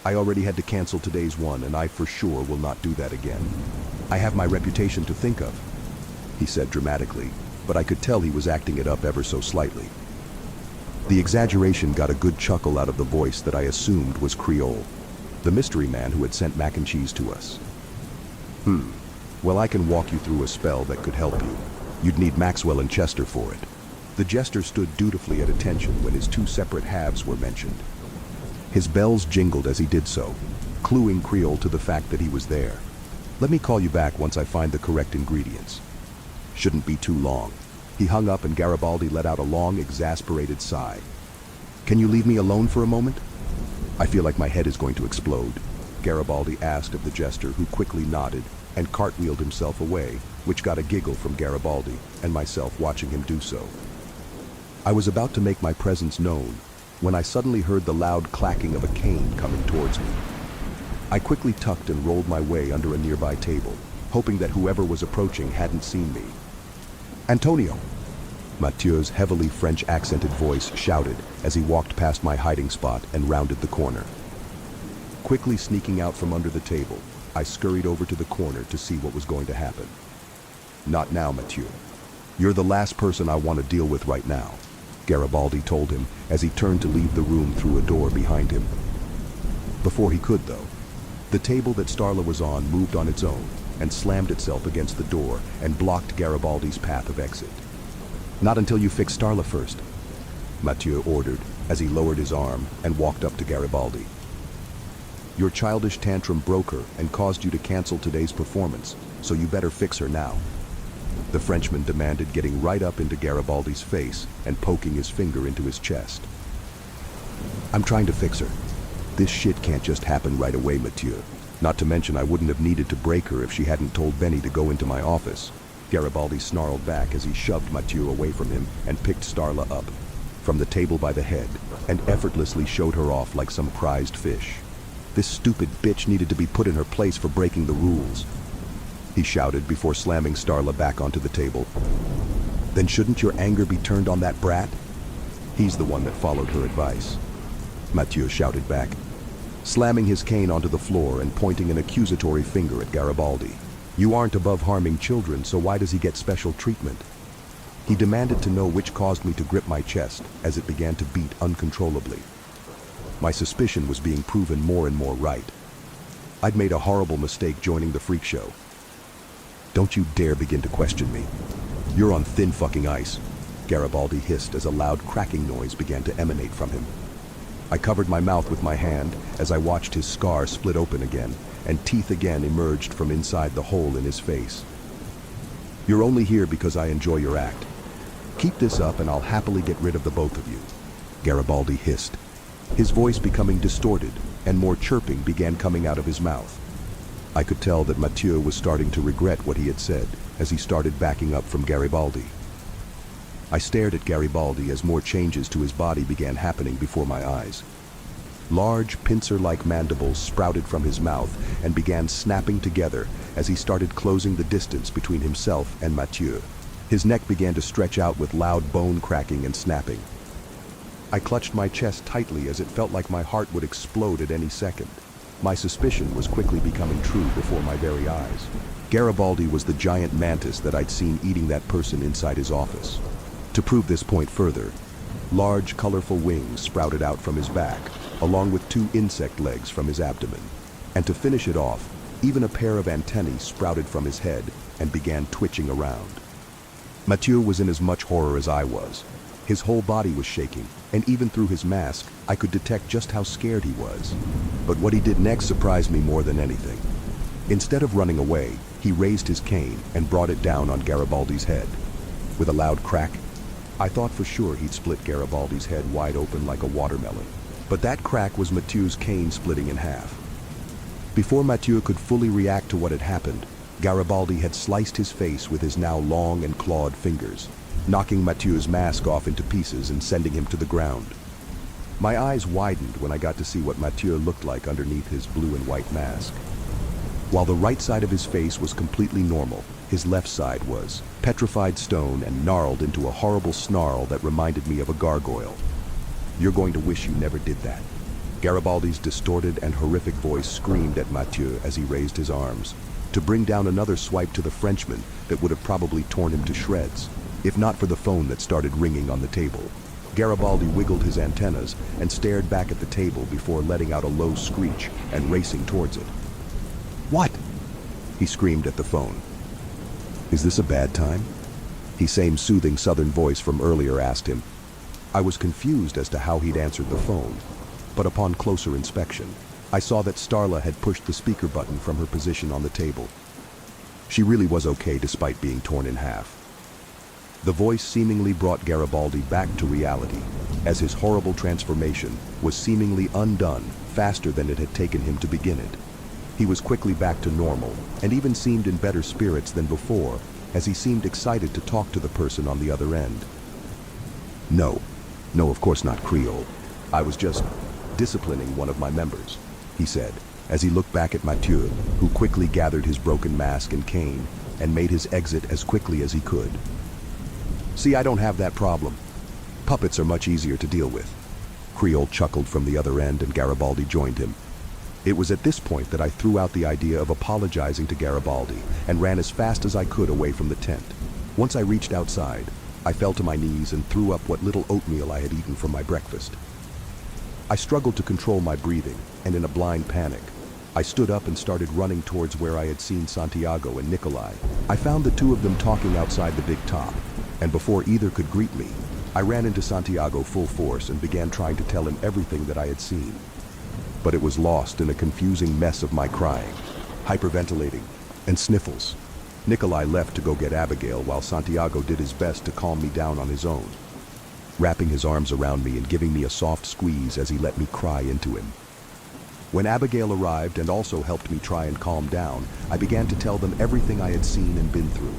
I already had to cancel today's one, and I for sure will not do that again. I have my reputation to think of, he said dramatically, but I could tell he was acting it up ever so slightly. The exaggeration got a good chuckle out of the voice that I assumed was Creole, the mystery man who had sent Mac and Cheese to us. Well, I can walk you through a spell that could help you. You'd need Maxwell and Chester for it. The jester stood dutifully at attention when his two separate halves were mentioned. His bells jingled as he did so, cluing Creole to the fact that he was there. Let me call you back once I find the correct ingredients. Shouldn't be too long. He hung up and Garibaldi let out a long, exasperated sigh. Can you leave me alone for a moment? I feel like my head is going to explode, Garibaldi asked of the jester, who quickly nodded and cartwheeled himself away, which got a giggle from Garibaldi and myself watching him do so. I was about to make my presence known when I suddenly heard the loud clacking of a cane coming towards me. I quickly tucked and rolled my way under a nearby table, hoping that whoever was approaching hadn't seen me. "Antonio!" Mathieu's heavily French-accented voice shouted as he walked past my hiding spot and rounded the corner. Quickly sneaking out from under the table, I scurried over to the corner to see what was going to happen. "Not now, Mathieu. You're the last person I want to deal with right now," Garibaldi told him as he turned to leave the room through a door behind him. Before he could, though, the table that Starla was on moved on its own and slammed itself against the door and blocked Garibaldi's path of exit. "Not until you fix Starla first," Mathieu ordered as he lowered his arm and walked up to Garibaldi. "Your childish tantrum broke her and caused you to cancel today's performance, so you better fix her now," the Frenchman demanded, getting right up into Garibaldi's face and poking his finger into his chest. "I'm trying to fix her. This shit can't just happen right away, Mathieu. Not to mention I wouldn't have needed to break her if she hadn't told Benny to go into my office," Garibaldi snarled back as he shoved Mathieu away from him and picked Starla up from the table by the head and effortlessly showed her off like some prized fish. "This stupid bitch needed to be put in her place for breaking the rules," he shouted before slamming Starla back onto the table. "Then shouldn't your anger be turned on that brat? He's the one that followed her advice," Mathieu shouted back, slamming his cane onto the floor and pointing an accusatory finger at Garibaldi. "You aren't above harming children, so why does he get special treatment?" He demanded to know, which caused me to grip my chest as it began to beat uncontrollably. My suspicion was being proven more and more right. I'd made a horrible mistake joining the freak show. "Don't you dare begin to question me. You're on thin fucking ice," Garibaldi hissed as a loud cracking noise began to emanate from him. I covered my mouth with my hand as I watched his scar split open again, and teeth again emerged from inside the hole in his face. "You're only here because I enjoy your act. Keep this up and I'll happily get rid of the both of you," Garibaldi hissed. His voice becoming distorted, and more chirping began coming out of his mouth. I could tell that Mathieu was starting to regret what he had said as he started backing up from Garibaldi. I stared at Garibaldi as more changes to his body began happening before my eyes. Large, pincer-like mandibles sprouted from his mouth and began snapping together as he started closing the distance between himself and Mathieu. His neck began to stretch out with loud bone cracking and snapping. I clutched my chest tightly as it felt like my heart would explode at any second. My suspicion was quickly becoming true before my very eyes. Garibaldi was the giant mantis that I'd seen eating that person inside his office. To prove this point further, large, colorful wings sprouted out from his back, along with 2 insect legs from his abdomen. And to finish it off, even a pair of antennae sprouted from his head and began twitching around. Mathieu was in as much horror as I was. His whole body was shaking, and even through his mask, I could detect just how scared he was. But what he did next surprised me more than anything. Instead of running away, he raised his cane and brought it down on Garibaldi's head. With a loud crack, I thought for sure he'd split Garibaldi's head wide open like a watermelon. But that crack was Mathieu's cane splitting in half. Before Mathieu could fully react to what had happened, Garibaldi had sliced his face with his now long and clawed fingers, knocking Mathieu's mask off into pieces and sending him to the ground. My eyes widened when I got to see what Mathieu looked like underneath his blue and white mask. While the right side of his face was completely normal, his left side was petrified stone and gnarled into a horrible snarl that reminded me of a gargoyle. "You're going to wish you never did that," Garibaldi's distorted and horrific voice screamed at Mathieu as he raised his arms, to bring down another swipe to the Frenchman that would have probably torn him to shreds, if not for the phone that started ringing on the table. Garibaldi wiggled his antennas and stared back at the table before letting out a low screech and racing towards it. "What?" he screamed at the phone. "Is this a bad time?" The same soothing southern voice from earlier asked him. I was confused as to how he'd answered the phone, but upon closer inspection, I saw that Starla had pushed the speaker button from her position on the table. She really was okay despite being torn in half. The voice seemingly brought Garibaldi back to reality, as his horrible transformation was seemingly undone faster than it had taken him to begin it. He was quickly back to normal, and even seemed in better spirits than before, as he seemed excited to talk to the person on the other end. No, of course not Creole. I was just disciplining one of my members, he said, as he looked back at Mathieu, who quickly gathered his broken mask and cane and made his exit as quickly as he could. See, I don't have that problem. Puppets are much easier to deal with. Creole chuckled from the other end and Garibaldi joined him. It was at this point that I threw out the idea of apologizing to Garibaldi and ran as fast as I could away from the tent. Once I reached outside, I fell to my knees and threw up what little oatmeal I had eaten from my breakfast. I struggled to control my breathing, and in a blind panic, I stood up and started running towards where I had seen Santiago and Nikolai. I found the two of them talking outside the big top, and before either could greet me, I ran into Santiago full force and began trying to tell him everything that I had seen. But it was lost in a confusing mess of my crying, hyperventilating, and sniffles. Nikolai left to go get Abigail while Santiago did his best to calm me down on his own, wrapping his arms around me and giving me a soft squeeze as he let me cry into him. When Abigail arrived and also helped me try and calm down, I began to tell them everything I had seen and been through.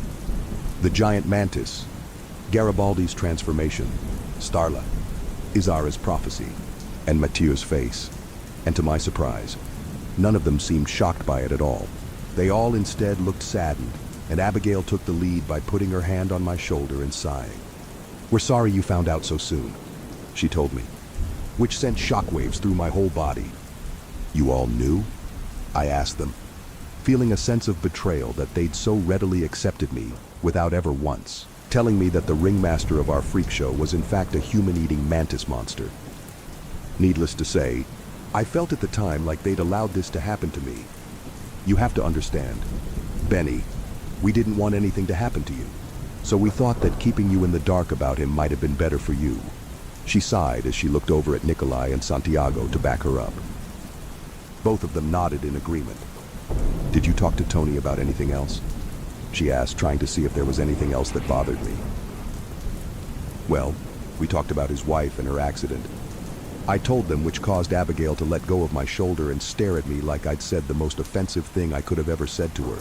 The giant mantis, Garibaldi's transformation, Starla, Izara's prophecy, and Mathieu's face. And to my surprise, none of them seemed shocked by it at all. They all instead looked saddened, and Abigail took the lead by putting her hand on my shoulder and sighing. "We're sorry you found out so soon," she told me, which sent shockwaves through my whole body. "You all knew?" I asked them, feeling a sense of betrayal that they'd so readily accepted me without ever once telling me that the ringmaster of our freak show was in fact a human-eating mantis monster. Needless to say, I felt at the time like they'd allowed this to happen to me. "You have to understand, Benny, we didn't want anything to happen to you, so we thought that keeping you in the dark about him might have been better for you." She sighed as she looked over at Nikolai and Santiago to back her up. Both of them nodded in agreement. "Did you talk to Tony about anything else?" she asked, trying to see if there was anything else that bothered me. "Well, we talked about his wife and her accident. I told them, which caused Abigail to let go of my shoulder and stare at me like I'd said the most offensive thing I could have ever said to her.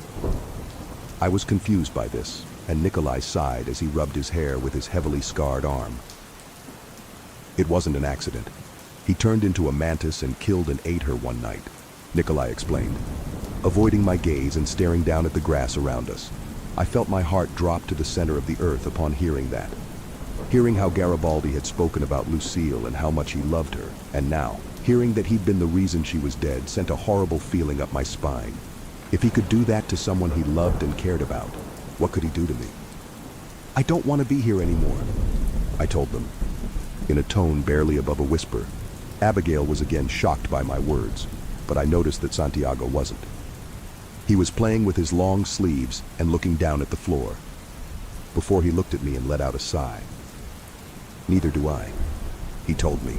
I was confused by this, and Nikolai sighed as he rubbed his hair with his heavily scarred arm. "It wasn't an accident. He turned into a mantis and killed and ate her one night," Nikolai explained, avoiding my gaze and staring down at the grass around us. I felt my heart drop to the center of the earth upon hearing that. Hearing how Garibaldi had spoken about Lucille and how much he loved her, and now, hearing that he'd been the reason she was dead, sent a horrible feeling up my spine. If he could do that to someone he loved and cared about, what could he do to me? "I don't want to be here anymore," I told them, in a tone barely above a whisper. Abigail was again shocked by my words, but I noticed that Santiago wasn't. He was playing with his long sleeves and looking down at the floor, before he looked at me and let out a sigh. "Neither do I," he told me.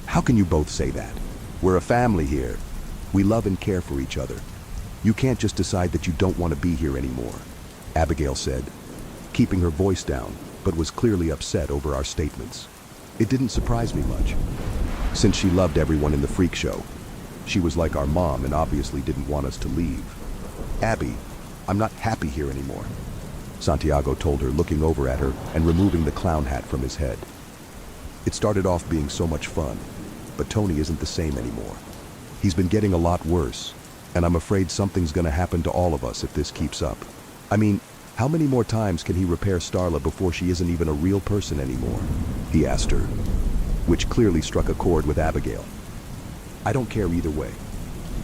"How can you both say that? We're a family here. We love and care for each other. You can't just decide that you don't want to be here anymore," Abigail said, keeping her voice down, but was clearly upset over our statements. It didn't surprise me much, since she loved everyone in the freak show. She was like our mom and obviously didn't want us to leave. "Abby, I'm not happy here anymore," Santiago told her, looking over at her and removing the clown hat from his head. "It started off being so much fun, but Tony isn't the same anymore. He's been getting a lot worse, and I'm afraid something's gonna happen to all of us if this keeps up. I mean, how many more times can he repair Starla before she isn't even a real person anymore?" he asked her, which clearly struck a chord with Abigail. "I don't care either way,"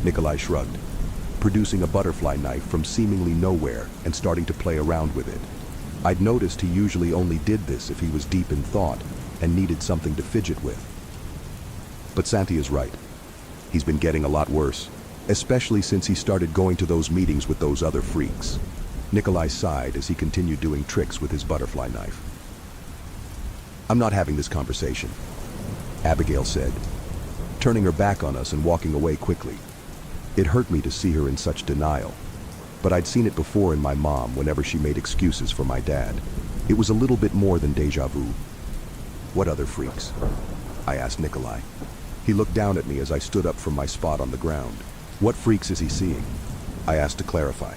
Nikolai shrugged, producing a butterfly knife from seemingly nowhere and starting to play around with it. I'd noticed he usually only did this if he was deep in thought and needed something to fidget with. But Santi is right. He's been getting a lot worse, especially since he started going to those meetings with those other freaks. Nikolai sighed as he continued doing tricks with his butterfly knife. "I'm not having this conversation," Abigail said, turning her back on us and walking away quickly. It hurt me to see her in such denial, but I'd seen it before in my mom whenever she made excuses for my dad. It was a little bit more than deja vu. "What other freaks?" I asked Nikolai. He looked down at me as I stood up from my spot on the ground. "What freaks is he seeing?" I asked to clarify.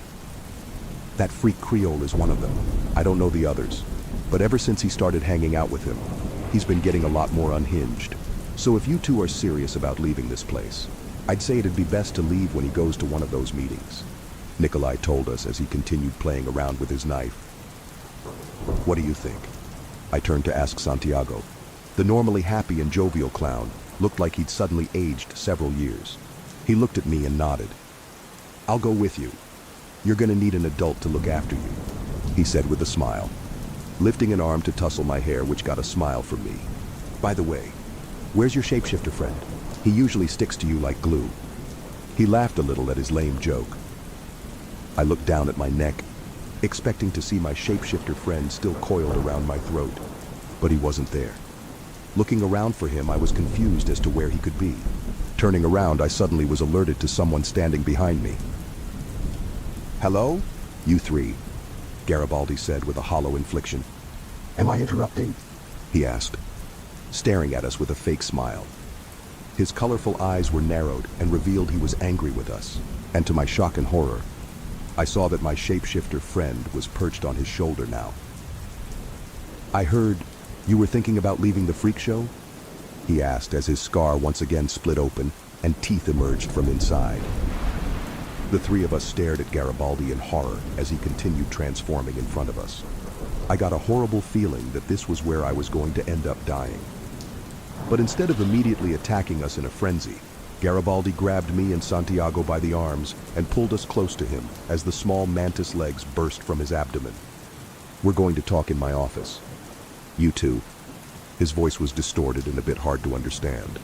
"That freak Creole is one of them. I don't know the others, but ever since he started hanging out with him, he's been getting a lot more unhinged. So if you two are serious about leaving this place, I'd say it'd be best to leave when he goes to one of those meetings, Nikolai told us as he continued playing around with his knife. What do you think? I turned to ask Santiago. The normally happy and jovial clown looked like he'd suddenly aged several years. He looked at me and nodded. I'll go with you. You're gonna need an adult to look after you, he said with a smile, lifting an arm to tussle my hair, which got a smile from me. By the way, where's your shapeshifter friend? He usually sticks to you like glue. He laughed a little at his lame joke. I looked down at my neck, expecting to see my shapeshifter friend still coiled around my throat, but he wasn't there. Looking around for him, I was confused as to where he could be. Turning around, I suddenly was alerted to someone standing behind me. Hello? You three, Garibaldi said with a hollow inflection. Am I interrupting? He asked, staring at us with a fake smile. His colorful eyes were narrowed and revealed he was angry with us, and to my shock and horror, I saw that my shapeshifter friend was perched on his shoulder now. I heard you were thinking about leaving the freak show? He asked as his scar once again split open and teeth emerged from inside. The three of us stared at Garibaldi in horror as he continued transforming in front of us. I got a horrible feeling that this was where I was going to end up dying. But instead of immediately attacking us in a frenzy, Garibaldi grabbed me and Santiago by the arms and pulled us close to him as the small mantis legs burst from his abdomen. We're going to talk in my office. You two. His voice was distorted and a bit hard to understand.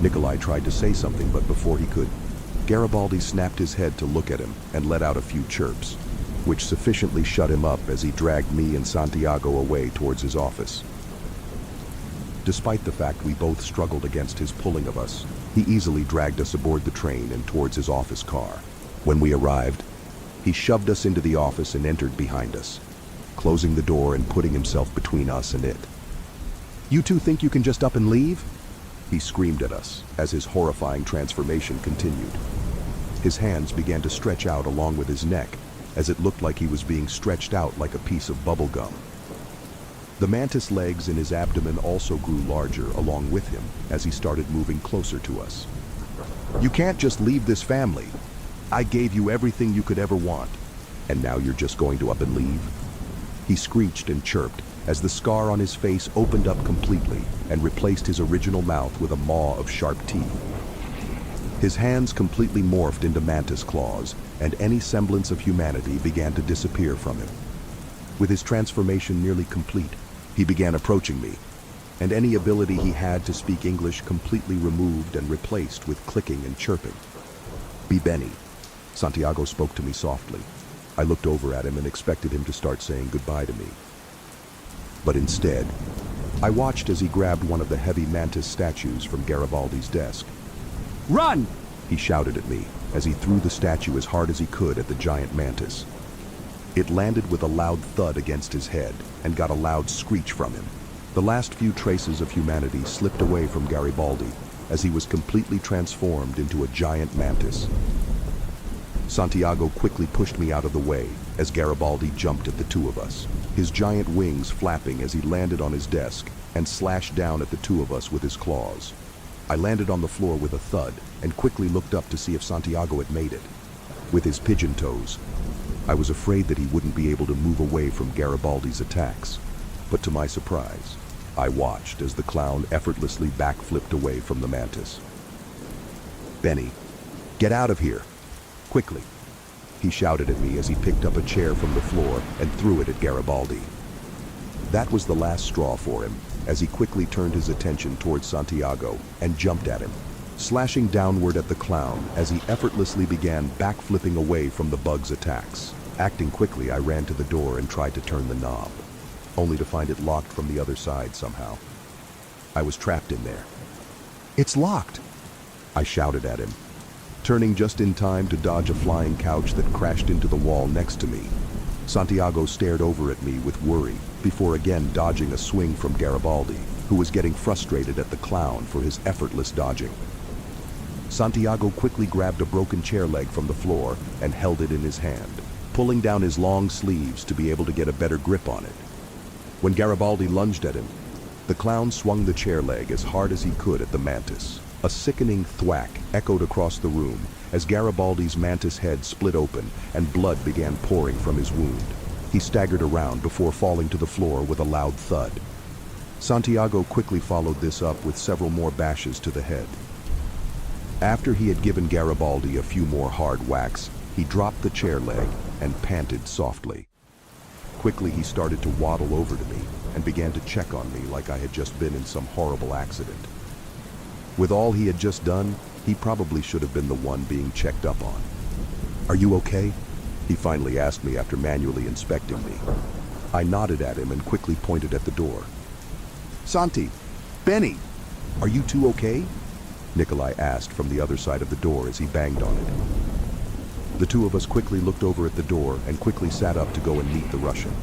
Nikolai tried to say something, but before he could, Garibaldi snapped his head to look at him and let out a few chirps, which sufficiently shut him up as he dragged me and Santiago away towards his office. Despite the fact we both struggled against his pulling of us, he easily dragged us aboard the train and towards his office car. When we arrived, he shoved us into the office and entered behind us, closing the door and putting himself between us and it. You two think you can just up and leave? He screamed at us as his horrifying transformation continued. His hands began to stretch out along with his neck, as it looked like he was being stretched out like a piece of bubble gum. The mantis legs in his abdomen also grew larger along with him as he started moving closer to us. You can't just leave this family. I gave you everything you could ever want, and now you're just going to up and leave? He screeched and chirped as the scar on his face opened up completely and replaced his original mouth with a maw of sharp teeth. His hands completely morphed into mantis claws, and any semblance of humanity began to disappear from him. With his transformation nearly complete, he began approaching me, and any ability he had to speak English completely removed and replaced with clicking and chirping. Be Benny. Santiago spoke to me softly. I looked over at him and expected him to start saying goodbye to me. But instead, I watched as he grabbed one of the heavy mantis statues from Garibaldi's desk. Run! He shouted at me as he threw the statue as hard as he could at the giant mantis. It landed with a loud thud against his head and got a loud screech from him. The last few traces of humanity slipped away from Garibaldi as he was completely transformed into a giant mantis. Santiago quickly pushed me out of the way as Garibaldi jumped at the two of us, his giant wings flapping as he landed on his desk and slashed down at the two of us with his claws. I landed on the floor with a thud and quickly looked up to see if Santiago had made it. With his pigeon toes, I was afraid that he wouldn't be able to move away from Garibaldi's attacks, but to my surprise, I watched as the clown effortlessly backflipped away from the mantis. Benny, get out of here, quickly, he shouted at me as he picked up a chair from the floor and threw it at Garibaldi. That was the last straw for him, as he quickly turned his attention towards Santiago and jumped at him, slashing downward at the clown as he effortlessly began backflipping away from the bug's attacks. Acting quickly, I ran to the door and tried to turn the knob, only to find it locked from the other side somehow. I was trapped in there. It's locked, I shouted at him, turning just in time to dodge a flying couch that crashed into the wall next to me. Santiago stared over at me with worry before again dodging a swing from Garibaldi, who was getting frustrated at the clown for his effortless dodging. Santiago quickly grabbed a broken chair leg from the floor and held it in his hand, pulling down his long sleeves to be able to get a better grip on it. When Garibaldi lunged at him, The clown swung the chair leg as hard as he could at the mantis. A sickening thwack echoed across the room as Garibaldi's mantis head split open and blood began pouring from his wound. He staggered around before falling to the floor with a loud thud. Santiago quickly followed this up with several more bashes to the head. After he had given Garibaldi a few more hard whacks, he dropped the chair leg and panted softly. Quickly he started to waddle over to me and began to check on me like I had just been in some horrible accident. With all he had just done, he probably should have been the one being checked up on. "Are you okay?" he finally asked me after manually inspecting me. I nodded at him and quickly pointed at the door. "Santi! Benny! Are you two okay?" Nikolai asked from the other side of the door as he banged on it. The two of us quickly looked over at the door and quickly sat up to go and meet the Russian.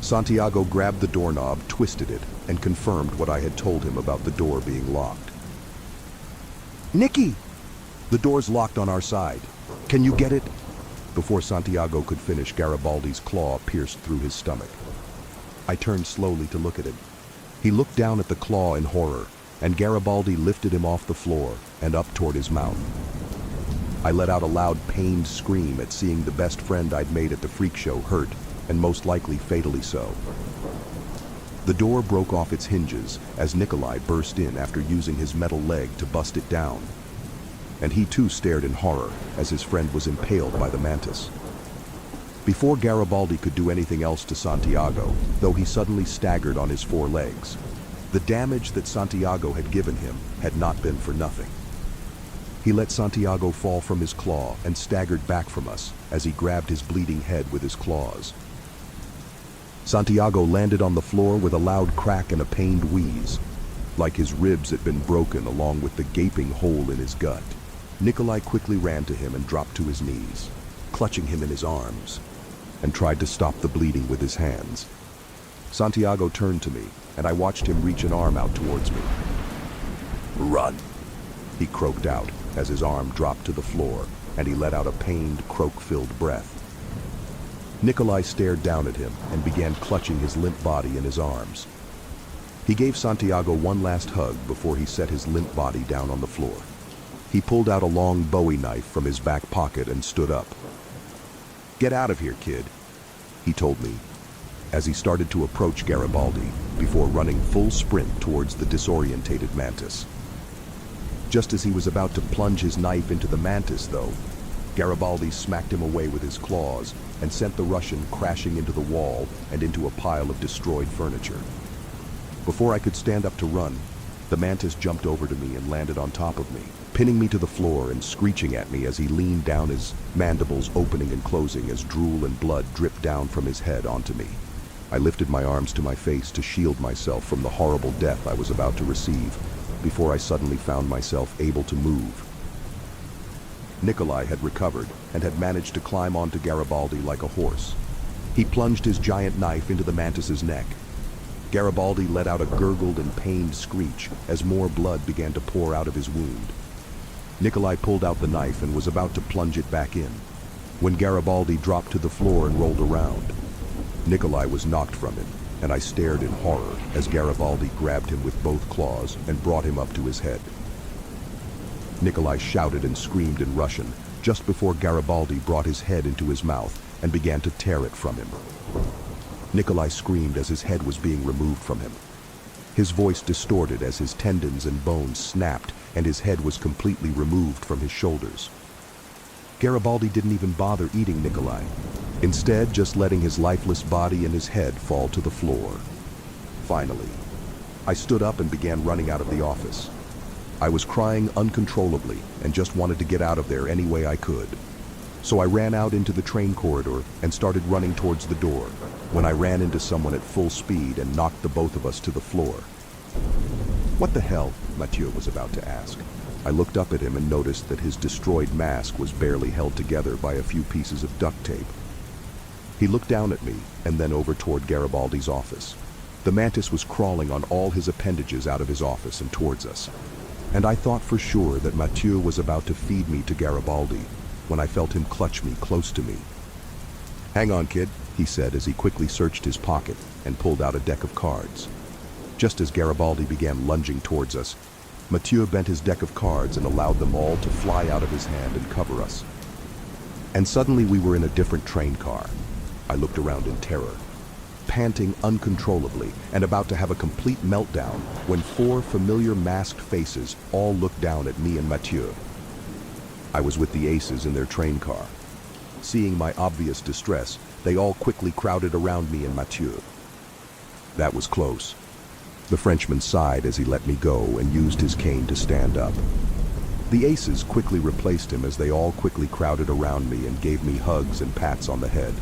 Santiago grabbed the doorknob, twisted it, and confirmed what I had told him about the door being locked. "Nicky! The door's locked on our side. Can you get it?" Before Santiago could finish, Garibaldi's claw pierced through his stomach. I turned slowly to look at him. He looked down at the claw in horror, and Garibaldi lifted him off the floor and up toward his mouth. I let out a loud, pained scream at seeing the best friend I'd made at the freak show hurt, and most likely fatally so. The door broke off its hinges as Nikolai burst in after using his metal leg to bust it down. And he too stared in horror as his friend was impaled by the mantis. Before Garibaldi could do anything else to Santiago, though he suddenly staggered on his four legs, the damage that Santiago had given him had not been for nothing. He let Santiago fall from his claw and staggered back from us as he grabbed his bleeding head with his claws. Santiago landed on the floor with a loud crack and a pained wheeze, like his ribs had been broken along with the gaping hole in his gut. Nikolai quickly ran to him and dropped to his knees, clutching him in his arms, and tried to stop the bleeding with his hands. Santiago turned to me, and I watched him reach an arm out towards me. "Run!" he croaked out as his arm dropped to the floor, and he let out a pained, croak-filled breath. Nikolai stared down at him and began clutching his limp body in his arms. He gave Santiago one last hug before he set his limp body down on the floor. He pulled out a long Bowie knife from his back pocket and stood up. "Get out of here, kid," he told me, as he started to approach Garibaldi before running full sprint towards the disorientated mantis. Just as he was about to plunge his knife into the mantis, though, Garibaldi smacked him away with his claws and sent the Russian crashing into the wall and into a pile of destroyed furniture. Before I could stand up to run, the mantis jumped over to me and landed on top of me, pinning me to the floor and screeching at me as he leaned down, his mandibles opening and closing as drool and blood dripped down from his head onto me. I lifted my arms to my face to shield myself from the horrible death I was about to receive, before I suddenly found myself able to move. Nikolai had recovered and had managed to climb onto Garibaldi like a horse. He plunged his giant knife into the mantis's neck. Garibaldi let out a gurgled and pained screech as more blood began to pour out of his wound. Nikolai pulled out the knife and was about to plunge it back in, when Garibaldi dropped to the floor and rolled around. Nikolai was knocked from him, and I stared in horror as Garibaldi grabbed him with both claws and brought him up to his head. Nikolai shouted and screamed in Russian just before Garibaldi brought his head into his mouth and began to tear it from him. Nikolai screamed as his head was being removed from him. His voice distorted as his tendons and bones snapped and his head was completely removed from his shoulders. Garibaldi didn't even bother eating Nikolai, instead just letting his lifeless body and his head fall to the floor. Finally, I stood up and began running out of the office. I was crying uncontrollably and just wanted to get out of there any way I could. So I ran out into the train corridor and started running towards the door, when I ran into someone at full speed and knocked the both of us to the floor. "What the hell?" Mathieu was about to ask. I looked up at him and noticed that his destroyed mask was barely held together by a few pieces of duct tape. He looked down at me and then over toward Garibaldi's office. The mantis was crawling on all his appendages out of his office and towards us. And I thought for sure that Mathieu was about to feed me to Garibaldi when I felt him clutch me close to me. "Hang on, kid," he said as he quickly searched his pocket and pulled out a deck of cards. Just as Garibaldi began lunging towards us, Mathieu bent his deck of cards and allowed them all to fly out of his hand and cover us. And suddenly we were in a different train car. I looked around in terror, panting uncontrollably and about to have a complete meltdown when 4 familiar masked faces all looked down at me and Mathieu. I was with the aces in their train car. Seeing my obvious distress, they all quickly crowded around me and Mathieu. That was close. The Frenchman sighed as he let me go and used his cane to stand up. The aces quickly replaced him as they all quickly crowded around me and gave me hugs and pats on the head.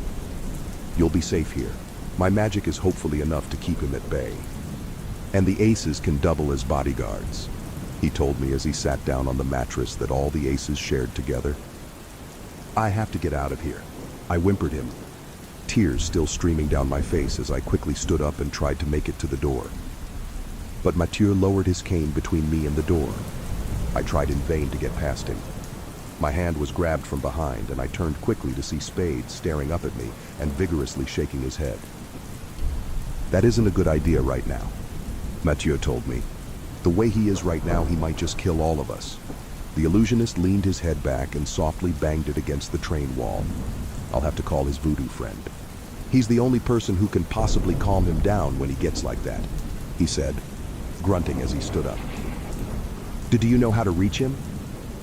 You'll be safe here. My magic is hopefully enough to keep him at bay. And the aces can double as bodyguards, he told me as he sat down on the mattress that all the aces shared together. I have to get out of here, I whimpered him, tears still streaming down my face as I quickly stood up and tried to make it to the door. But Mathieu lowered his cane between me and the door. I tried in vain to get past him. My hand was grabbed from behind and I turned quickly to see Spade staring up at me and vigorously shaking his head. That isn't a good idea right now, Mathieu told me. The way he is right now, he might just kill all of us. The illusionist leaned his head back and softly banged it against the train wall. I'll have to call his voodoo friend. He's the only person who can possibly calm him down when he gets like that, he said, grunting as he stood up. Do you know how to reach him?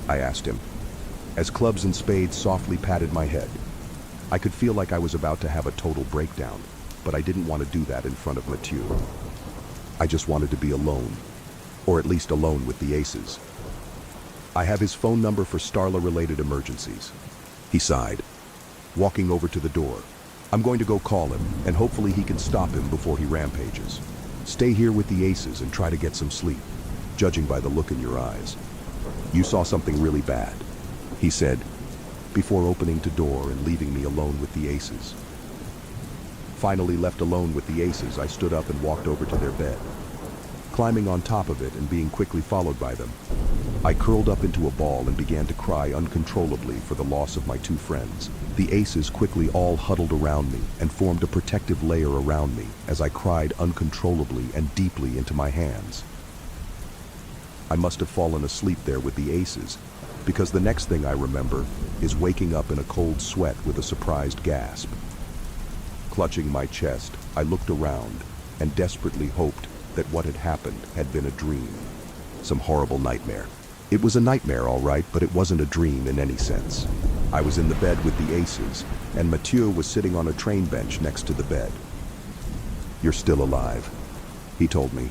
I asked him, as clubs and spades softly patted my head. I could feel like I was about to have a total breakdown, but I didn't want to do that in front of Mathieu. I just wanted to be alone, or at least alone with the aces. I have his phone number for Starla-related emergencies, he sighed, walking over to the door. I'm going to go call him, and hopefully he can stop him before he rampages. Stay here with the aces and try to get some sleep, judging by the look in your eyes. You saw something really bad, he said, before opening the door and leaving me alone with the aces. Finally left alone with the aces, I stood up and walked over to their bed. Climbing on top of it and being quickly followed by them, I curled up into a ball and began to cry uncontrollably for the loss of my 2 friends. The aces quickly all huddled around me and formed a protective layer around me as I cried uncontrollably and deeply into my hands. I must have fallen asleep there with the aces, because the next thing I remember is waking up in a cold sweat with a surprised gasp. Clutching my chest, I looked around and desperately hoped that what had happened had been a dream, some horrible nightmare. It was a nightmare, all right, but it wasn't a dream in any sense. I was in the bed with the aces, and Mathieu was sitting on a train bench next to the bed. You're still alive, he told me,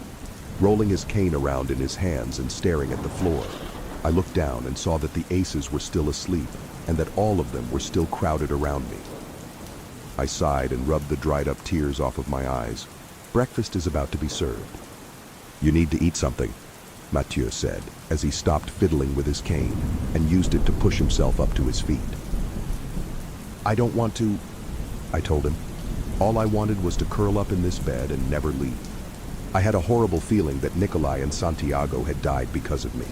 rolling his cane around in his hands and staring at the floor. I looked down and saw that the aces were still asleep, and that all of them were still crowded around me. I sighed and rubbed the dried-up tears off of my eyes. Breakfast is about to be served. You need to eat something, Mathieu said, as he stopped fiddling with his cane and used it to push himself up to his feet. I don't want to, I told him. All I wanted was to curl up in this bed and never leave. I had a horrible feeling that Nikolai and Santiago had died because of me.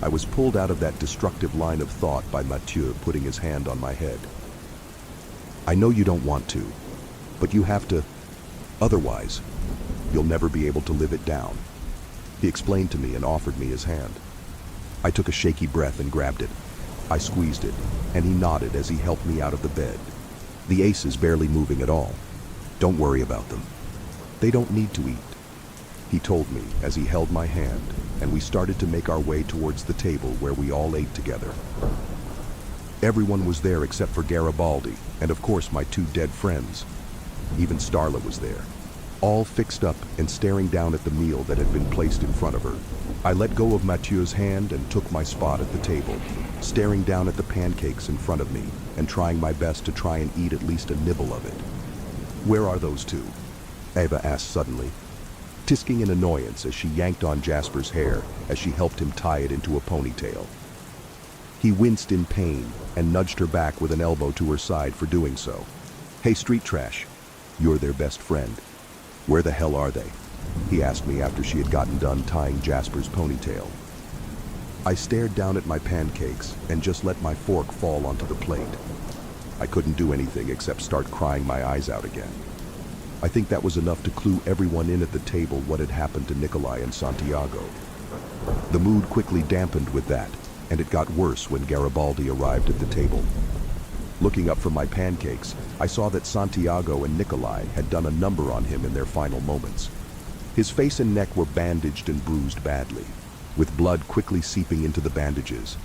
I was pulled out of that destructive line of thought by Mathieu putting his hand on my head. I know you don't want to, but you have to. Otherwise, you'll never be able to live it down, he explained to me and offered me his hand. I took a shaky breath and grabbed it. I squeezed it, and he nodded as he helped me out of the bed. The aces barely moving at all. Don't worry about them. They don't need to eat, he told me as he held my hand, and we started to make our way towards the table where we all ate together. Everyone was there except for Garibaldi, and of course my 2 dead friends. Even Starla was there, all fixed up and staring down at the meal that had been placed in front of her. I let go of Mathieu's hand and took my spot at the table, staring down at the pancakes in front of me and trying my best to try and eat at least a nibble of it. Where are those 2? Eva asked suddenly, tisking in annoyance as she yanked on Jasper's hair as she helped him tie it into a ponytail. He winced in pain and nudged her back with an elbow to her side for doing so. Hey, street trash, you're their best friend. Where the hell are they? He asked me after she had gotten done tying Jasper's ponytail. I stared down at my pancakes and just let my fork fall onto the plate. I couldn't do anything except start crying my eyes out again. I think that was enough to clue everyone in at the table what had happened to Nikolai and Santiago. The mood quickly dampened with that, and it got worse when Garibaldi arrived at the table. Looking up from my pancakes, I saw that Santiago and Nikolai had done a number on him in their final moments. His face and neck were bandaged and bruised badly, with blood quickly seeping into the bandages.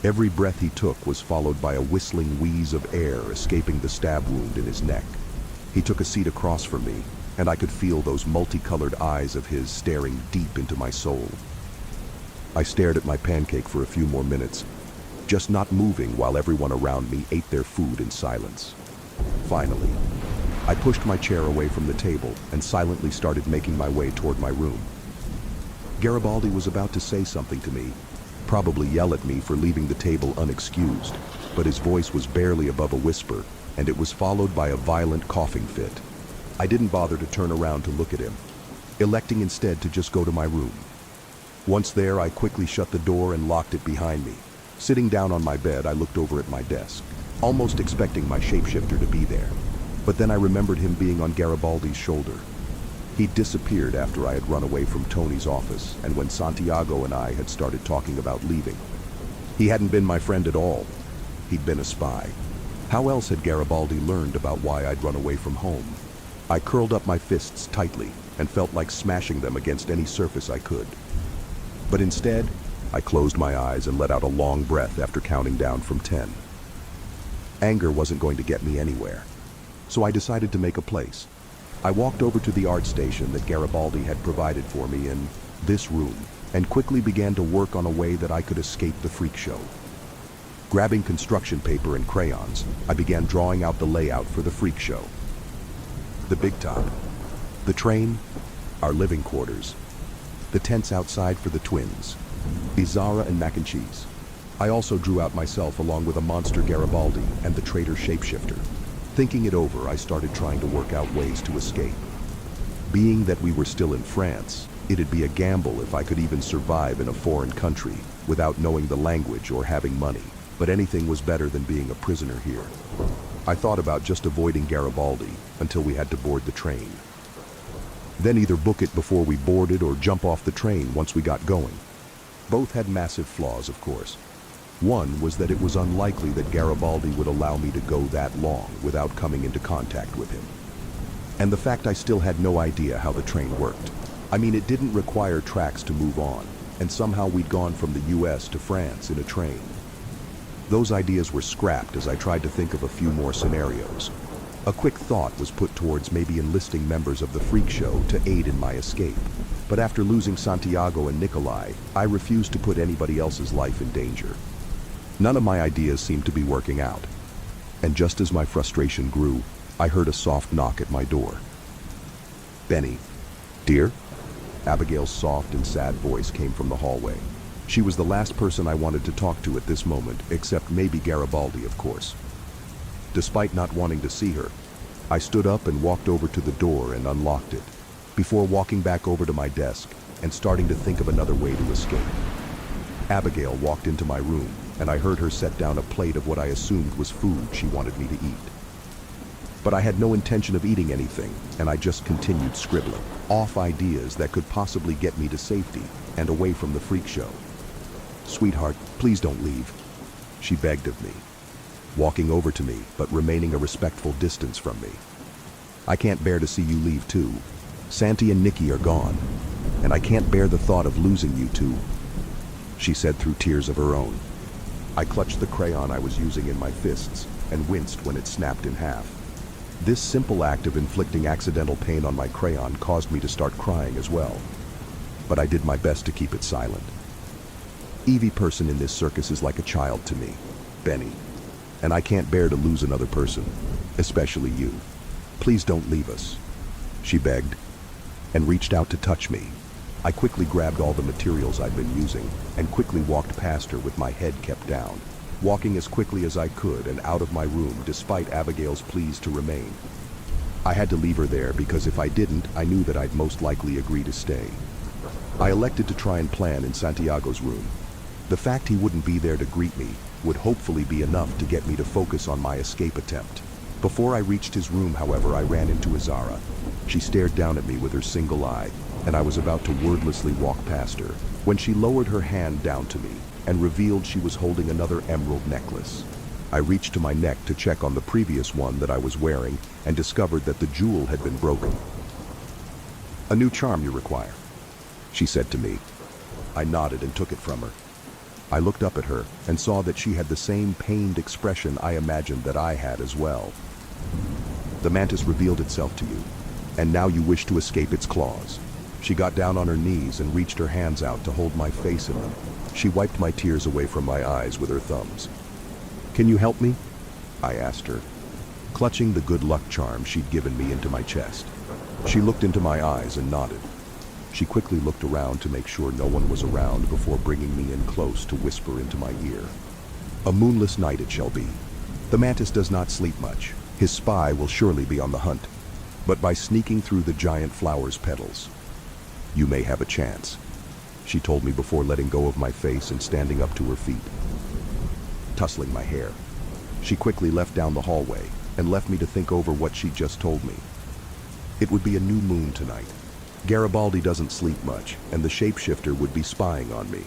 Every breath he took was followed by a whistling wheeze of air escaping the stab wound in his neck. He took a seat across from me, and I could feel those multicolored eyes of his staring deep into my soul. I stared at my pancake for a few more minutes, just not moving while everyone around me ate their food in silence. Finally, I pushed my chair away from the table and silently started making my way toward my room. Garibaldi was about to say something to me, probably yell at me for leaving the table unexcused, but his voice was barely above a whisper, and it was followed by a violent coughing fit. I didn't bother to turn around to look at him, electing instead to just go to my room. Once there, I quickly shut the door and locked it behind me. Sitting down on my bed, I looked over at my desk, almost expecting my shapeshifter to be there. But then I remembered him being on Garibaldi's shoulder. He'd disappeared after I had run away from Tony's office, and when Santiago and I had started talking about leaving. He hadn't been my friend at all. He'd been a spy. How else had Garibaldi learned about why I'd run away from home? I curled up my fists tightly and felt like smashing them against any surface I could. But instead, I closed my eyes and let out a long breath after counting down from 10. Anger wasn't going to get me anywhere, so I decided to make a place. I walked over to the art station that Garibaldi had provided for me in this room and quickly began to work on a way that I could escape the freak show. Grabbing construction paper and crayons, I began drawing out the layout for the freak show. The big top, the train, our living quarters, the tents outside for the twins, Izara and mac and cheese. I also drew out myself along with a monster Garibaldi and the traitor shapeshifter. Thinking it over, I started trying to work out ways to escape. Being that we were still in France, it'd be a gamble if I could even survive in a foreign country without knowing the language or having money, but anything was better than being a prisoner here. I thought about just avoiding Garibaldi until we had to board the train. Then either book it before we boarded or jump off the train once we got going. Both had massive flaws, of course. One was that it was unlikely that Garibaldi would allow me to go that long without coming into contact with him. And the fact I still had no idea how the train worked. I mean, it didn't require tracks to move on, and somehow we'd gone from the US to France in a train. Those ideas were scrapped as I tried to think of a few more scenarios. A quick thought was put towards maybe enlisting members of the freak show to aid in my escape. But after losing Santiago and Nikolai, I refused to put anybody else's life in danger. None of my ideas seemed to be working out. And just as my frustration grew, I heard a soft knock at my door. "Benny." "Dear?" Abigail's soft and sad voice came from the hallway. She was the last person I wanted to talk to at this moment, except maybe Garibaldi, of course. Despite not wanting to see her, I stood up and walked over to the door and unlocked it, before walking back over to my desk and starting to think of another way to escape. Abigail walked into my room, and I heard her set down a plate of what I assumed was food she wanted me to eat. But I had no intention of eating anything, and I just continued scribbling off ideas that could possibly get me to safety and away from the freak show. "Sweetheart, please don't leave," she begged of me, walking over to me but remaining a respectful distance from me. "I can't bear to see you leave too. Santi and Nikki are gone, and I can't bear the thought of losing you two," she said through tears of her own. I clutched the crayon I was using in my fists and winced when it snapped in half. This simple act of inflicting accidental pain on my crayon caused me to start crying as well. But I did my best to keep it silent. Every person in this circus is like a child to me, Benny, and I can't bear to lose another person, especially you. Please don't leave us, she begged, and reached out to touch me. I quickly grabbed all the materials I'd been using and quickly walked past her with my head kept down, walking as quickly as I could and out of my room despite Abigail's pleas to remain. I had to leave her there because if I didn't, I knew that I'd most likely agree to stay. I elected to try and plan in Santiago's room. The fact he wouldn't be there to greet me would hopefully be enough to get me to focus on my escape attempt. Before I reached his room, however, I ran into Izara. She stared down at me with her single eye, and I was about to wordlessly walk past her, when she lowered her hand down to me and revealed she was holding another emerald necklace. I reached to my neck to check on the previous one that I was wearing and discovered that the jewel had been broken. "A new charm you require," she said to me. I nodded and took it from her. I looked up at her and saw that she had the same pained expression I imagined that I had as well. "The mantis revealed itself to you, and now you wish to escape its claws." She got down on her knees and reached her hands out to hold my face in them. She wiped my tears away from my eyes with her thumbs. "Can you help me?" I asked her, clutching the good luck charm she'd given me into my chest. She looked into my eyes and nodded. She quickly looked around to make sure no one was around before bringing me in close to whisper into my ear. "A moonless night it shall be. The mantis does not sleep much. His spy will surely be on the hunt. But by sneaking through the giant flower's petals, you may have a chance," she told me before letting go of my face and standing up to her feet. Tussling my hair, she quickly left down the hallway and left me to think over what she'd just told me. It would be a new moon tonight. Garibaldi doesn't sleep much, and the shapeshifter would be spying on me.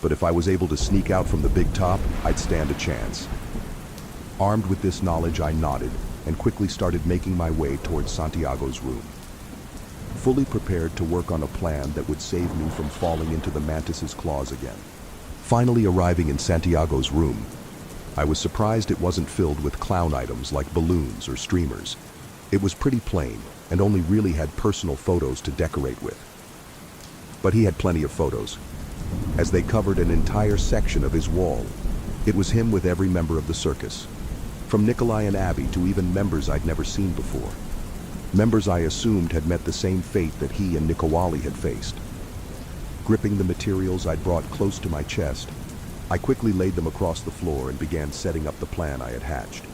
But if I was able to sneak out from the big top, I'd stand a chance. Armed with this knowledge, I nodded and quickly started making my way towards Santiago's room, fully prepared to work on a plan that would save me from falling into the mantis's claws again. Finally arriving in Santiago's room, I was surprised it wasn't filled with clown items like balloons or streamers. It was pretty plain and only really had personal photos to decorate with. But he had plenty of photos, as they covered an entire section of his wall. It was him with every member of the circus, from Nikolai and Abby to even members I'd never seen before. Members I assumed had met the same fate that he and Nikowali had faced. Gripping the materials I'd brought close to my chest, I quickly laid them across the floor and began setting up the plan I had hatched.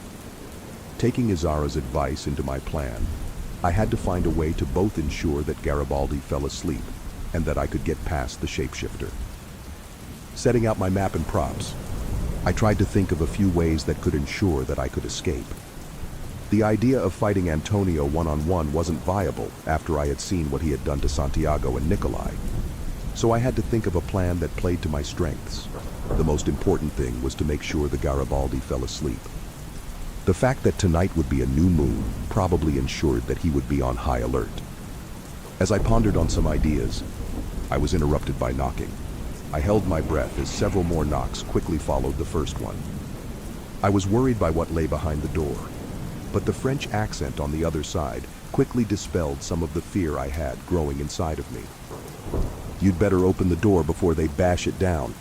Taking Izara's advice into my plan, I had to find a way to both ensure that Garibaldi fell asleep and that I could get past the shapeshifter. Setting out my map and props, I tried to think of a few ways that could ensure that I could escape. The idea of fighting Antonio one-on-one wasn't viable after I had seen what he had done to Santiago and Nikolai, so I had to think of a plan that played to my strengths. The most important thing was to make sure the Garibaldi fell asleep. The fact that tonight would be a new moon probably ensured that he would be on high alert. As I pondered on some ideas, I was interrupted by knocking. I held my breath as several more knocks quickly followed the first one. I was worried by what lay behind the door, but the French accent on the other side quickly dispelled some of the fear I had growing inside of me. "You'd better open the door before they bash it down,"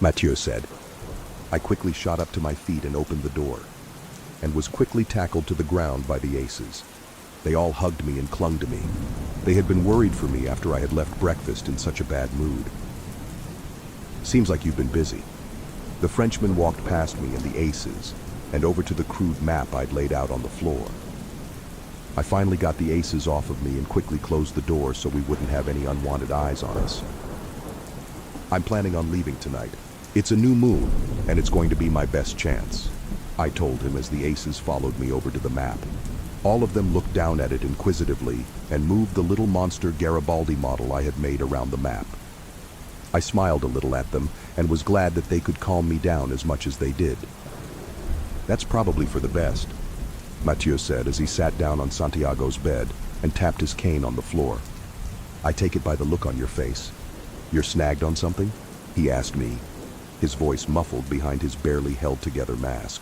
Mathieu said. I quickly shot up to my feet and opened the door, and was quickly tackled to the ground by the aces. They all hugged me and clung to me. They had been worried for me after I had left breakfast in such a bad mood. "Seems like you've been busy." The Frenchman walked past me and the aces, and over to the crude map I'd laid out on the floor. I finally got the aces off of me and quickly closed the door so we wouldn't have any unwanted eyes on us. "I'm planning on leaving tonight. It's a new moon, and it's going to be my best chance," I told him as the aces followed me over to the map. All of them looked down at it inquisitively and moved the little monster Garibaldi model I had made around the map. I smiled a little at them and was glad that they could calm me down as much as they did. "That's probably for the best," Mathieu said as he sat down on Santiago's bed and tapped his cane on the floor. "I take it by the look on your face. You're snagged on something?" he asked me, his voice muffled behind his barely held-together mask.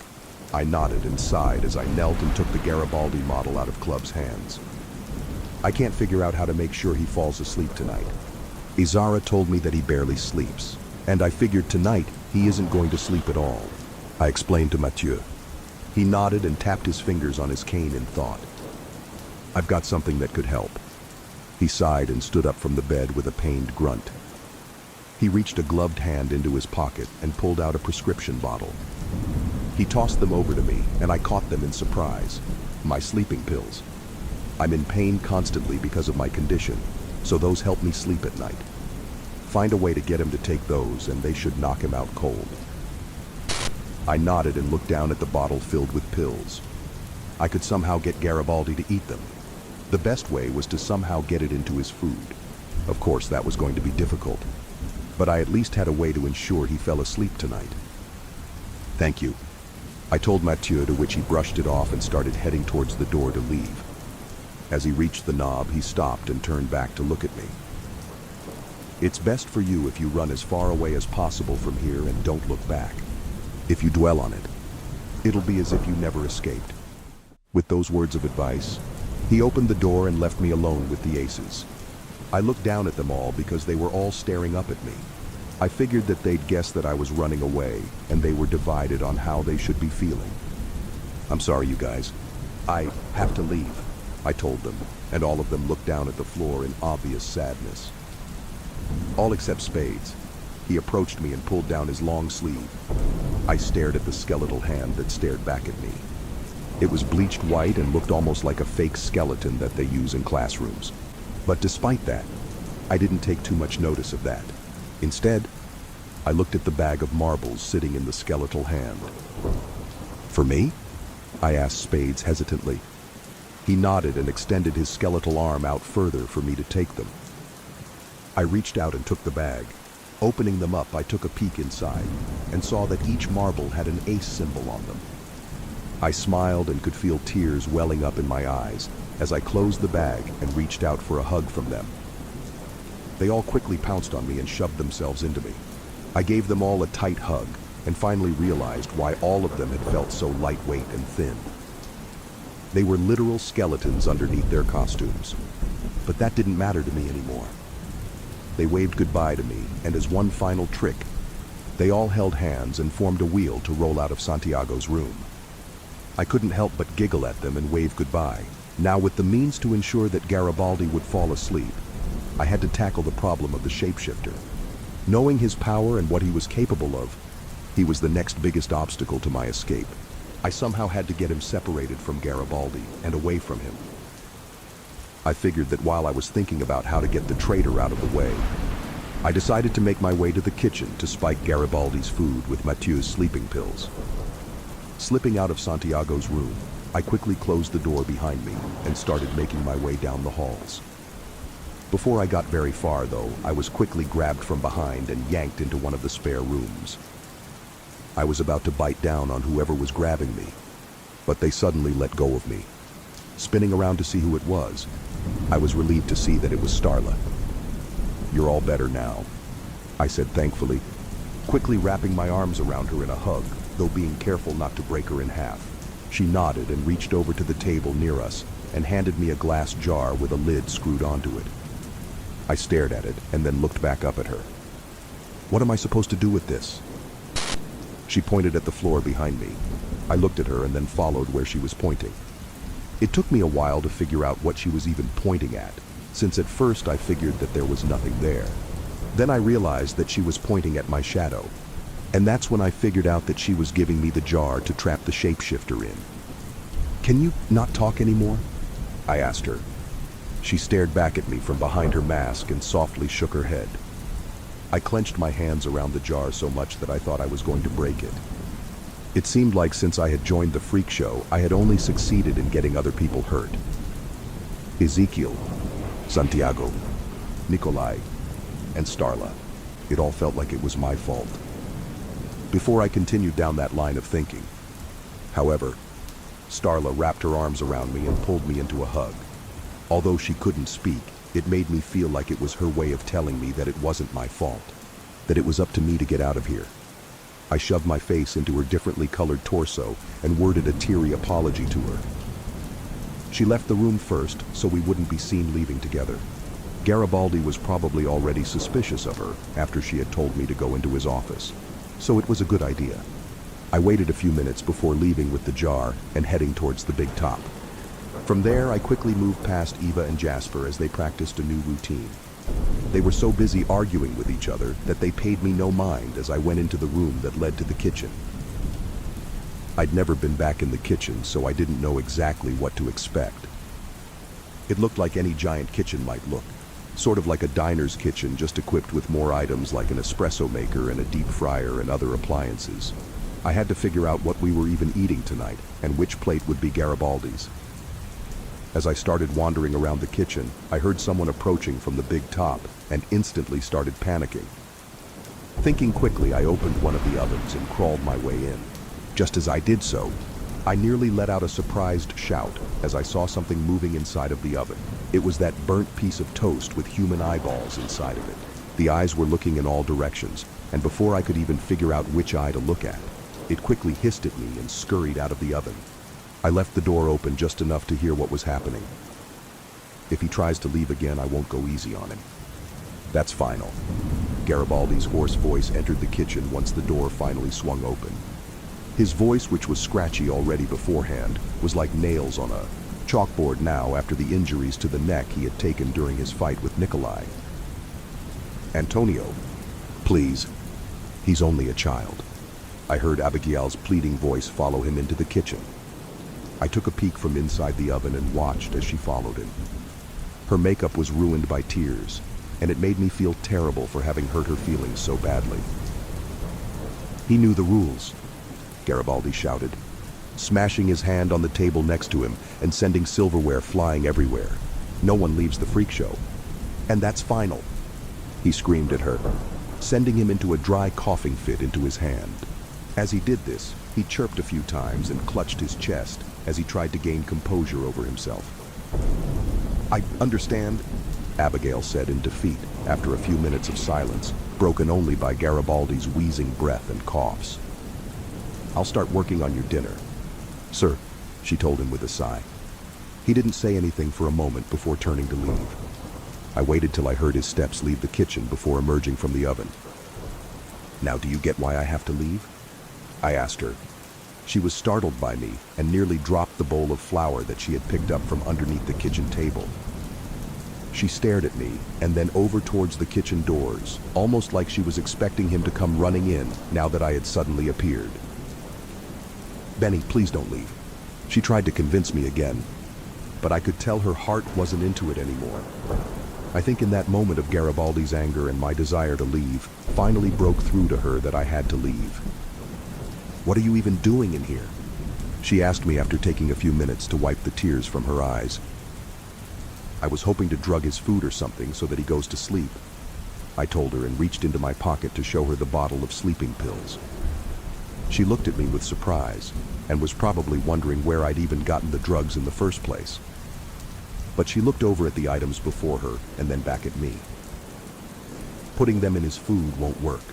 I nodded and sighed as I knelt and took the Garibaldi model out of Club's hands. "I can't figure out how to make sure he falls asleep tonight. Izara told me that he barely sleeps, and I figured tonight he isn't going to sleep at all," I explained to Mathieu. He nodded and tapped his fingers on his cane in thought. "I've got something that could help." He sighed and stood up from the bed with a pained grunt. He reached a gloved hand into his pocket and pulled out a prescription bottle. He tossed them over to me, and I caught them in surprise. My sleeping pills. I'm in pain constantly because of my condition, so those help me sleep at night. Find a way to get him to take those, and they should knock him out cold. I nodded and looked down at the bottle filled with pills. I could somehow get Garibaldi to eat them. The best way was to somehow get it into his food. Of course, that was going to be difficult, but I at least had a way to ensure he fell asleep tonight. Thank you, I told Mathieu, to which he brushed it off and started heading towards the door to leave. As he reached the knob, he stopped and turned back to look at me. It's best for you if you run as far away as possible from here and don't look back. If you dwell on it, it'll be as if you never escaped. With those words of advice, he opened the door and left me alone with the aces. I looked down at them all because they were all staring up at me. I figured that they'd guess that I was running away, and they were divided on how they should be feeling. I'm sorry, you guys. I have to leave, I told them, and all of them looked down at the floor in obvious sadness. All except Spades. He approached me and pulled down his long sleeve. I stared at the skeletal hand that stared back at me. It was bleached white and looked almost like a fake skeleton that they use in classrooms. But despite that, I didn't take too much notice of that. Instead, I looked at the bag of marbles sitting in the skeletal hand. For me? I asked Spades hesitantly. He nodded and extended his skeletal arm out further for me to take them. I reached out and took the bag. Opening them up, I took a peek inside and saw that each marble had an ace symbol on them. I smiled and could feel tears welling up in my eyes as I closed the bag and reached out for a hug from them. They all quickly pounced on me and shoved themselves into me. I gave them all a tight hug and finally realized why all of them had felt so lightweight and thin. They were literal skeletons underneath their costumes, but that didn't matter to me anymore. They waved goodbye to me, and as one final trick, they all held hands and formed a wheel to roll out of Santiago's room. I couldn't help but giggle at them and wave goodbye. Now, with the means to ensure that Garibaldi would fall asleep, I had to tackle the problem of the shapeshifter. Knowing his power and what he was capable of, he was the next biggest obstacle to my escape. I somehow had to get him separated from Garibaldi and away from him. I figured that while I was thinking about how to get the traitor out of the way, I decided to make my way to the kitchen to spike Garibaldi's food with Mathieu's sleeping pills. Slipping out of Santiago's room, I quickly closed the door behind me and started making my way down the halls. Before I got very far, though, I was quickly grabbed from behind and yanked into one of the spare rooms. I was about to bite down on whoever was grabbing me, but they suddenly let go of me. Spinning around to see who it was, I was relieved to see that it was Starla. "You're all better now," I said thankfully, quickly wrapping my arms around her in a hug, though being careful not to break her in half. She nodded and reached over to the table near us and handed me a glass jar with a lid screwed onto it. I stared at it and then looked back up at her. "What am I supposed to do with this?" She pointed at the floor behind me. I looked at her and then followed where she was pointing. It took me a while to figure out what she was even pointing at, since at first I figured that there was nothing there. Then I realized that she was pointing at my shadow, and that's when I figured out that she was giving me the jar to trap the shapeshifter in. "Can you not talk anymore?" I asked her. She stared back at me from behind her mask and softly shook her head. I clenched my hands around the jar so much that I thought I was going to break it. It seemed like since I had joined the freak show, I had only succeeded in getting other people hurt. Ezekiel, Santiago, Nikolai, and Starla. It all felt like it was my fault. Before I continued down that line of thinking, however, Starla wrapped her arms around me and pulled me into a hug. Although she couldn't speak, it made me feel like it was her way of telling me that it wasn't my fault, that it was up to me to get out of here. I shoved my face into her differently colored torso and worded a teary apology to her. She left the room first so we wouldn't be seen leaving together. Garibaldi was probably already suspicious of her after she had told me to go into his office, so it was a good idea. I waited a few minutes before leaving with the jar and heading towards the big top. From there, I quickly moved past Eva and Jasper as they practiced a new routine. They were so busy arguing with each other that they paid me no mind as I went into the room that led to the kitchen. I'd never been back in the kitchen, so I didn't know exactly what to expect. It looked like any giant kitchen might look, sort of like a diner's kitchen, just equipped with more items like an espresso maker and a deep fryer and other appliances. I had to figure out what we were even eating tonight and which plate would be Garibaldi's. As I started wandering around the kitchen, I heard someone approaching from the big top and instantly started panicking. Thinking quickly, I opened one of the ovens and crawled my way in. Just as I did so, I nearly let out a surprised shout as I saw something moving inside of the oven. It was that burnt piece of toast with human eyeballs inside of it. The eyes were looking in all directions, and before I could even figure out which eye to look at, it quickly hissed at me and scurried out of the oven. I left the door open just enough to hear what was happening. If he tries to leave again, I won't go easy on him. That's final. Garibaldi's hoarse voice entered the kitchen once the door finally swung open. His voice, which was scratchy already beforehand, was like nails on a chalkboard now after the injuries to the neck he had taken during his fight with Nikolai. Antonio, please. He's only a child. I heard Abigail's pleading voice follow him into the kitchen. I took a peek from inside the oven and watched as she followed him. Her makeup was ruined by tears, and it made me feel terrible for having hurt her feelings so badly. He knew the rules, Garibaldi shouted, smashing his hand on the table next to him and sending silverware flying everywhere. No one leaves the freak show. And that's final, he screamed at her, sending him into a dry coughing fit into his hand. As he did this, he chirped a few times and clutched his chest as he tried to gain composure over himself. I understand, Abigail said in defeat after a few minutes of silence, broken only by Garibaldi's wheezing breath and coughs. I'll start working on your dinner. Sir, she told him with a sigh. He didn't say anything for a moment before turning to leave. I waited till I heard his steps leave the kitchen before emerging from the oven. Now do you get why I have to leave? I asked her. She was startled by me and nearly dropped the bowl of flour that she had picked up from underneath the kitchen table. She stared at me and then over towards the kitchen doors, almost like she was expecting him to come running in now that I had suddenly appeared. Benny, please don't leave. She tried to convince me again, but I could tell her heart wasn't into it anymore. I think in that moment of Garibaldi's anger and my desire to leave finally broke through to her that I had to leave. What are you even doing in here? She asked me after taking a few minutes to wipe the tears from her eyes. I was hoping to drug his food or something so that he goes to sleep, I told her and reached into my pocket to show her the bottle of sleeping pills. She looked at me with surprise and was probably wondering where I'd even gotten the drugs in the first place. But she looked over at the items before her and then back at me. Putting them in his food won't work,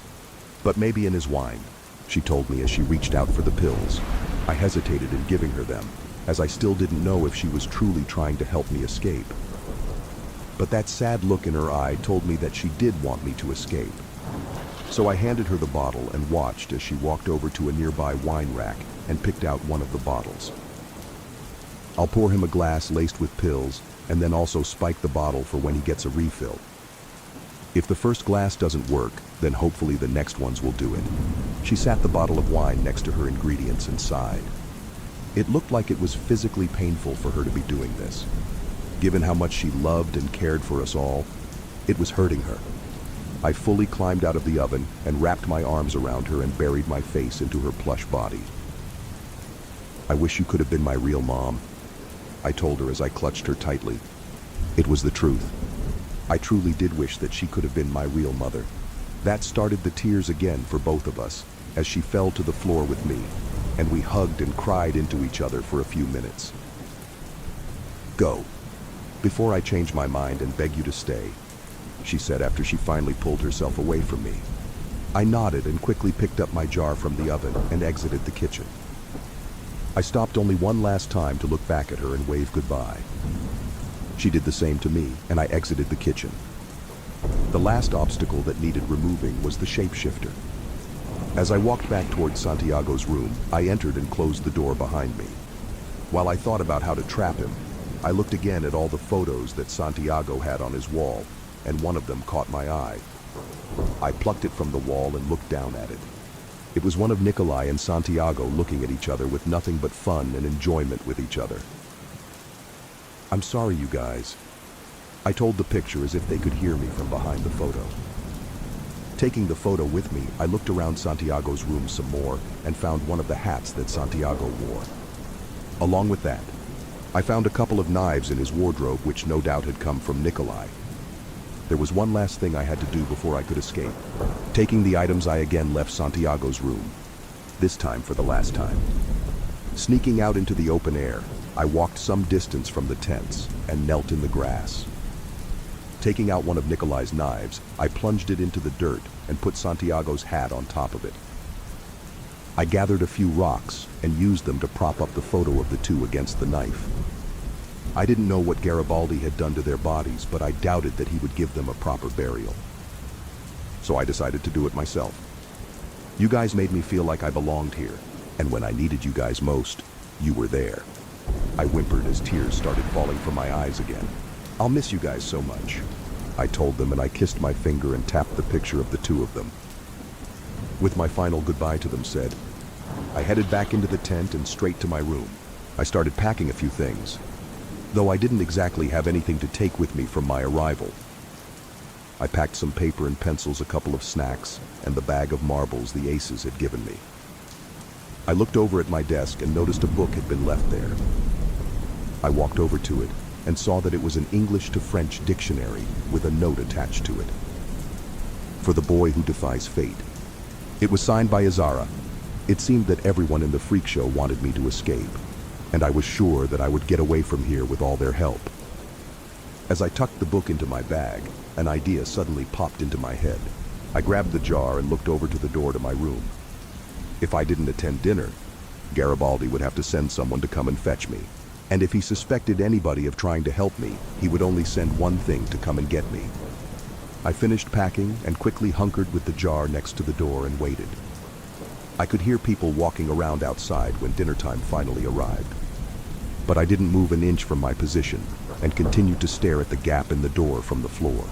but maybe in his wine, she told me as she reached out for the pills. I hesitated in giving her them, as I still didn't know if she was truly trying to help me escape. But that sad look in her eye told me that she did want me to escape. So I handed her the bottle and watched as she walked over to a nearby wine rack and picked out one of the bottles. I'll pour him a glass laced with pills and then also spike the bottle for when he gets a refill. If the first glass doesn't work, then hopefully the next ones will do it. She sat the bottle of wine next to her ingredients and sighed. It looked like it was physically painful for her to be doing this. Given how much she loved and cared for us all, it was hurting her. I fully climbed out of the oven and wrapped my arms around her and buried my face into her plush body. I wish you could have been my real mom, I told her as I clutched her tightly. It was the truth. I truly did wish that she could have been my real mother. That started the tears again for both of us as she fell to the floor with me, and we hugged and cried into each other for a few minutes. Go, before I change my mind and beg you to stay, she said after she finally pulled herself away from me. I nodded and quickly picked up my jar from the oven and exited the kitchen. I stopped only one last time to look back at her and wave goodbye. She did the same to me, and I exited the kitchen. The last obstacle that needed removing was the shapeshifter. As I walked back towards Santiago's room, I entered and closed the door behind me. While I thought about how to trap him, I looked again at all the photos that Santiago had on his wall, and one of them caught my eye. I plucked it from the wall and looked down at it. It was one of Nikolai and Santiago looking at each other with nothing but fun and enjoyment with each other. I'm sorry, you guys. I told the picture as if they could hear me from behind the photo. Taking the photo with me, I looked around Santiago's room some more and found one of the hats that Santiago wore. Along with that, I found a couple of knives in his wardrobe which no doubt had come from Nikolai. There was one last thing I had to do before I could escape. Taking the items, I again left Santiago's room, this time for the last time. Sneaking out into the open air, I walked some distance from the tents and knelt in the grass. Taking out one of Nikolai's knives, I plunged it into the dirt and put Santiago's hat on top of it. I gathered a few rocks and used them to prop up the photo of the two against the knife. I didn't know what Garibaldi had done to their bodies, but I doubted that he would give them a proper burial. So I decided to do it myself. You guys made me feel like I belonged here, and when I needed you guys most, you were there. I whimpered as tears started falling from my eyes again. I'll miss you guys so much, I told them, and I kissed my finger and tapped the picture of the two of them. With my final goodbye to them said, I headed back into the tent and straight to my room. I started packing a few things, though I didn't exactly have anything to take with me from my arrival. I packed some paper and pencils, a couple of snacks, and the bag of marbles the aces had given me. I looked over at my desk and noticed a book had been left there. I walked over to it and saw that it was an English to French dictionary with a note attached to it. For the boy who defies fate. It was signed by Izara. It seemed that everyone in the freak show wanted me to escape, and I was sure that I would get away from here with all their help. As I tucked the book into my bag, an idea suddenly popped into my head. I grabbed the jar and looked over to the door to my room. If I didn't attend dinner, Garibaldi would have to send someone to come and fetch me. And if he suspected anybody of trying to help me, he would only send one thing to come and get me. I finished packing and quickly hunkered with the jar next to the door and waited. I could hear people walking around outside when dinner time finally arrived. But I didn't move an inch from my position and continued to stare at the gap in the door from the floor.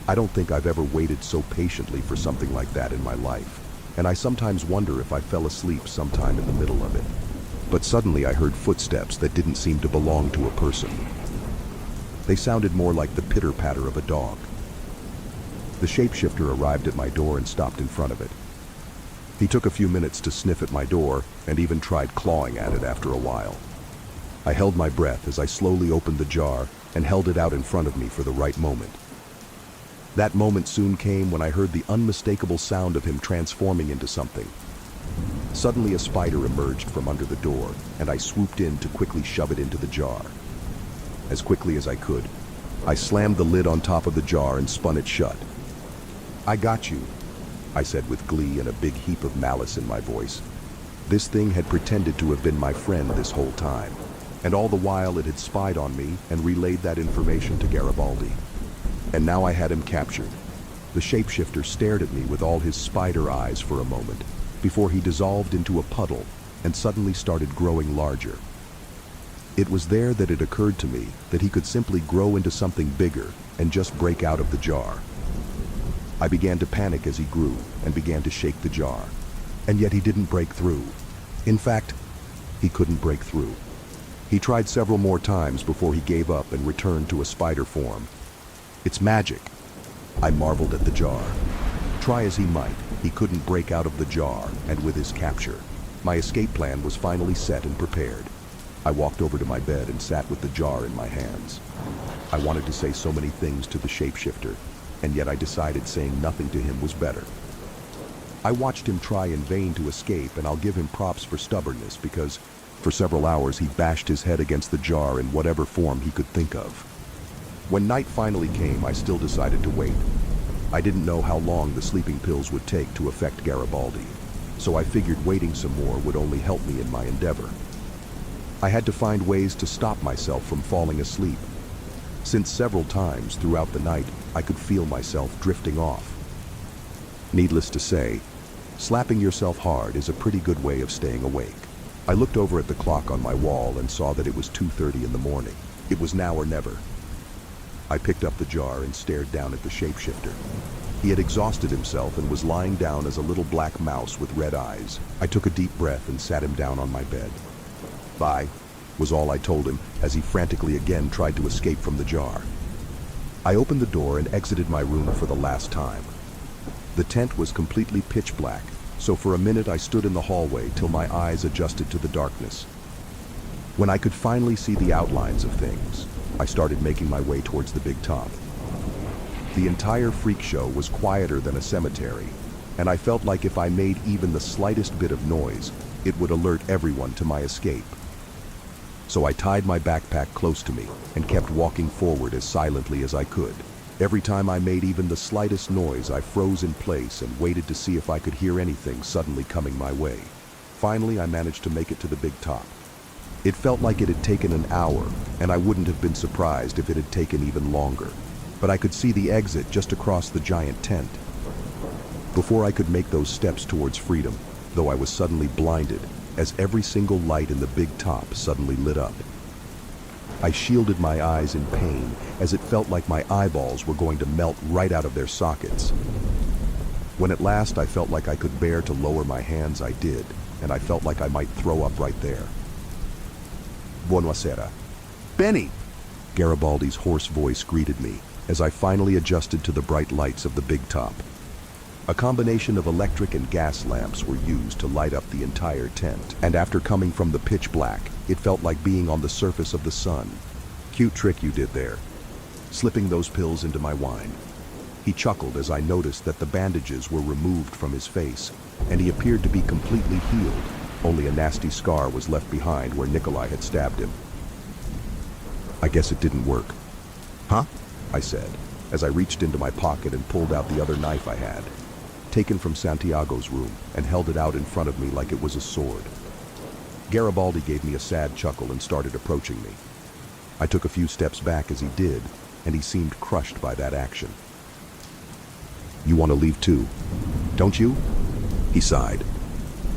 I don't think I've ever waited so patiently for something like that in my life, and I sometimes wonder if I fell asleep sometime in the middle of it. But suddenly I heard footsteps that didn't seem to belong to a person. They sounded more like the pitter-patter of a dog. The shapeshifter arrived at my door and stopped in front of it. He took a few minutes to sniff at my door and even tried clawing at it after a while. I held my breath as I slowly opened the jar and held it out in front of me for the right moment. That moment soon came when I heard the unmistakable sound of him transforming into something. Suddenly a spider emerged from under the door, and I swooped in to quickly shove it into the jar. As quickly as I could, I slammed the lid on top of the jar and spun it shut. I got you, I said with glee and a big heap of malice in my voice. This thing had pretended to have been my friend this whole time, and all the while it had spied on me and relayed that information to Garibaldi. And now I had him captured. The shapeshifter stared at me with all his spider eyes for a moment, before he dissolved into a puddle and suddenly started growing larger. It was there that it occurred to me that he could simply grow into something bigger and just break out of the jar. I began to panic as he grew and began to shake the jar, and yet he didn't break through. In fact, he couldn't break through. He tried several more times before he gave up and returned to a spider form. It's magic, I marveled at the jar. Try as he might, he couldn't break out of the jar, and with his capture, my escape plan was finally set and prepared. I walked over to my bed and sat with the jar in my hands. I wanted to say so many things to the shapeshifter, and yet I decided saying nothing to him was better. I watched him try in vain to escape, and I'll give him props for stubbornness because for several hours he bashed his head against the jar in whatever form he could think of. When night finally came, I still decided to wait. I didn't know how long the sleeping pills would take to affect Garibaldi, so I figured waiting some more would only help me in my endeavor. I had to find ways to stop myself from falling asleep, since several times throughout the night I could feel myself drifting off. Needless to say, slapping yourself hard is a pretty good way of staying awake. I looked over at the clock on my wall and saw that it was 2:30 in the morning. It was now or never. I picked up the jar and stared down at the shapeshifter. He had exhausted himself and was lying down as a little black mouse with red eyes. I took a deep breath and sat him down on my bed. Bye, was all I told him as he frantically again tried to escape from the jar. I opened the door and exited my room for the last time. The tent was completely pitch black, so for a minute I stood in the hallway till my eyes adjusted to the darkness. When I could finally see the outlines of things, I started making my way towards the big top. The entire freak show was quieter than a cemetery, and I felt like if I made even the slightest bit of noise, it would alert everyone to my escape. So I tied my backpack close to me and kept walking forward as silently as I could. Every time I made even the slightest noise, I froze in place and waited to see if I could hear anything suddenly coming my way. Finally, I managed to make it to the big top. It felt like it had taken an hour, and I wouldn't have been surprised if it had taken even longer. But I could see the exit just across the giant tent. Before I could make those steps towards freedom, though, I was suddenly blinded as every single light in the big top suddenly lit up. I shielded my eyes in pain as it felt like my eyeballs were going to melt right out of their sockets. When at last I felt like I could bear to lower my hands, I did, and I felt like I might throw up right there. Buonasera. Benny! Garibaldi's hoarse voice greeted me as I finally adjusted to the bright lights of the big top. A combination of electric and gas lamps were used to light up the entire tent, and after coming from the pitch black, it felt like being on the surface of the sun. Cute trick you did there, slipping those pills into my wine. He chuckled as I noticed that the bandages were removed from his face, and he appeared to be completely healed. Only a nasty scar was left behind where Nikolai had stabbed him. I guess it didn't work. Huh? I said, as I reached into my pocket and pulled out the other knife I had, taken from Santiago's room, and held it out in front of me like it was a sword. Garibaldi gave me a sad chuckle and started approaching me. I took a few steps back as he did, and he seemed crushed by that action. "You want to leave too, don't you?" He sighed,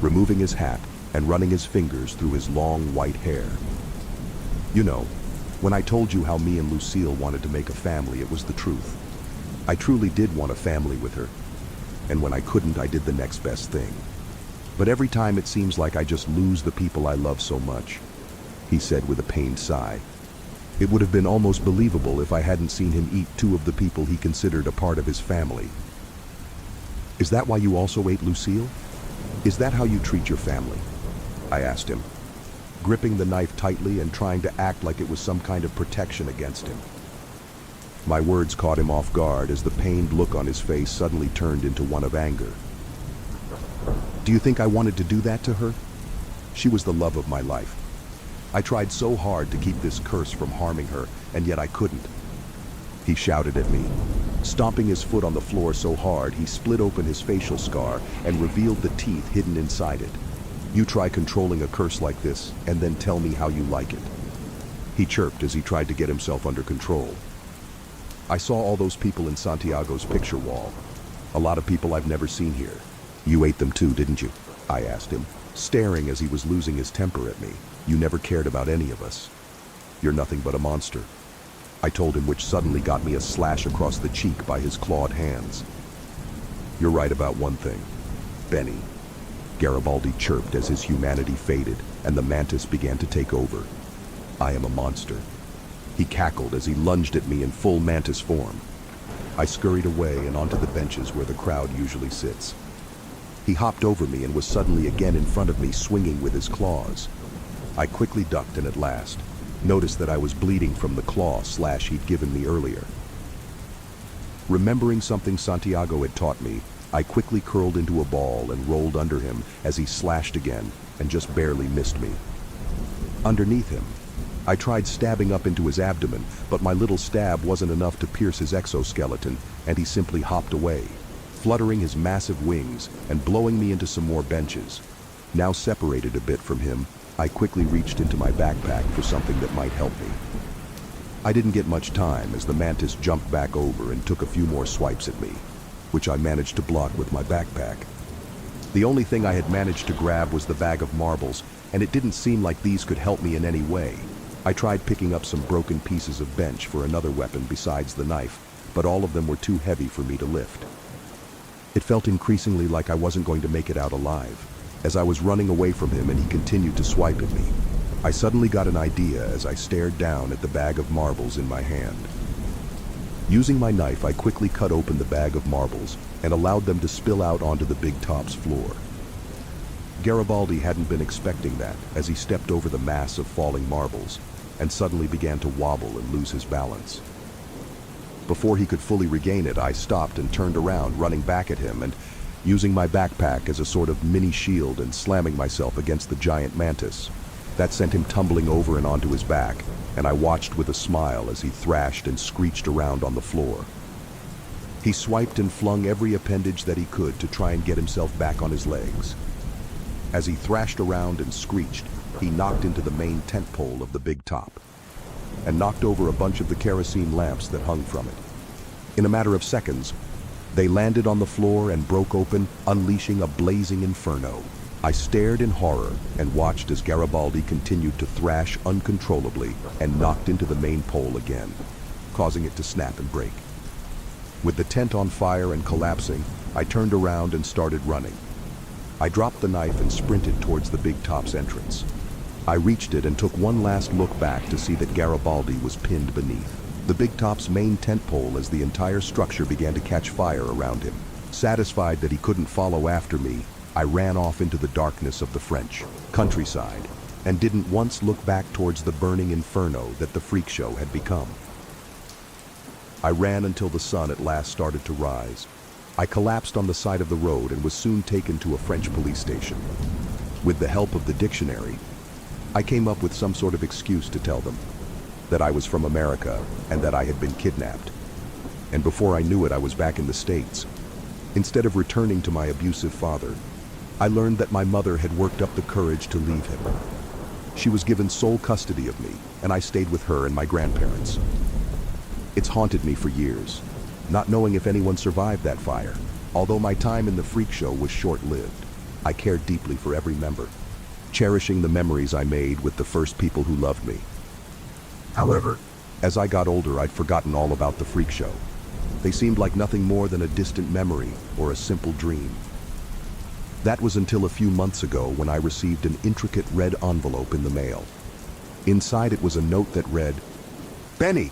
removing his hat and running his fingers through his long white hair. "You know, when I told you how me and Lucille wanted to make a family, it was the truth. I truly did want a family with her. And when I couldn't, I did the next best thing. But every time it seems like I just lose the people I love so much," he said with a pained sigh. "It would have been almost believable if I hadn't seen him eat two of the people he considered a part of his family." "Is that why you also ate Lucille? Is that how you treat your family?" I asked him, gripping the knife tightly and trying to act like it was some kind of protection against him. My words caught him off guard as the pained look on his face suddenly turned into one of anger. "Do you think I wanted to do that to her? She was the love of my life. I tried so hard to keep this curse from harming her, and yet I couldn't." He shouted at me, stomping his foot on the floor so hard he split open his facial scar and revealed the teeth hidden inside it. "You try controlling a curse like this, and then tell me how you like it," he chirped as he tried to get himself under control. "I saw all those people in Santiago's picture wall. A lot of people I've never seen here. You ate them too, didn't you?" I asked him, staring as he was losing his temper at me. "You never cared about any of us. You're nothing but a monster," I told him, which suddenly got me a slash across the cheek by his clawed hands. "You're right about one thing, Benny," Garibaldi chirped as his humanity faded and the mantis began to take over. "I am a monster." He cackled as he lunged at me in full mantis form. I scurried away and onto the benches where the crowd usually sits. He hopped over me and was suddenly again in front of me, swinging with his claws. I quickly ducked and at last noticed that I was bleeding from the claw slash he'd given me earlier. Remembering something Santiago had taught me, I quickly curled into a ball and rolled under him as he slashed again and just barely missed me. Underneath him, I tried stabbing up into his abdomen, but my little stab wasn't enough to pierce his exoskeleton, and he simply hopped away, fluttering his massive wings and blowing me into some more benches. Now separated a bit from him, I quickly reached into my backpack for something that might help me. I didn't get much time as the mantis jumped back over and took a few more swipes at me, which I managed to block with my backpack. The only thing I had managed to grab was the bag of marbles, and it didn't seem like these could help me in any way. I tried picking up some broken pieces of bench for another weapon besides the knife, but all of them were too heavy for me to lift. It felt increasingly like I wasn't going to make it out alive, as I was running away from him and he continued to swipe at me. I suddenly got an idea as I stared down at the bag of marbles in my hand. Using my knife, I quickly cut open the bag of marbles and allowed them to spill out onto the big top's floor. Garibaldi hadn't been expecting that as he stepped over the mass of falling marbles and suddenly began to wobble and lose his balance. Before he could fully regain it, I stopped and turned around, running back at him and using my backpack as a sort of mini shield and slamming myself against the giant mantis. That sent him tumbling over and onto his back, and I watched with a smile as he thrashed and screeched around on the floor. He swiped and flung every appendage that he could to try and get himself back on his legs. As he thrashed around and screeched, he knocked into the main tent pole of the big top and knocked over a bunch of the kerosene lamps that hung from it. In a matter of seconds, they landed on the floor and broke open, unleashing a blazing inferno. I stared in horror and watched as Garibaldi continued to thrash uncontrollably and knocked into the main pole again, causing it to snap and break. With the tent on fire and collapsing, I turned around and started running. I dropped the knife and sprinted towards the big top's entrance. I reached it and took one last look back to see that Garibaldi was pinned beneath the big top's main tent pole as the entire structure began to catch fire around him. Satisfied that he couldn't follow after me, I ran off into the darkness of the French countryside and didn't once look back towards the burning inferno that the freak show had become. I ran until the sun at last started to rise. I collapsed on the side of the road and was soon taken to a French police station. With the help of the dictionary, I came up with some sort of excuse to tell them that I was from America and that I had been kidnapped. And before I knew it, I was back in the States. Instead of returning to my abusive father, I learned that my mother had worked up the courage to leave him. She was given sole custody of me, and I stayed with her and my grandparents. It's haunted me for years, not knowing if anyone survived that fire. Although my time in the freak show was short-lived, I cared deeply for every member, cherishing the memories I made with the first people who loved me. However, as I got older, I'd forgotten all about the freak show. They seemed like nothing more than a distant memory or a simple dream. That was until a few months ago when I received an intricate red envelope in the mail. Inside it was a note that read, "Benny,"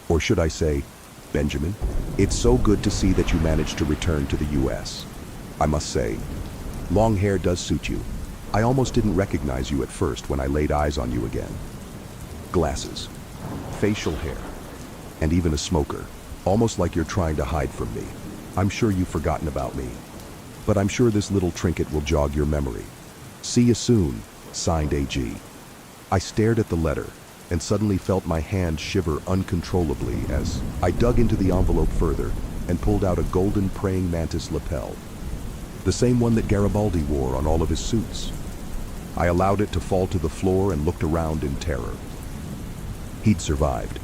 or should I say, Benjamin, "it's so good to see that you managed to return to the US. I must say, long hair does suit you. I almost didn't recognize you at first when I laid eyes on you again. Glasses, facial hair, and even a smoker, almost like you're trying to hide from me. I'm sure you've forgotten about me, but I'm sure this little trinket will jog your memory. See you soon, signed AG." I stared at the letter and suddenly felt my hand shiver uncontrollably as I dug into the envelope further and pulled out a golden praying mantis lapel, the same one that Garibaldi wore on all of his suits. I allowed it to fall to the floor and looked around in terror. He'd survived.